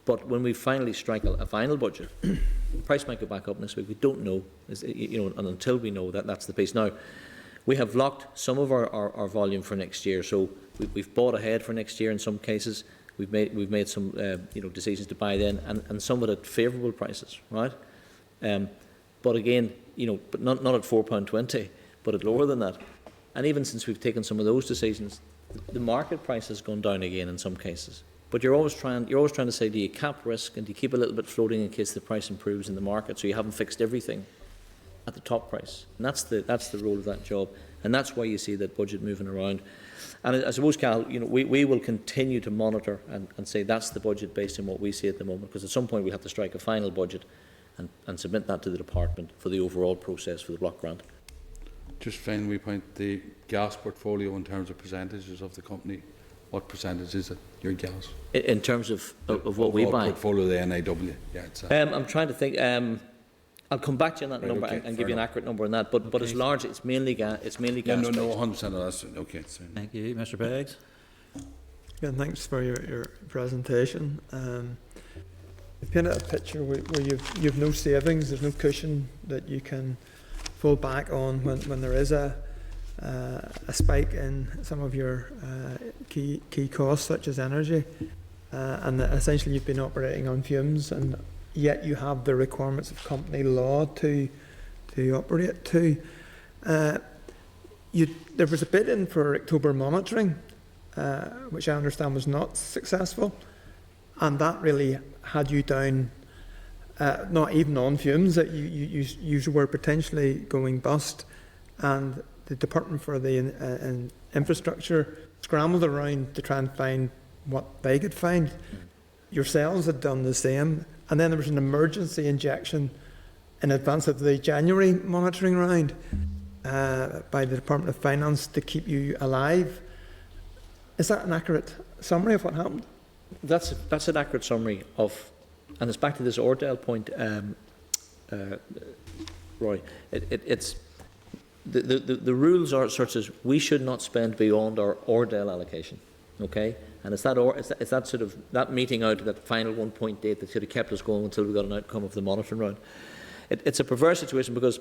Speaker 6: But when we finally strike a final budget, the price might go back up next week. We don't know, and until we know that, that's the piece. Now, we have locked some of our volume for next year, so we've bought ahead for next year in some cases. We've made some decisions to buy then, and some of it at favourable prices, right? But again, but not at £4.20, but at lower than that. And even since we've taken some of those decisions, the market price has gone down again in some cases. But you're always trying to say, do you cap risk and do you keep a little bit floating in case the price improves in the market, so you haven't fixed everything at the top price? And that's the role of that job, and that's why you see that budget moving around. And I suppose, Cal, we will continue to monitor and say that's the budget based on what we see at the moment, because at some point we have to strike a final budget and submit that to the department for the overall process for the block grant.
Speaker 2: Just finally, we point the gas portfolio in terms of percentages of the company. What percentage is it, your gas?
Speaker 6: In terms of what we buy?
Speaker 2: Portfolio of the NIW. Yeah, it's
Speaker 6: I'm trying to think. I'll come back to you on that number,
Speaker 2: okay,
Speaker 6: and give you an accurate number on that. But it's large. It's mainly gas. It's mainly gas.
Speaker 2: No, 100% of that's okay. Sorry.
Speaker 1: Thank you, Mr. Beggs.
Speaker 3: Again, thanks for your presentation. You've painted a picture where you've no savings, there's no cushion that you can fall back on when there is a spike in some of your key costs, such as energy, and that essentially you've been operating on fumes, and yet you have the requirements of company law to operate to. There was a bid in for October monitoring, which I understand was not successful, and that really had you down, not even on fumes, that you were potentially going bust, and the Department for the Infrastructure scrambled around to try and find what they could find. Yourselves had done the same, and then there was an emergency injection in advance of the January monitoring round by the Department of Finance to keep you alive. Is that an accurate summary of what happened?
Speaker 6: That's an accurate summary of, and it's back to this Ordell point, Roy. It's the rules are such as we should not spend beyond our Ordell allocation, okay? And it's that sort of that meeting out of that final 1.8 that sort of kept us going until we got an outcome of the monitoring round. It's a perverse situation because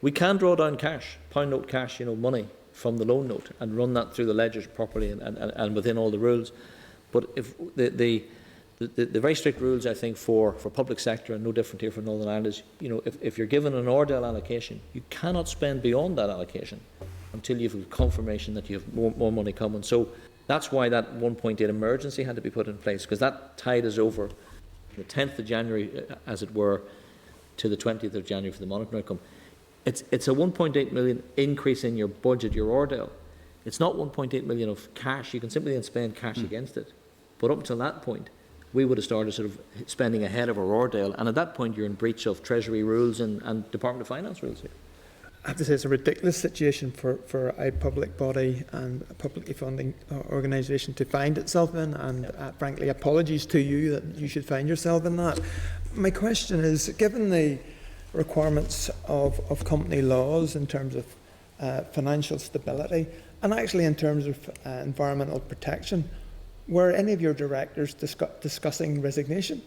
Speaker 6: we can draw down cash, pound note cash, money from the loan note and run that through the ledgers properly and within all the rules. But if the very strict rules, I think, for public sector, and no different here for Northern Ireland, is, if you're given an Ordell allocation, you cannot spend beyond that allocation until you've got confirmation that you have more money coming. So that's why that 1.8 emergency had to be put in place, because that tied us over the 10th of January, as it were, to the 20th of January for the monitoring outcome. It's a 1.8 million increase in your budget, your Ordell. It's not 1.8 million of cash. You can simply then spend cash against it. But up until that point, we would have started sort of spending ahead of our Ordell, and at that point you're in breach of Treasury rules and Department of Finance rules here.
Speaker 3: I have to say it's a ridiculous situation for a public body and a publicly funding organisation to find itself in, and frankly, apologies to you that you should find yourself in that. My question is, given the requirements of company laws in terms of financial stability, and actually in terms of environmental protection, were any of your directors discussing resignation?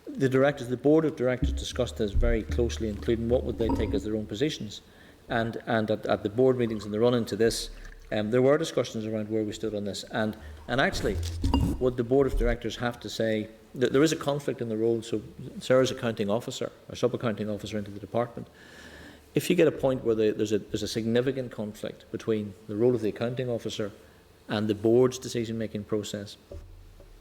Speaker 6: The board of directors discussed this very closely, including what would they take as their own positions. And at the board meetings in the run into this, there were discussions around where we stood on this. And actually, would the board of directors have to say that there is a conflict in the role? So Sarah's accounting officer or sub-accounting officer into the department. If you get a point where there's a significant conflict between the role of the accounting officer and the board's decision-making process,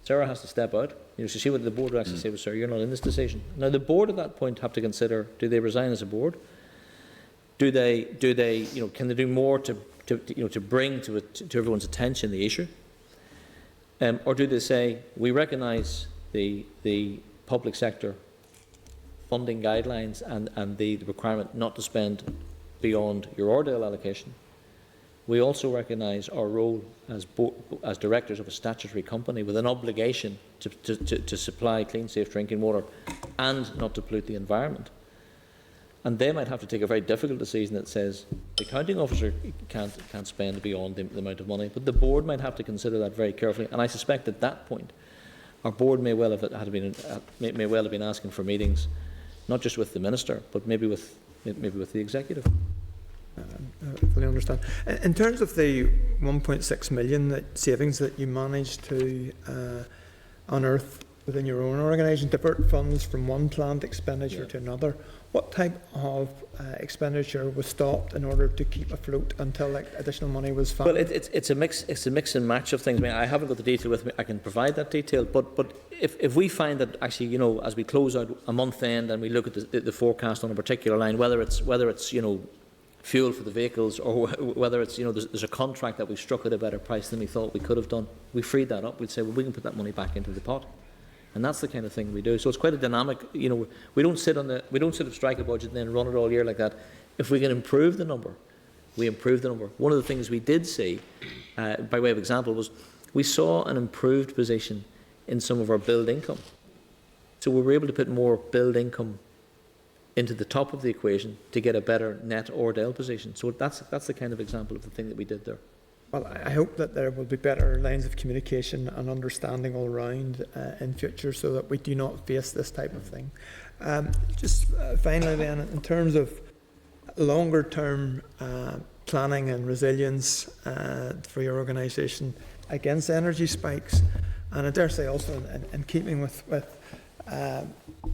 Speaker 6: Sarah has to step out. So see what the board would actually say, well, sir, you're not in this decision. Now, the board at that point have to consider, do they resign as a board? Do they can they do more to bring to everyone's attention the issue? Or do they say, we recognise the public sector funding guidelines and the requirement not to spend beyond your Ordell allocation? We also recognise our role as directors of a statutory company with an obligation to supply clean, safe drinking water and not to pollute the environment. And they might have to take a very difficult decision that says the accounting officer can't spend beyond the amount of money, but the board might have to consider that very carefully. And I suspect at that point, our board may well have been asking for meetings, not just with the minister, but maybe with the executive.
Speaker 3: I fully understand. In terms of the 1.6 million savings that you managed to unearth within your own organisation, divert funds from one planned expenditure to another, what type of expenditure was stopped in order to keep afloat until additional money was found?
Speaker 6: Well, it's a mix and match of things. I mean, I haven't got the detail with me. I can provide that detail, but if we find that actually, as we close out a month end and we look at the forecast on a particular line, whether it's fuel for the vehicles, or whether it's there's a contract that we struck at a better price than we thought we could have done, we freed that up. We'd say, well, we can put that money back into the pot, and that's the kind of thing we do. So it's quite a dynamic. We don't sit strike a budget and then run it all year like that. If we can improve the number, we improve the number. One of the things we did see, by way of example, was we saw an improved position in some of our build income. So we were able to put more build income into the top of the equation to get a better net Ordell position. So that's the kind of example of the thing that we did there.
Speaker 3: Well, I hope that there will be better lines of communication and understanding all round in future, so that we do not face this type of thing. Finally then, in terms of longer term planning and resilience for your organisation against energy spikes, and I dare say also in keeping with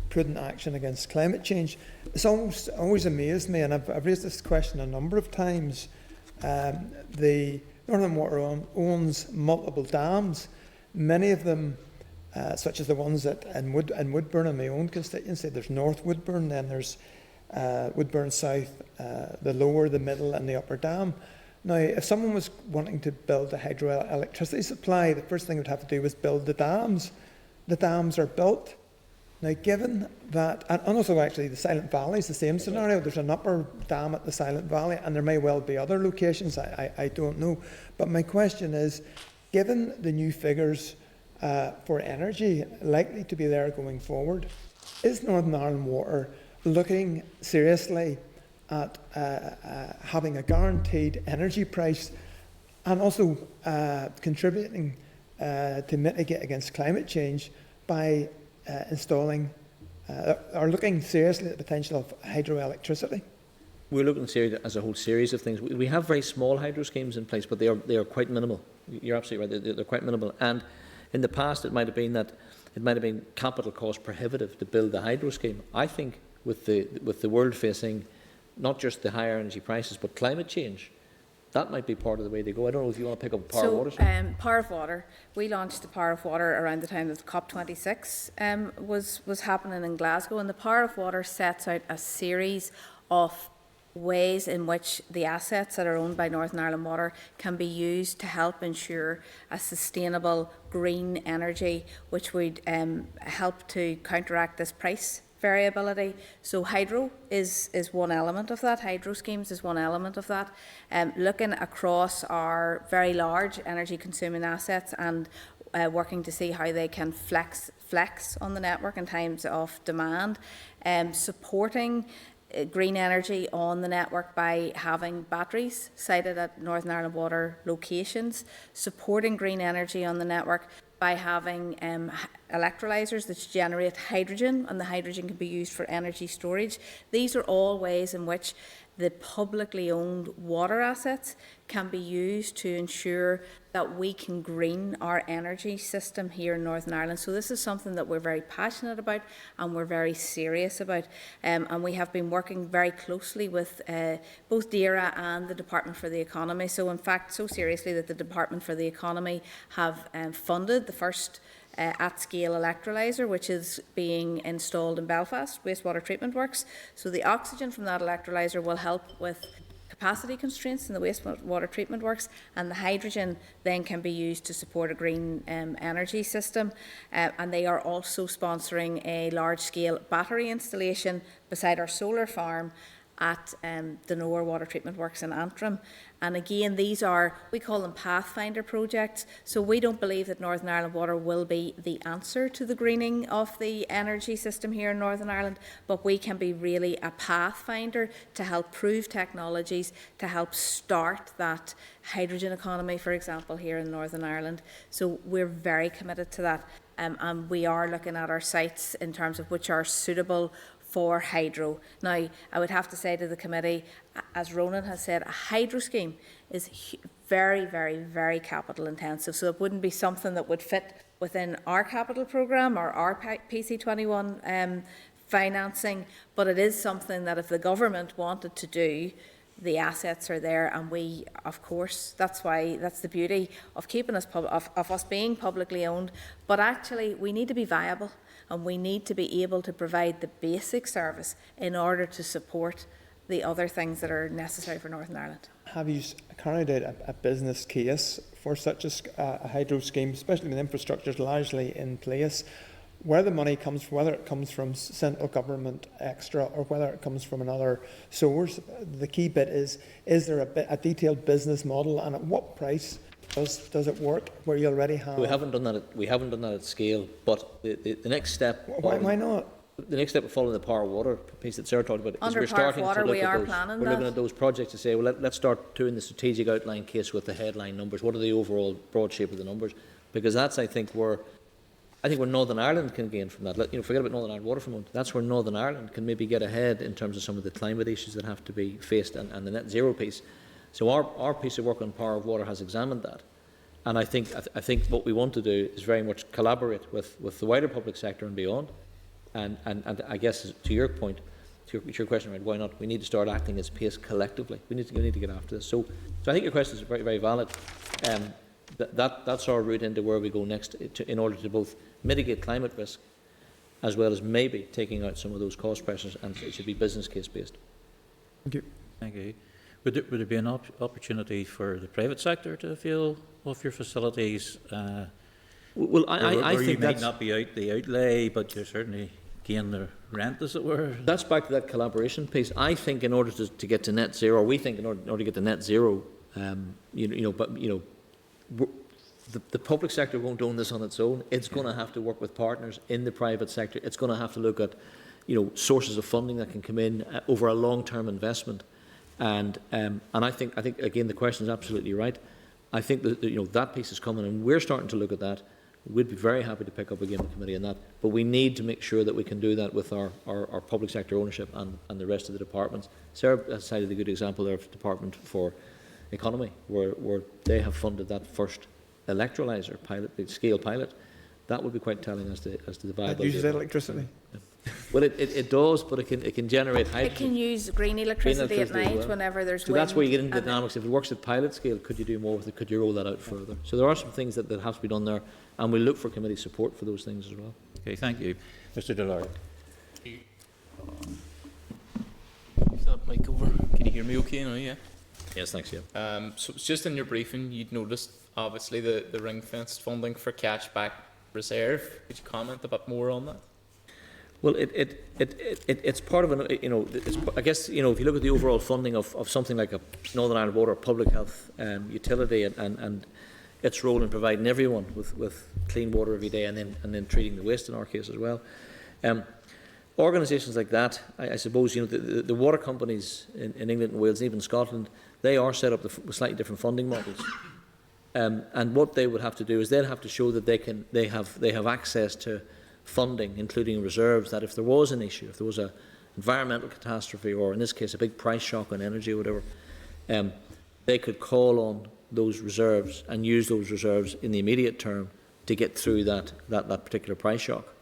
Speaker 3: prudent action against climate change, it's always amazed me, and I've raised this question a number of times. The Northern Water owns multiple dams, many of them, such as the ones in Woodburn in my own constituency. There's North Woodburn, then there's Woodburn South, the lower, the middle and the upper dam. Now, if someone was wanting to build a hydroelectricity supply, the first thing they would have to do was build the dams. The dams are built. Now, given that, and also actually the Silent Valley is the same scenario. There's an upper dam at the Silent Valley, and there may well be other locations, I don't know. But my question is, given the new figures for energy likely to be there going forward, is Northern Ireland Water looking seriously at having a guaranteed energy price, and also contributing to mitigate against climate change by installing or looking seriously at the potential of hydroelectricity?
Speaker 6: We're looking seriously as a whole series of things. We have very small hydro schemes in place, but they are quite minimal. You're absolutely right; they're quite minimal. And in the past, it might have been capital cost prohibitive to build the hydro scheme. I think with the world facing not just the higher energy prices but climate change, that might be part of the way they go. I don't know if you want to pick up Power of Water.
Speaker 5: Power of Water, we launched the Power of Water around the time that COP26 was happening in Glasgow, and the Power of Water sets out a series of ways in which the assets that are owned by Northern Ireland Water can be used to help ensure a sustainable green energy, which would help to counteract this price variability. So hydro is one element of that. Hydro schemes is one element of that. Looking across our very large energy consuming assets and working to see how they can flex on the network in times of demand, supporting green energy on the network by having batteries sited at Northern Ireland Water locations, supporting green energy on the network by having electrolysers that generate hydrogen, and the hydrogen can be used for energy storage. These are all ways in which the publicly owned water assets can be used to ensure that we can green our energy system here in Northern Ireland. So this is something that we're very passionate about and we're very serious about. And we have been working very closely with both DERA and the Department for the Economy. So in fact, so seriously that the Department for the Economy have funded the first at-scale electrolyser, which is being installed in Belfast, wastewater treatment works. So the oxygen from that electrolyser will help with capacity constraints in the wastewater treatment works, and the hydrogen then can be used to support a green energy system. And they are also sponsoring a large-scale battery installation beside our solar farm at the Nowhere Water Treatment Works in Antrim. And again, these are, we call them pathfinder projects. So we don't believe that Northern Ireland Water will be the answer to the greening of the energy system here in Northern Ireland, but we can be really a pathfinder to help prove technologies, to help start that hydrogen economy, for example, here in Northern Ireland. So we're very committed to that. And we are looking at our sites in terms of which are suitable for hydro. Now, I would have to say to the committee, as Ronan has said, a hydro scheme is very, very, very capital intensive, so it wouldn't be something that would fit within our capital programme or our PC21 financing, but it is something that if the government wanted to do, the assets are there, and we, of course, that's the beauty of keeping us of us being publicly owned. But actually, we need to be viable, and we need to be able to provide the basic service in order to support the other things that are necessary for Northern Ireland.
Speaker 3: Have you carried out a business case for such a hydro scheme, especially when infrastructure is largely in place? Where the money comes from, whether it comes from central government extra or whether it comes from another source, the key bit is there a detailed business model, and at what price does it work where you already have?
Speaker 6: We haven't done that at scale, but the next step.
Speaker 3: Why not?
Speaker 6: the next step would follow the power water piece that Sarah talked about.
Speaker 5: Under
Speaker 6: we're
Speaker 5: power
Speaker 6: starting
Speaker 5: water,
Speaker 6: to look
Speaker 5: we
Speaker 6: at
Speaker 5: are
Speaker 6: those,
Speaker 5: planning
Speaker 6: we're looking
Speaker 5: that.
Speaker 6: at those projects to say, well, let's start doing the strategic outline case with the headline numbers. What are the overall broad shape of the numbers? Because that's, I think, where Northern Ireland can gain from that. Forget about Northern Ireland water for a moment. That's where Northern Ireland can maybe get ahead in terms of some of the climate issues that have to be faced and the net zero piece. So our piece of work on power of water has examined that. And I think what we want to do is very much collaborate with the wider public sector and beyond. And I guess to your point, to your question around why not, we need to start acting as pace collectively. We need to get after this. So I think your question is very, very valid. That's our route into where we go next in order to both mitigate climate risk as well as maybe taking out some of those cost pressures, and it should be business case based.
Speaker 3: Thank you.
Speaker 1: Thank you. Would there be an opportunity for the private sector to avail of your facilities?
Speaker 6: Well, I think
Speaker 1: you might
Speaker 6: that's,
Speaker 1: not be out the outlay, but you're certainly gain the rent, as it were.
Speaker 6: that's back to that collaboration piece. I think in order to get to net zero, or we think in order to get to net zero, the public sector won't own this on its own. It's going to have to work with partners in the private sector. It's going to have to look at, sources of funding that can come in over a long-term investment. And I think again the question is absolutely right. I think that that piece is coming, and we're starting to look at that. We'd be very happy to pick up again the committee on that, but we need to make sure that we can do that with our public sector ownership and the rest of the departments. Sarah cited a good example there of the Department for Economy, where they have funded that first electrolyser pilot, the scale pilot. That would be quite telling as to the
Speaker 3: That
Speaker 6: viability.
Speaker 3: uses electricity.
Speaker 6: Well, it does, but it can generate hydrogen.
Speaker 5: It can use green electricity at
Speaker 6: as
Speaker 5: night
Speaker 6: well.
Speaker 5: whenever there's
Speaker 6: So
Speaker 5: wind.
Speaker 6: that's where you get into the
Speaker 5: and
Speaker 6: dynamics. If it works at pilot scale, could you do more with it? Could you roll that out further? So there are some things that have to be done there, and we look for committee support for those things as well.
Speaker 1: Okay, thank you. Mr. Dillard.
Speaker 8: Is that mic over? Can you hear me okay now? Yeah.
Speaker 6: Yes, thanks, yeah.
Speaker 8: So it's just in your briefing, you'd noticed obviously the ring-fenced funding for cashback reserve. Could you comment a bit more on that?
Speaker 6: Well, it's part of an, I guess, if you look at the overall funding of something like a Northern Ireland Water public health utility and its role in providing everyone with clean water every day and then treating the waste in our case as well. Organisations like that, I suppose, the water companies in England and Wales and even Scotland, they are set up with slightly different funding models. And what they would have to do is they'd have to show that they have access to funding, including reserves, that if there was an issue, if there was an environmental catastrophe, or in this case a big price shock on energy or whatever, they could call on those reserves and use those reserves in the immediate term to get through that particular price shock.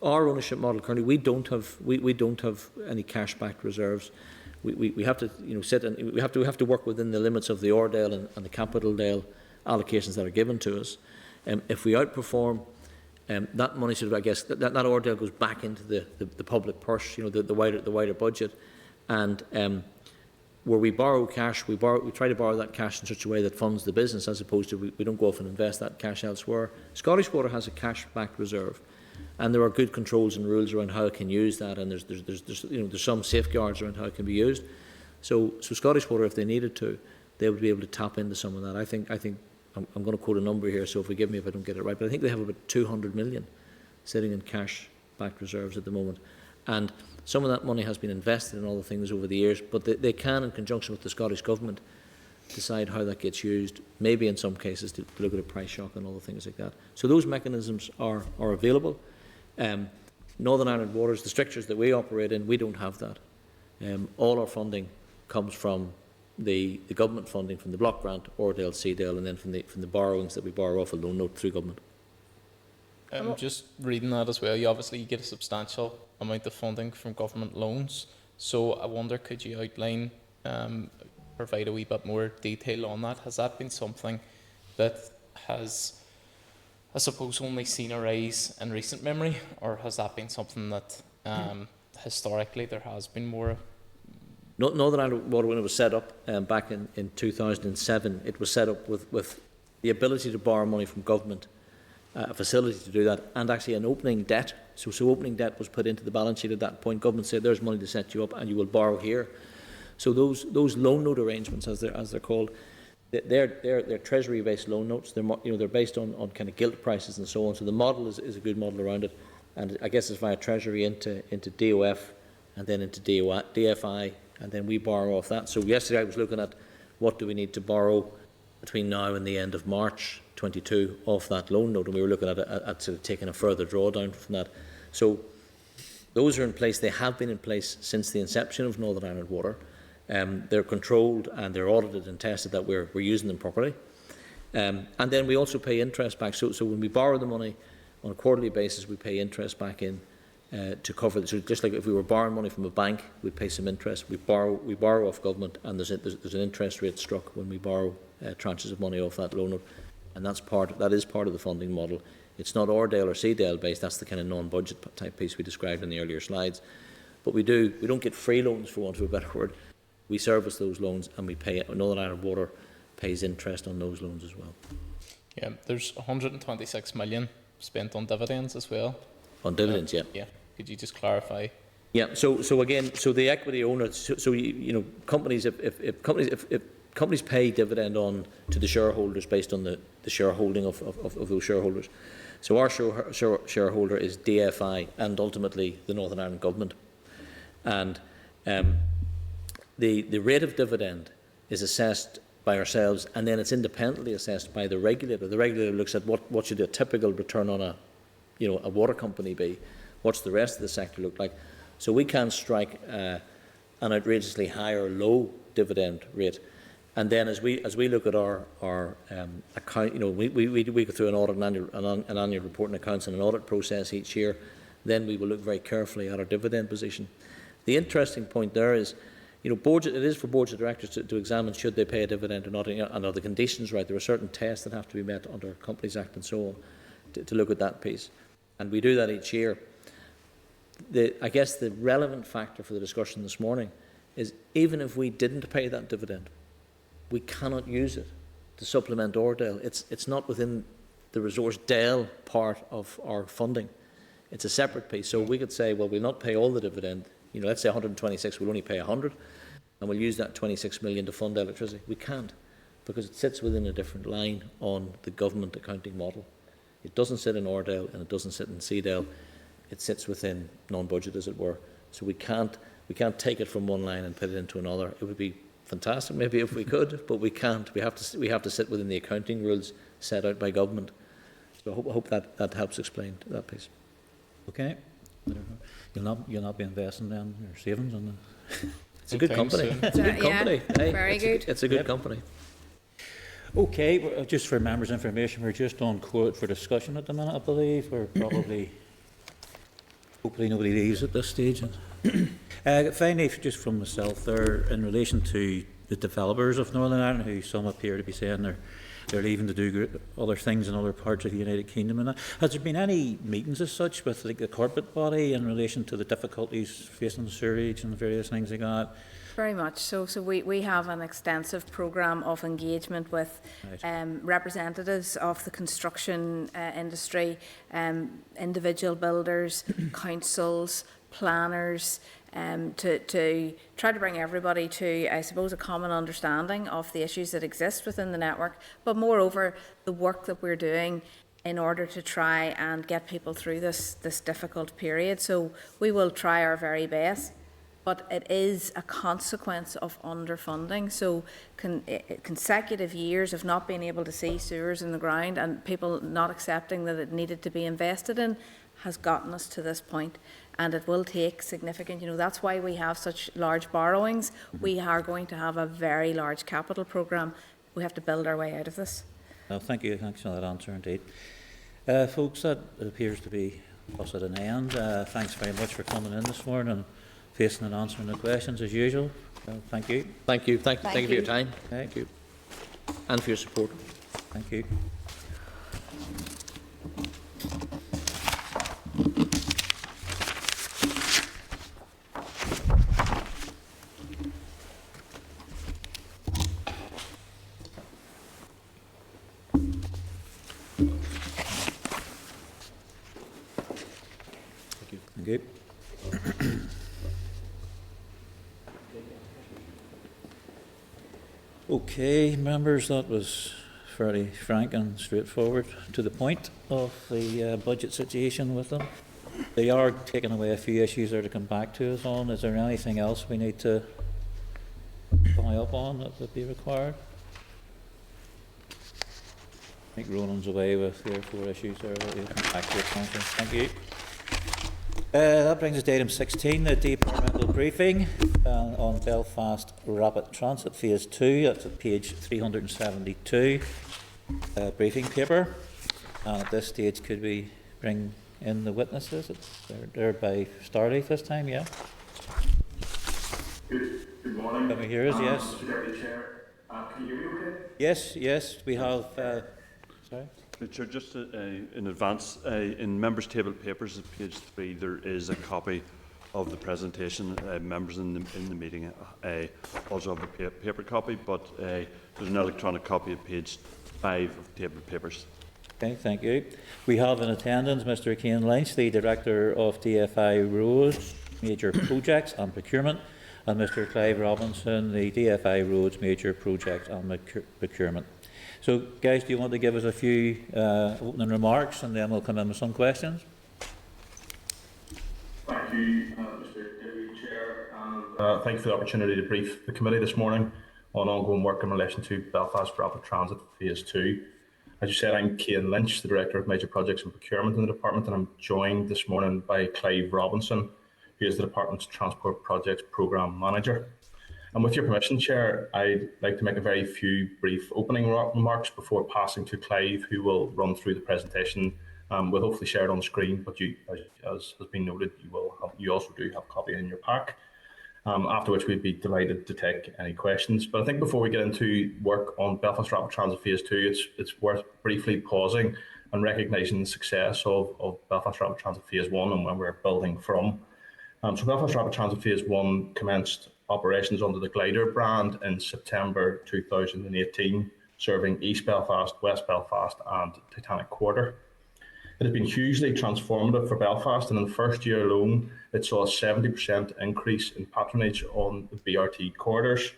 Speaker 6: Our ownership model currently, we don't have any cash-backed reserves. We have to sit and we have to work within the limits of the Ordale and the Capitaldale allocations that are given to us. If we outperform, that money sort of, I guess, that Ordale goes back into the public purse, the wider budget, and where we borrow cash, we try to borrow that cash in such a way that funds the business, as opposed to we don't go off and invest that cash elsewhere. Scottish Water has a cash-backed reserve, and there are good controls and rules around how it can use that, and there's some safeguards around how it can be used. So Scottish Water, if they needed to, they would be able to tap into some of that. I think I'm going to quote a number here, so forgive me if I don't get it right, but I think they have about 200 million sitting in cash-backed reserves at the moment. And some of that money has been invested in all the things over the years, but they can, in conjunction with the Scottish Government, decide how that gets used, maybe in some cases to look at a price shock and all the things like that. So those mechanisms are available. Northern Ireland Waters, the strictures that we operate in, we don't have that. All our funding comes from the government funding, from the block grant, Ordale, CDale, and then from the borrowings that we borrow off a loan note through government.
Speaker 8: Just reading that as well, you get a substantial amount of funding from government loans. So I wonder, could you outline, provide a wee bit more detail on that? Has that been something that has, I suppose, only seen a rise in recent memory, or has that been something that historically there has been more?
Speaker 6: Northern Ireland Water, when it was set up back in 2007, it was set up with the ability to borrow money from government, a facility to do that, and actually an opening debt. So opening debt was put into the balance sheet at that point. Government said, there's money to set you up and you will borrow here. So those loan note arrangements, as they're called, they're treasury-based loan notes. They're based on kind of gilt prices and so on. So the model is a good model around it. and I guess it's via Treasury into DOF and then into DFI, and then we borrow off that. So yesterday I was looking at what do we need to borrow between now and the end of March 22 off that loan note, and we were looking at sort of taking a further drawdown from that. So those are in place. They have been in place since the inception of Northern Ireland Water. They're controlled and they're audited and tested that we're using them properly. And then we also pay interest back. So when we borrow the money on a quarterly basis, we pay interest back in to cover it. So just like if we were borrowing money from a bank, we pay some interest. We borrow off government, and there's an interest rate struck when we borrow tranches of money off that loan note, and that is part of the funding model. It's not Ordale or CDL based. That's the kind of non-budget type piece we described in the earlier slides. But we don't get free loans, for want of a better word. We service those loans, and we pay. Northern Ireland Water pays interest on those loans as well.
Speaker 8: Yeah, there's 126 million spent on dividends as well.
Speaker 6: On dividends, yeah.
Speaker 8: Yeah. Could you just clarify?
Speaker 6: Yeah. So again, the equity owners. So you know, companies. If companies pay dividend on to the shareholders based on the shareholding of those shareholders. So our shareholder is DFI and ultimately the Northern Ireland Government. And the rate of dividend is assessed by ourselves, and then it's independently assessed by the regulator. The regulator looks at what should a typical return on a water company be, what's the rest of the sector look like. So we can strike an outrageously high or low dividend rate. And then as we look at our account, you know, we go through an audit, an annual report and accounts and an audit process each year. Then we will look very carefully at our dividend position. The interesting point there is, you know, it is for boards of directors to examine should they pay a dividend or not, and are the conditions right. There are certain tests that have to be met under Companies Act and so on to look at that piece, and we do that each year. I guess the relevant factor for the discussion this morning is even if we didn't pay that dividend, we cannot use it to supplement Ordale. It's not within the resource DEL part of our funding. It's a separate piece. So we could say, well, we'll not pay all the dividend. You know, let's say 126, we'll only pay 100, and we'll use that 26 million to fund electricity. We can't, because it sits within a different line on the government accounting model. It doesn't sit in Ordale and it doesn't sit in CDL. It sits within non-budget, as it were. So we can't take it from one line and put it into another. It would be fantastic, maybe, if we could, but we can't. We have to sit within the accounting rules set out by government. So I hope that helps explain that piece.
Speaker 1: Okay. You'll not be investing then your savings on the.
Speaker 6: It's a good company.
Speaker 8: Soon.
Speaker 6: It's a good company. Hey,
Speaker 5: very good.
Speaker 6: It's a good company.
Speaker 1: Okay, well, just for members' information, we're just on quote for discussion at the minute, I believe. We're probably, hopefully nobody leaves at this stage. Finally, just from myself there, in relation to the developers of Northern Ireland, who some appear to be saying they're leaving to do other things in other parts of the United Kingdom. And has there been any meetings as such with the corporate body in relation to the difficulties facing the sewerage and various things like that?
Speaker 5: Very much so. So we have an extensive programme of engagement with representatives of the construction industry, individual builders, councils, planners, to try to bring everybody to, I suppose, a common understanding of the issues that exist within the network, but moreover, the work that we're doing in order to try and get people through this difficult period. So we will try our very best, but it is a consequence of underfunding. So consecutive years of not being able to see sewers in the ground and people not accepting that it needed to be invested in has gotten us to this point. And it will take significant, you know, that's why we have such large borrowings. We are going to have a very large capital programme. We have to build our way out of this.
Speaker 1: Well, thank you. Thanks for that answer indeed. Folks, that appears to be us at an end. Thanks very much for coming in this morning and facing and answering the questions as usual. Thank you.
Speaker 6: Thank you. Thank you for your time.
Speaker 1: Thank you.
Speaker 6: And for your support.
Speaker 1: Thank you. Thank you. Okay, members, that was fairly frank and straightforward, to the point of the budget situation with them. They are taking away a few issues there to come back to us on. Is there anything else we need to follow up on that would be required? I think Ronan's away with 3 or 4 issues there that we'll come back to at conference. Thank you. That brings us to item 16, the departmental briefing on Belfast Rapid Transit Phase 2. That's at page 372, briefing paper. And at this stage, could we bring in the witnesses? They're by Starleaf this time, yeah?
Speaker 7: Good morning.
Speaker 1: Can we hear us? Yes.
Speaker 7: Mr. Deputy Chair, can you hear me okay?
Speaker 1: Yes, we have. Sorry?
Speaker 4: Richard, just in advance, in members' table papers at page 3, there is a copy of the presentation. Members in the meeting also have a paper copy, but there's an electronic copy at page 5 of the table papers.
Speaker 1: Okay, thank you. We have in attendance Mr. Cian Lynch, the Director of DFI Roads, Major Projects and Procurement, and Mr. Clive Robinson, the DFI Roads, Major Projects and Procurement. So, guys, do you want to give us a few opening remarks, and then we'll come in with some questions?
Speaker 9: Thank you, Mr. Deputy Chair, and thank you for the opportunity to brief the committee this morning on ongoing work in relation to Belfast Rapid Transit Phase 2. As you said, I'm Cian Lynch, the Director of Major Projects and Procurement in the Department, and I'm joined this morning by Clive Robinson, who is the Department's Transport Projects Programme Manager. And with your permission, Chair, I'd like to make a very few brief opening remarks before passing to Clive, who will run through the presentation. We'll hopefully share it on screen, but you, as has been noted, you also do have a copy in your pack. After which we'd be delighted to take any questions. But I think before we get into work on Belfast Rapid Transit Phase 2, it's worth briefly pausing and recognising the success of Belfast Rapid Transit Phase 1 and where we're building from. So Belfast Rapid Transit Phase 1 commenced operations under the Glider brand in September 2018, serving East Belfast, West Belfast and Titanic Quarter. It has been hugely transformative for Belfast, and in the first year alone, it saw a 70% increase in patronage on the BRT corridors,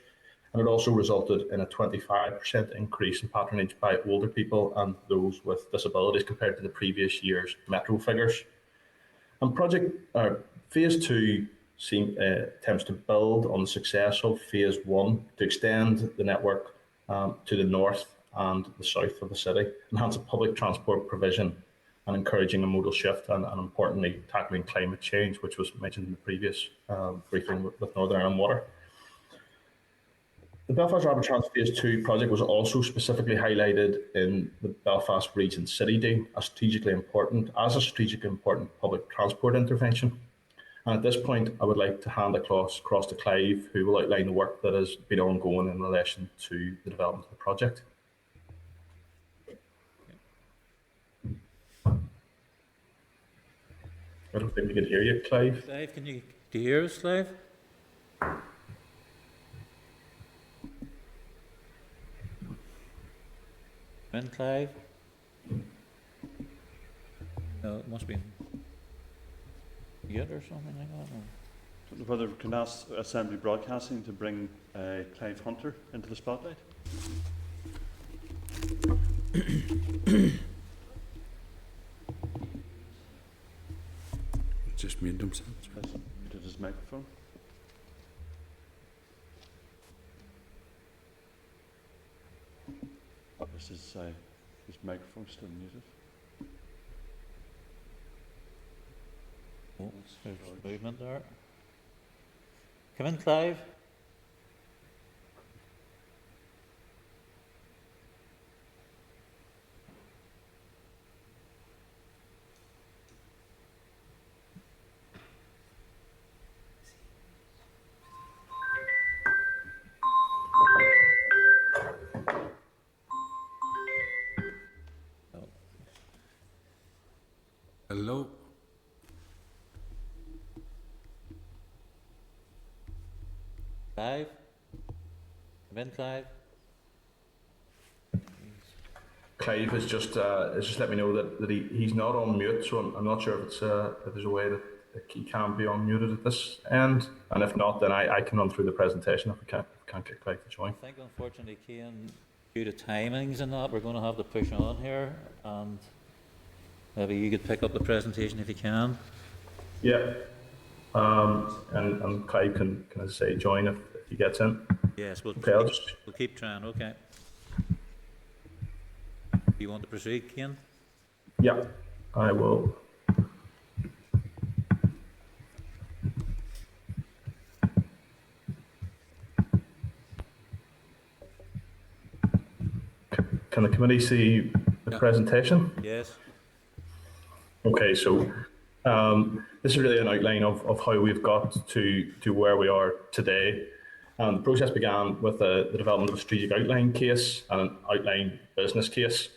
Speaker 9: and it also resulted in a 25% increase in patronage by older people and those with disabilities compared to the previous year's metro figures. And Phase 2 attempts to build on the success of Phase 1 to extend the network to the north and the south of the city, enhance a public transport provision, and encouraging a modal shift, and importantly, tackling climate change, which was mentioned in the previous briefing with Northern Ireland Water. The Belfast Rapid Transit Phase 2 project was also specifically highlighted in the Belfast Region City Deal as a strategically important public transport intervention. And at this point, I would like to hand across to Clive, who will outline the work that has been ongoing in relation to the development of the project. I don't think we can hear you, Clive.
Speaker 1: Clive, do you hear us, Clive? In, Clive? No, it must be mute or something like that. Or?
Speaker 4: I don't know whether we can ask Assembly Broadcasting to bring Clive Hunter into the spotlight.
Speaker 2: Just mute themselves.
Speaker 4: Muted his microphone. This is his microphone still muted.
Speaker 1: Oh, there's movement there. Come in, Clive.
Speaker 2: Hello.
Speaker 1: Clive? Come in, Clive.
Speaker 9: Clive has just let me know that he's not on mute, so I'm not sure if there's a way that he can be unmuted at this end, and if not, then I can run through the presentation if we can't get Clive to join.
Speaker 1: I think unfortunately, Cian, due to timings and that, we're going to have to push on here, and maybe you could pick up the presentation if you can.
Speaker 9: Yeah. And Clive can I say, join if he gets in.
Speaker 1: Yes,
Speaker 9: Okay, I'll just,
Speaker 1: we'll keep trying, okay. You want to proceed, Cian?
Speaker 9: yeah, I will. Can the committee see the
Speaker 1: Yeah.
Speaker 9: presentation?
Speaker 1: Yes?
Speaker 9: Okay, so this is really an outline of how we've got to where we are today. The process began with the development of a strategic outline case and an outline business case.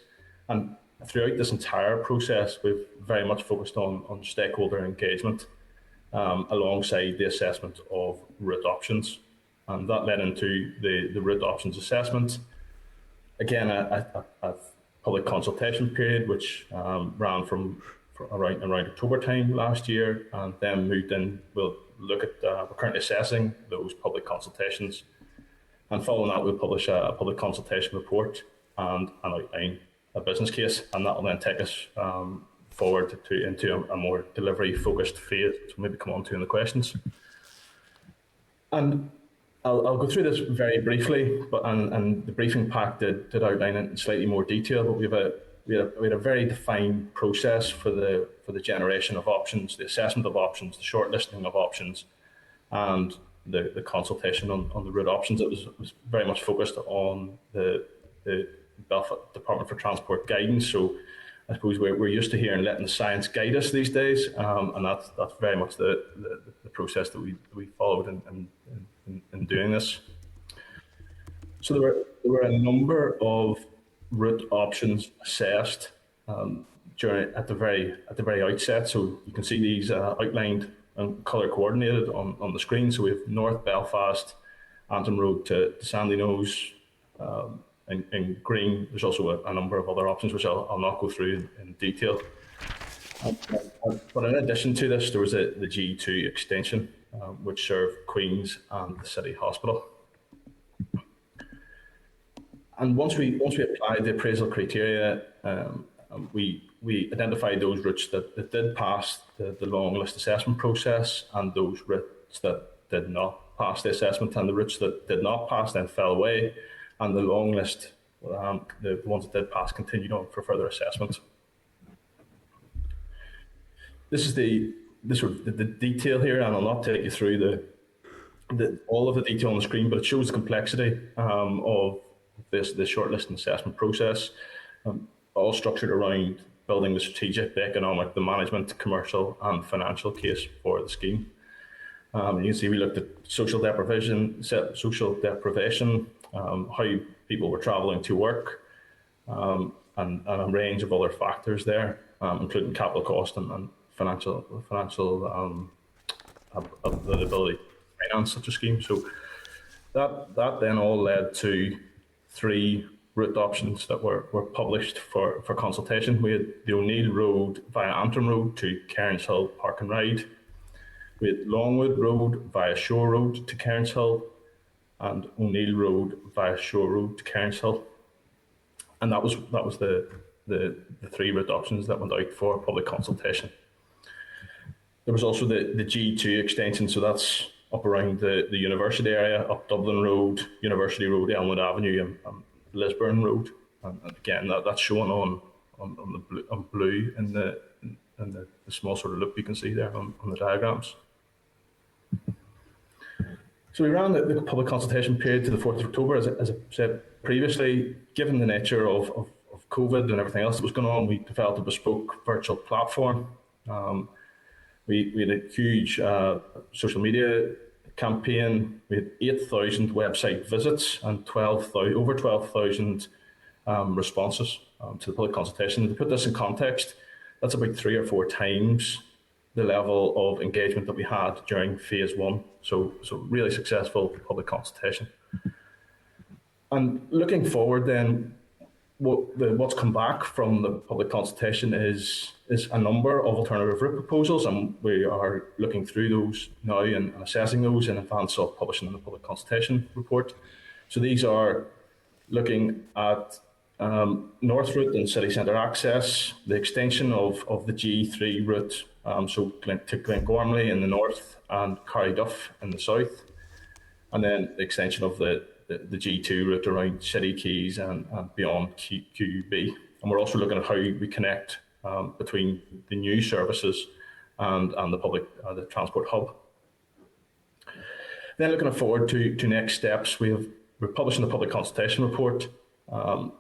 Speaker 9: And throughout this entire process, we've very much focused on stakeholder engagement alongside the assessment of route options. And that led into the route options assessment. Again, a public consultation period, which ran from around October time last year, and then moved in. We'll look at, we're currently assessing those public consultations, and following that, we'll publish a public consultation report and an outline, a business case, and that will then take us forward into a more delivery focused phase, which we'll maybe come on to in the questions. And I'll go through this very briefly, but and the briefing pack did outline it in slightly more detail. But we had a very defined process for the generation of options, the assessment of options, the shortlisting of options, and the consultation on the route options. It was very much focused on the Belfast Department for Transport guidance. So I suppose we're used to hearing letting the science guide us these days, and that's very much the process that we followed in doing this. So there were a number of route options assessed at the very outset. So you can see these outlined and colour coordinated on the screen. So we have North Belfast, Antrim Road to Sandyknows. In green, there's also a number of other options which I'll not go through in detail. But in addition to this, there was the G2 extension, which served Queen's and the City Hospital. And once we applied the appraisal criteria, we identified those routes that did pass the long list assessment process, and those routes that did not pass the assessment, and the routes that did not pass then fell away, and the long list, the ones that did pass, continued on for further assessment. This is the detail here, and I'll not take you through all of the detail on the screen, but it shows the complexity of the shortlist and assessment process, all structured around building the strategic, the economic, the management, commercial, and financial case for the scheme. You can see we looked at social deprivation, how people were travelling to work, and a range of other factors there, including capital cost and financial ability to finance such a scheme. So that then all led to 3 route options that were published for consultation. We had the O'Neill Road via Antrim Road to Cairns Hill Park and Ride. We had Longwood Road via Shore Road to Cairns Hill, and O'Neill Road via Shore Road to Cairns Hill. And that was the 3 route options that went out for public consultation. There was also the G2 extension, so that's up around the university area, up Dublin Road, University Road, Elmwood Avenue, and Lisburn Road. And again, that's shown on blue in the small sort of loop you can see there on the diagrams. So we ran the public consultation period to the 4th of October, as I said previously. Given the nature of COVID and everything else that was going on, we developed a bespoke virtual platform. We had a huge social media campaign. We had 8,000 website visits and over 12,000 responses to the public consultation. To put this in context, that's about 3 or 4 times the level of engagement that we had during phase 1. So really successful public consultation. And looking forward then, what's come back from the public consultation is a number of alternative route proposals, and we are looking through those now and assessing those in advance of publishing the public consultation report. So these are looking at North route and city centre access, the extension of the G3 route, so to Glengormley in the north and Carryduff in the south, and then the extension of the G2 route around City Keys and beyond QB. And we're also looking at how we connect between the new services and the public the transport hub. Then looking forward to next steps, we're publishing the public consultation report, and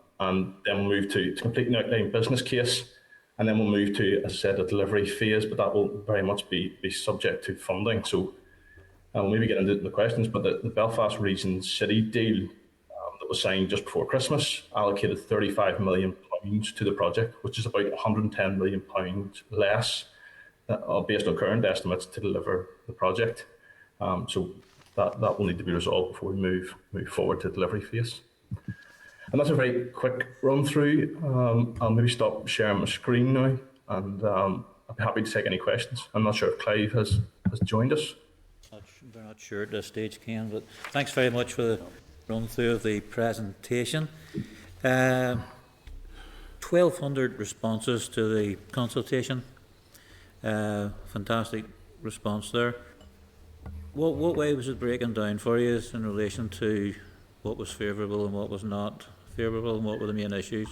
Speaker 9: then we'll move to complete an outline business case, and then we'll move to, as I said, a delivery phase, but that will very much be subject to funding. So we'll maybe get into the questions, but the Belfast Region City deal that was signed just before Christmas allocated £35 million to the project, which is about £110 million less based on current estimates to deliver the project. So that will need to be resolved before we move forward to delivery phase. And that's a very quick run through. I'll maybe stop sharing my screen now, and I'll be happy to take any questions. I'm not sure if Clive has joined us.
Speaker 1: We're not sure at this stage, Ken, but thanks very much for the run through of the presentation. 1,200 responses to the consultation. Fantastic response there. What way was it breaking down for you in relation to what was favourable and what was not favourable, and what were the main issues?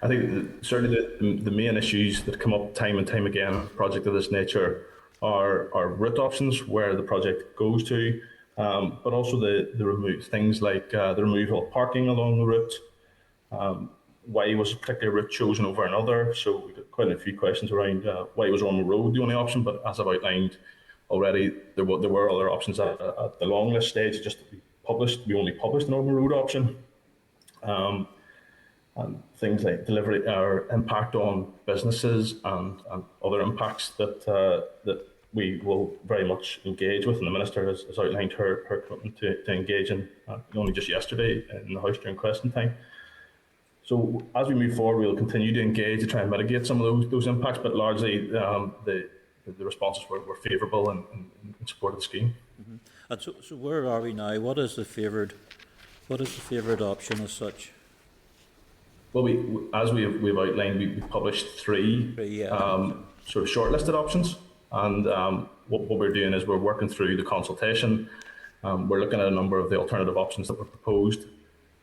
Speaker 9: I think certainly the main issues that come up time and time again in a project of this nature are route options, where the project goes to, but also the things like the removal of parking along the route. Why was a particular route chosen over another? So we got quite a few questions around why was Ormeau Road the only option, but as I've outlined already, there were other options at the long list stage. Just to be published, we only published an Ormeau Road option. And things like delivery or impact on businesses and other impacts that we will very much engage with, and the Minister has outlined her commitment to engage in only just yesterday in the House during question time. So as we move forward, we'll continue to engage to try and mitigate some of those impacts, but largely the responses were favourable and in support of the scheme.
Speaker 1: Mm-hmm. And so where are we now? What is the favoured option as such?
Speaker 9: Well, as we've outlined, we published three sort of shortlisted options, and what we're doing is we're working through the consultation. We're looking at a number of the alternative options that were proposed,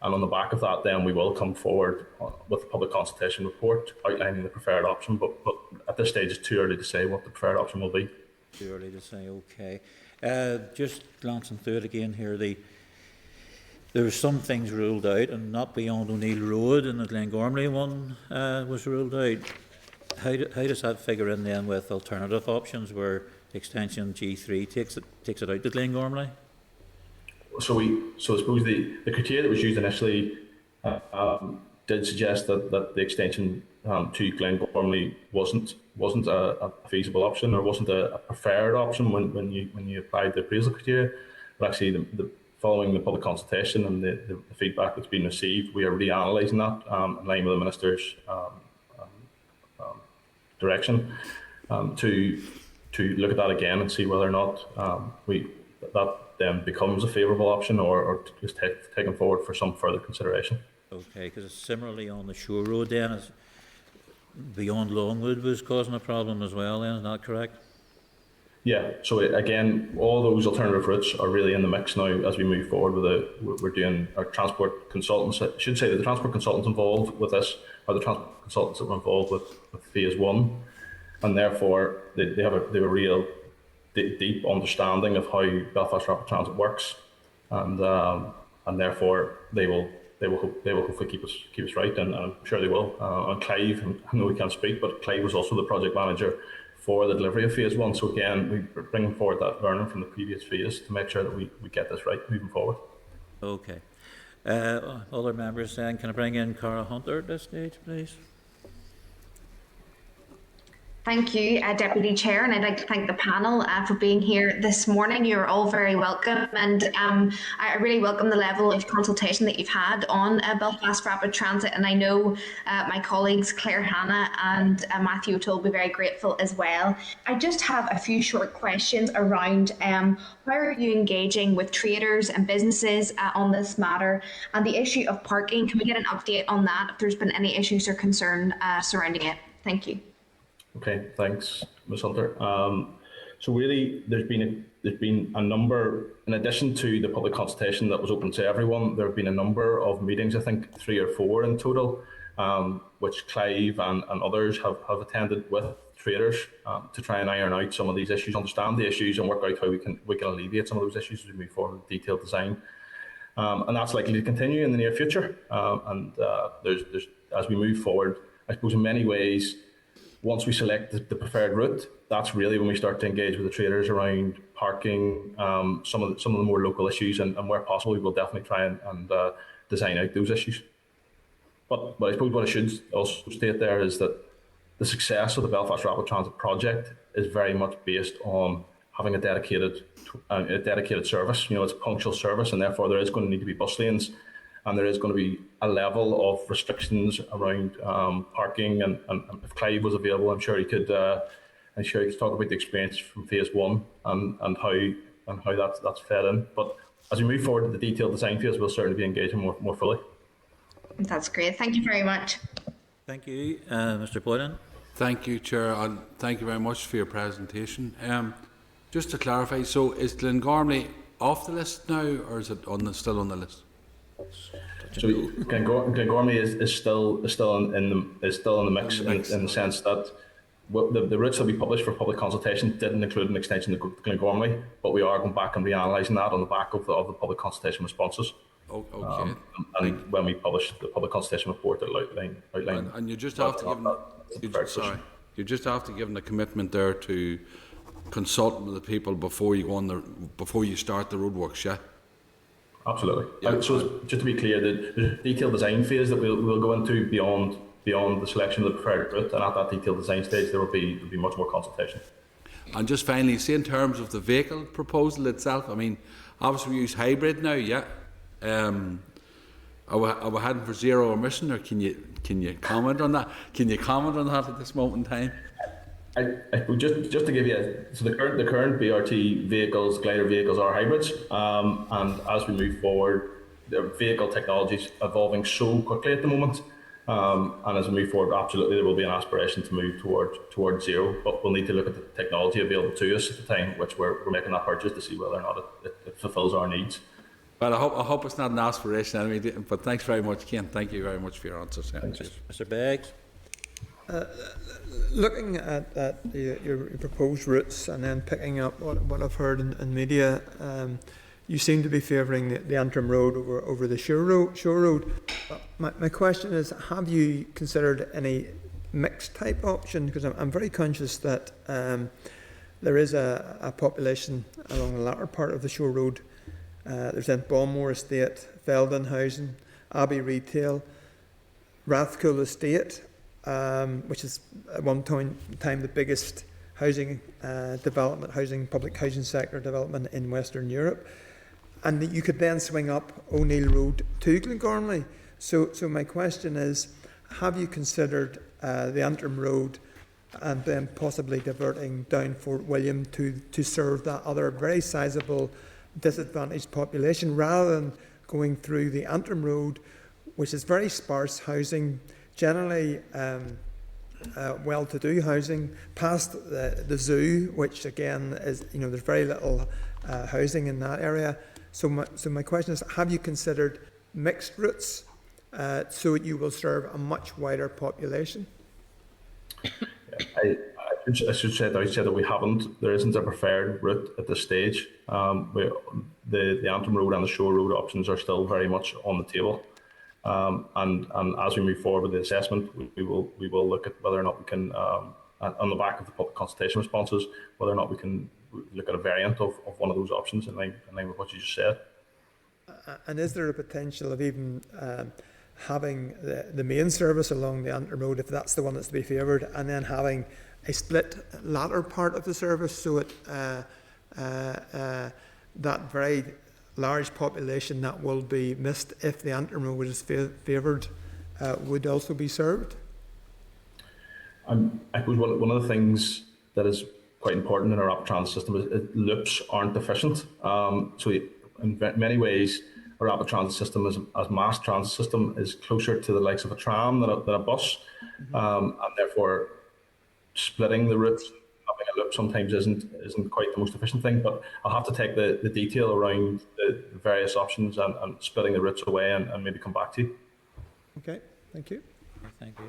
Speaker 9: and on the back of that, then we will come forward with the public consultation report outlining the preferred option. But at this stage, it's too early to say what the preferred option will be.
Speaker 1: Too early to say. Okay. Just glancing through it again here, there were some things ruled out, and not beyond O'Neill Road, and the Glengormley one was ruled out. How does that figure in then with alternative options where extension G3 takes it out to Glengormley?
Speaker 9: So I suppose the criteria that was used initially did suggest that the extension to Glengormley wasn't a feasible option, or wasn't a preferred option when you applied the appraisal criteria. But actually, following the public consultation and the feedback that's been received, we are reanalysing that in line with the Minister's direction to look at that again and see whether or not that then becomes a favourable option or is taken forward for some further consideration.
Speaker 1: Okay, because similarly on the Shore Road then, beyond Longwood was causing a problem as well then, is that correct?
Speaker 9: Yeah, so again, all those alternative routes are really in the mix now as we move forward we're doing our transport consultants. I should say that the transport consultants involved with this are the transport consultants that were involved with phase one, and therefore they have a real deep understanding of how Belfast Rapid Transit works, and therefore they will hopefully keep us right, and I'm sure they will. And Clive, I know we can't speak, but Clive was also the project manager for the delivery of phase one. So again, we're bringing forward that learning from the previous phase to make sure that we get this right moving forward.
Speaker 1: Okay. Other members then, can I bring in Cara Hunter at this stage, please?
Speaker 10: Thank you, Deputy Chair, and I'd like to thank the panel for being here this morning. You're all very welcome, and I really welcome the level of consultation that you've had on Belfast Rapid Transit, and I know my colleagues Claire Hanna and Matthew O'Toole will be very grateful as well. I just have a few short questions around how are you engaging with traders and businesses on this matter, and the issue of parking. Can we get an update on that, if there's been any issues or concern surrounding it? Thank you.
Speaker 9: Okay, thanks, Ms. Hunter. So really, there's been a number, in addition to the public consultation that was open to everyone, there have been a number of meetings, I think 3 or 4 in total, which Clive and others have attended with traders to try and iron out some of these issues, understand the issues, and work out how we can alleviate some of those issues as we move forward with detailed design. And that's likely to continue in the near future. There's as we move forward, I suppose in many ways, once we select the preferred route, that's really when we start to engage with the traders around parking, some of the more local issues, and where possible, we will definitely try and design out those issues. But I suppose what I should also state there is that the success of the Belfast Rapid Transit project is very much based on having a dedicated service. You know, it's a punctual service, and therefore there is going to need to be bus lanes. And there is going to be a level of restrictions around parking. And if Clive was available, I'm sure he could talk about the experience from phase 1 and how that's fed in. But as we move forward to the detailed design phase, we'll certainly be engaging more fully.
Speaker 10: That's great. Thank you very much.
Speaker 1: Thank you, Mr. Boylan.
Speaker 2: Thank you, Chair, and thank you very much for your presentation. Just to clarify, so is Glengormley off the list now, or is it still on the list?
Speaker 9: So Glengormley is still in the mix in the sense that the routes that we published for public consultation didn't include an extension to Glengormley, but we are going back and reanalysing that on the back of the public consultation responses.
Speaker 2: Okay.
Speaker 9: And when we publish the public consultation report, it'll outline.
Speaker 2: And you just have to give them the commitment there to consult with the people before you start the roadworks, yeah.
Speaker 9: Absolutely.
Speaker 2: Yeah.
Speaker 9: So just to be clear, the detailed design phase that we'll go into beyond the selection of the preferred route, and at that detailed design stage there will be much more consultation.
Speaker 2: And just finally, see in terms of the vehicle proposal itself, I mean, obviously we use hybrid now, yeah. Are we heading for zero emission, or can you comment on that? Can you comment on that at this moment in time?
Speaker 9: Just to give you, so the current BRT vehicles, glider vehicles, are hybrids, and as we move forward, the vehicle technology is evolving so quickly at the moment, and as we move forward, absolutely there will be an aspiration to move towards zero, but we'll need to look at the technology available to us at the time which we're making that purchase to see whether or not it fulfills our needs.
Speaker 2: Well, I hope it's not an aspiration anyway, but thanks very much, Ken. Thank you very much for your answers.
Speaker 1: Mr. Beggs.
Speaker 3: Looking at your proposed routes and then picking up what I've heard in media, you seem to be favouring the Antrim road over the Shore Road. My question is, have you considered any mixed type option? Because I'm very conscious that there is a population along the latter part of the Shore Road. There's then Balmore Estate, Feldon Housing, Abbey Retail, Rathcoole Estate, which is at one time the biggest housing public housing sector development in Western Europe, and that you could then swing up O'Neill Road to Glengormley. So my question is, have you considered the Antrim Road and then possibly diverting down Fort William to serve that other very sizable disadvantaged population, rather than going through the Antrim Road, which is very sparse housing, generally well-to-do housing, past the zoo, which again is, there's very little housing in that area. So my question is, have you considered mixed routes so that you will serve a much wider population?
Speaker 9: I should say that we haven't. There isn't a preferred route at this stage. The Antrim Road and the Shore Road options are still very much on the table. And as we move forward with the assessment, we will look at whether or not we can, on the back of the public consultation responses, whether or not we can look at a variant of one of those options in line with what you just said.
Speaker 3: And is there a potential of even having the main service along the Antrim Road, if that's the one that's to be favoured, and then having a split latter part of the service, so it, that very large population that will be missed if the Antrim road is favoured would also be served?
Speaker 9: I suppose one of the things that is quite important in our rapid transit system is loops aren't efficient. So in many ways, a rapid transit system as mass transit system is closer to the likes of a tram than a bus, and therefore splitting the routes, having a loop sometimes isn't quite the most efficient thing. But I'll have to take the detail around the various options and splitting the routes away and maybe come back to you.
Speaker 3: Okay, thank you.
Speaker 1: Thank you.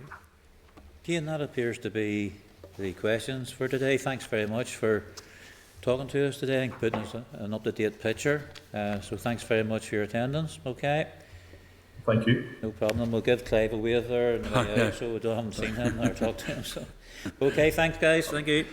Speaker 1: Cian, that appears to be the questions for today. Thanks very much for talking to us today and putting us an up-to-date picture. So thanks very much for your attendance. Okay.
Speaker 9: Thank you.
Speaker 1: No problem. We'll give Clive a wave there, and so we haven't seen him or talked to him. So, okay. Thanks, guys. Thank you.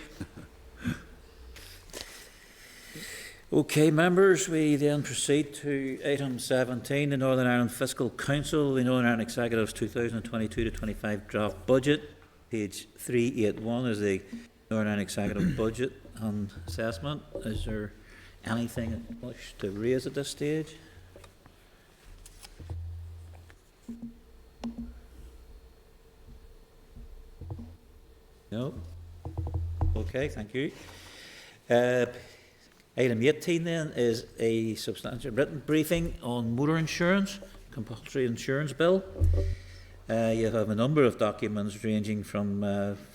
Speaker 1: Okay, members, we then proceed to item 17, the Northern Ireland Fiscal Council, the Northern Ireland Executive's 2022-25 draft budget. Page 381 is the Northern Ireland Executive budget and assessment. Is there anything you wish to raise at this stage? No? Okay, thank you. Item 18 then is a substantial written briefing on motor insurance, compulsory insurance bill. You have a number of documents ranging from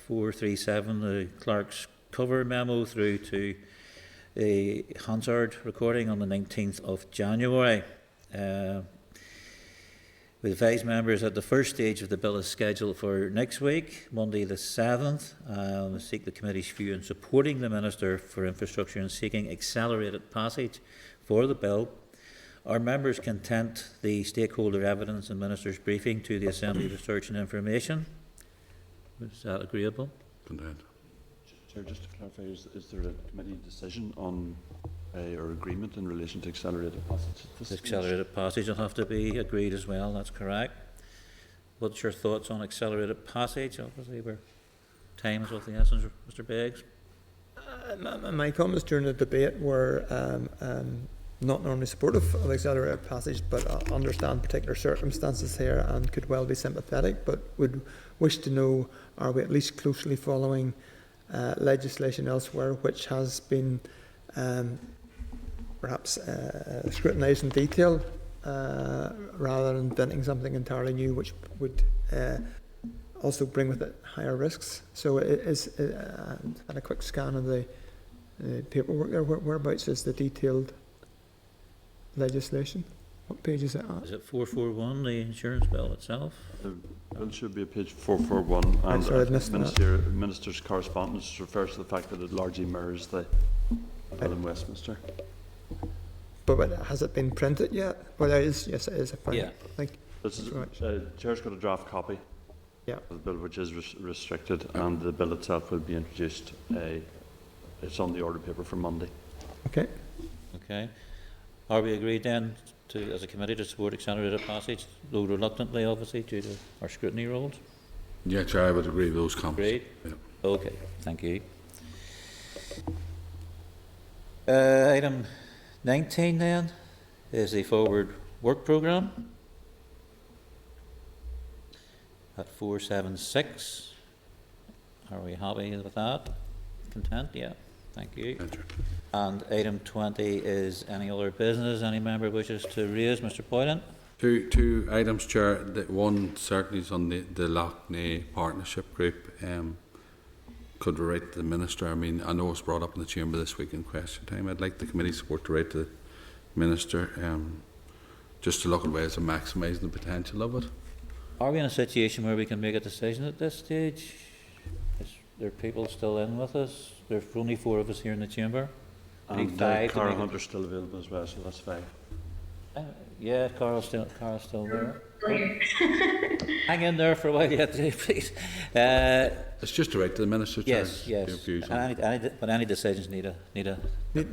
Speaker 1: 437, the clerk's cover memo, through to the Hansard recording on the 19th of January. We advise members that the first stage of the bill is scheduled for next week, Monday the 7th. We seek the committee's view in supporting the Minister for Infrastructure and seeking accelerated passage for the bill. Are members content the stakeholder evidence and Minister's briefing to the Assembly Research and Information? Is that agreeable?
Speaker 2: Content.
Speaker 4: Chair, just to clarify, is there a committee decision on or agreement in relation to accelerated passage?
Speaker 1: Accelerated passage will have to be agreed as well, that's correct. What's your thoughts on accelerated passage? Obviously, time is of the essence, Mr. Beggs.
Speaker 3: My comments during the debate were not normally supportive of accelerated passage, but I understand particular circumstances here and could well be sympathetic, but would wish to know, are we at least closely following legislation elsewhere which has been perhaps scrutinised in detail rather than inventing something entirely new which would also bring with it higher risks. So it is, had a quick scan of the paperwork there, whereabouts is the detailed legislation? What page is it at?
Speaker 1: Is it 441, the insurance bill itself?
Speaker 4: The bill should be at page 441, and
Speaker 3: sorry, I missed
Speaker 4: Minister's correspondence refers to the fact that it largely mirrors the bill in Westminster.
Speaker 3: But has it been printed yet? Well, it is. Yes, it is.
Speaker 1: Yeah.
Speaker 3: Thank you.
Speaker 4: This is,
Speaker 3: Right.
Speaker 4: Chair's got a draft copy
Speaker 3: Yeah.
Speaker 4: of the bill which is restricted, and the bill itself will be introduced. It's on the order paper for Monday.
Speaker 3: Okay.
Speaker 1: Okay. Are we agreed then to, as a committee, to support accelerated passage, though reluctantly, obviously, due to our scrutiny rules?
Speaker 2: Yeah, Chair, I would agree with those comments.
Speaker 1: Agreed?
Speaker 2: Yeah.
Speaker 1: Okay, thank you. Item 19 then is the forward work programme at 476. Are we happy with that? Content? Yeah, thank you.
Speaker 2: Yeah, Chair.
Speaker 1: And item 20 is any other business any member wishes to raise. Mr. Boylan?
Speaker 2: Two items, Chair. One certainly is on the Loughney Partnership Group. Could we write to the Minister? I mean, I know it's brought up in the Chamber this week in question time. I'd like the committee support to write to the Minister just to look at ways of maximising the potential of it.
Speaker 1: Are we in a situation where we can make a decision at this stage? Is there people still in with us? There's only 4 of us here in the Chamber.
Speaker 4: And
Speaker 1: five to
Speaker 4: Carl
Speaker 1: make it.
Speaker 4: Hunter's still available as well, so that's 5.
Speaker 1: Yeah, Carl's still there. Hang in there for a while yet, please.
Speaker 2: It's just to write to the Minister, Chair.
Speaker 1: Yes, yes.
Speaker 2: Your views on
Speaker 1: But any decisions need a.
Speaker 3: Need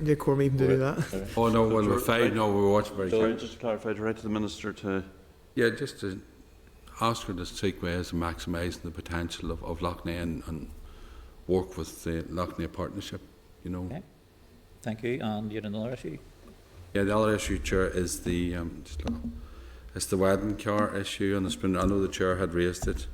Speaker 3: a quorum even to do that.
Speaker 2: Oh no, well we're 5. No, we're watching very
Speaker 4: Sorry,
Speaker 2: carefully.
Speaker 4: just to clarify, to write to the Minister to...
Speaker 2: Yeah, just to ask her to seek ways of maximising the potential of Loughney and work with the Loughney Partnership, you know.
Speaker 1: Okay. Thank you. And you had another issue?
Speaker 2: Yeah, the other issue, Chair, is the it's the wedding car issue, and it's been, I know the Chair had raised it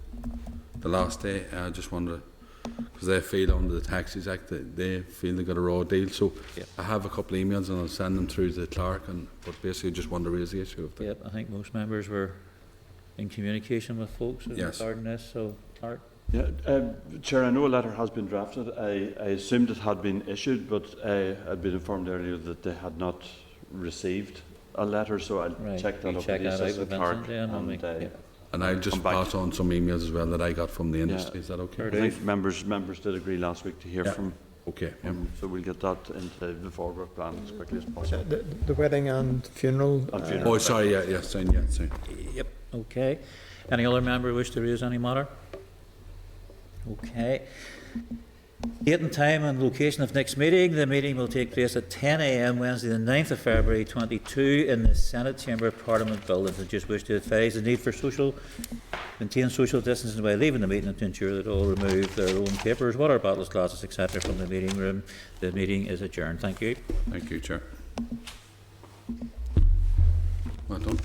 Speaker 2: the last day. I just wonder, because they feel under the Taxis Act that they feel they got a raw deal. So
Speaker 1: Yep.
Speaker 2: I have a couple of emails and I'll send them through to the clerk. But basically, just want to raise the issue of that.
Speaker 1: Yep, I think most members were in communication with folks
Speaker 2: Yes.
Speaker 1: regarding this, so, Clark?
Speaker 4: Yeah, Chair, I know a letter has been drafted. I assumed it had been issued, but I'd been informed earlier that they had not received a letter, so I'll
Speaker 1: Right,
Speaker 4: check that
Speaker 1: you
Speaker 4: up
Speaker 1: check
Speaker 4: with the
Speaker 1: that out
Speaker 4: Assistant
Speaker 1: with
Speaker 4: Clerk.
Speaker 1: Vincent then, and we- yeah.
Speaker 2: And I'll just
Speaker 4: come back.
Speaker 2: pass on some emails as well that I got from the industry. Is that okay?
Speaker 1: Fair
Speaker 4: I think members did agree last week to hear
Speaker 2: Yeah.
Speaker 4: from
Speaker 2: Okay.
Speaker 4: him, so we'll get that into the forward plan as quickly as possible.
Speaker 3: The wedding and funeral.
Speaker 4: And funeral.
Speaker 2: Oh, sorry. Yeah. Sorry.
Speaker 1: Yep, okay. Any other member wish to raise any matter? Okay. Date and time and location of next meeting. The meeting will take place at 10 a.m. Wednesday the 9th of February 22 in the Senate Chamber of Parliament buildings. I just wish to advise the need for maintain social distancing by leaving the meeting and to ensure that all remove their own papers, water bottles, glasses, etc. from the meeting room. The meeting is adjourned. Thank you.
Speaker 2: Thank you, Chair. Well done.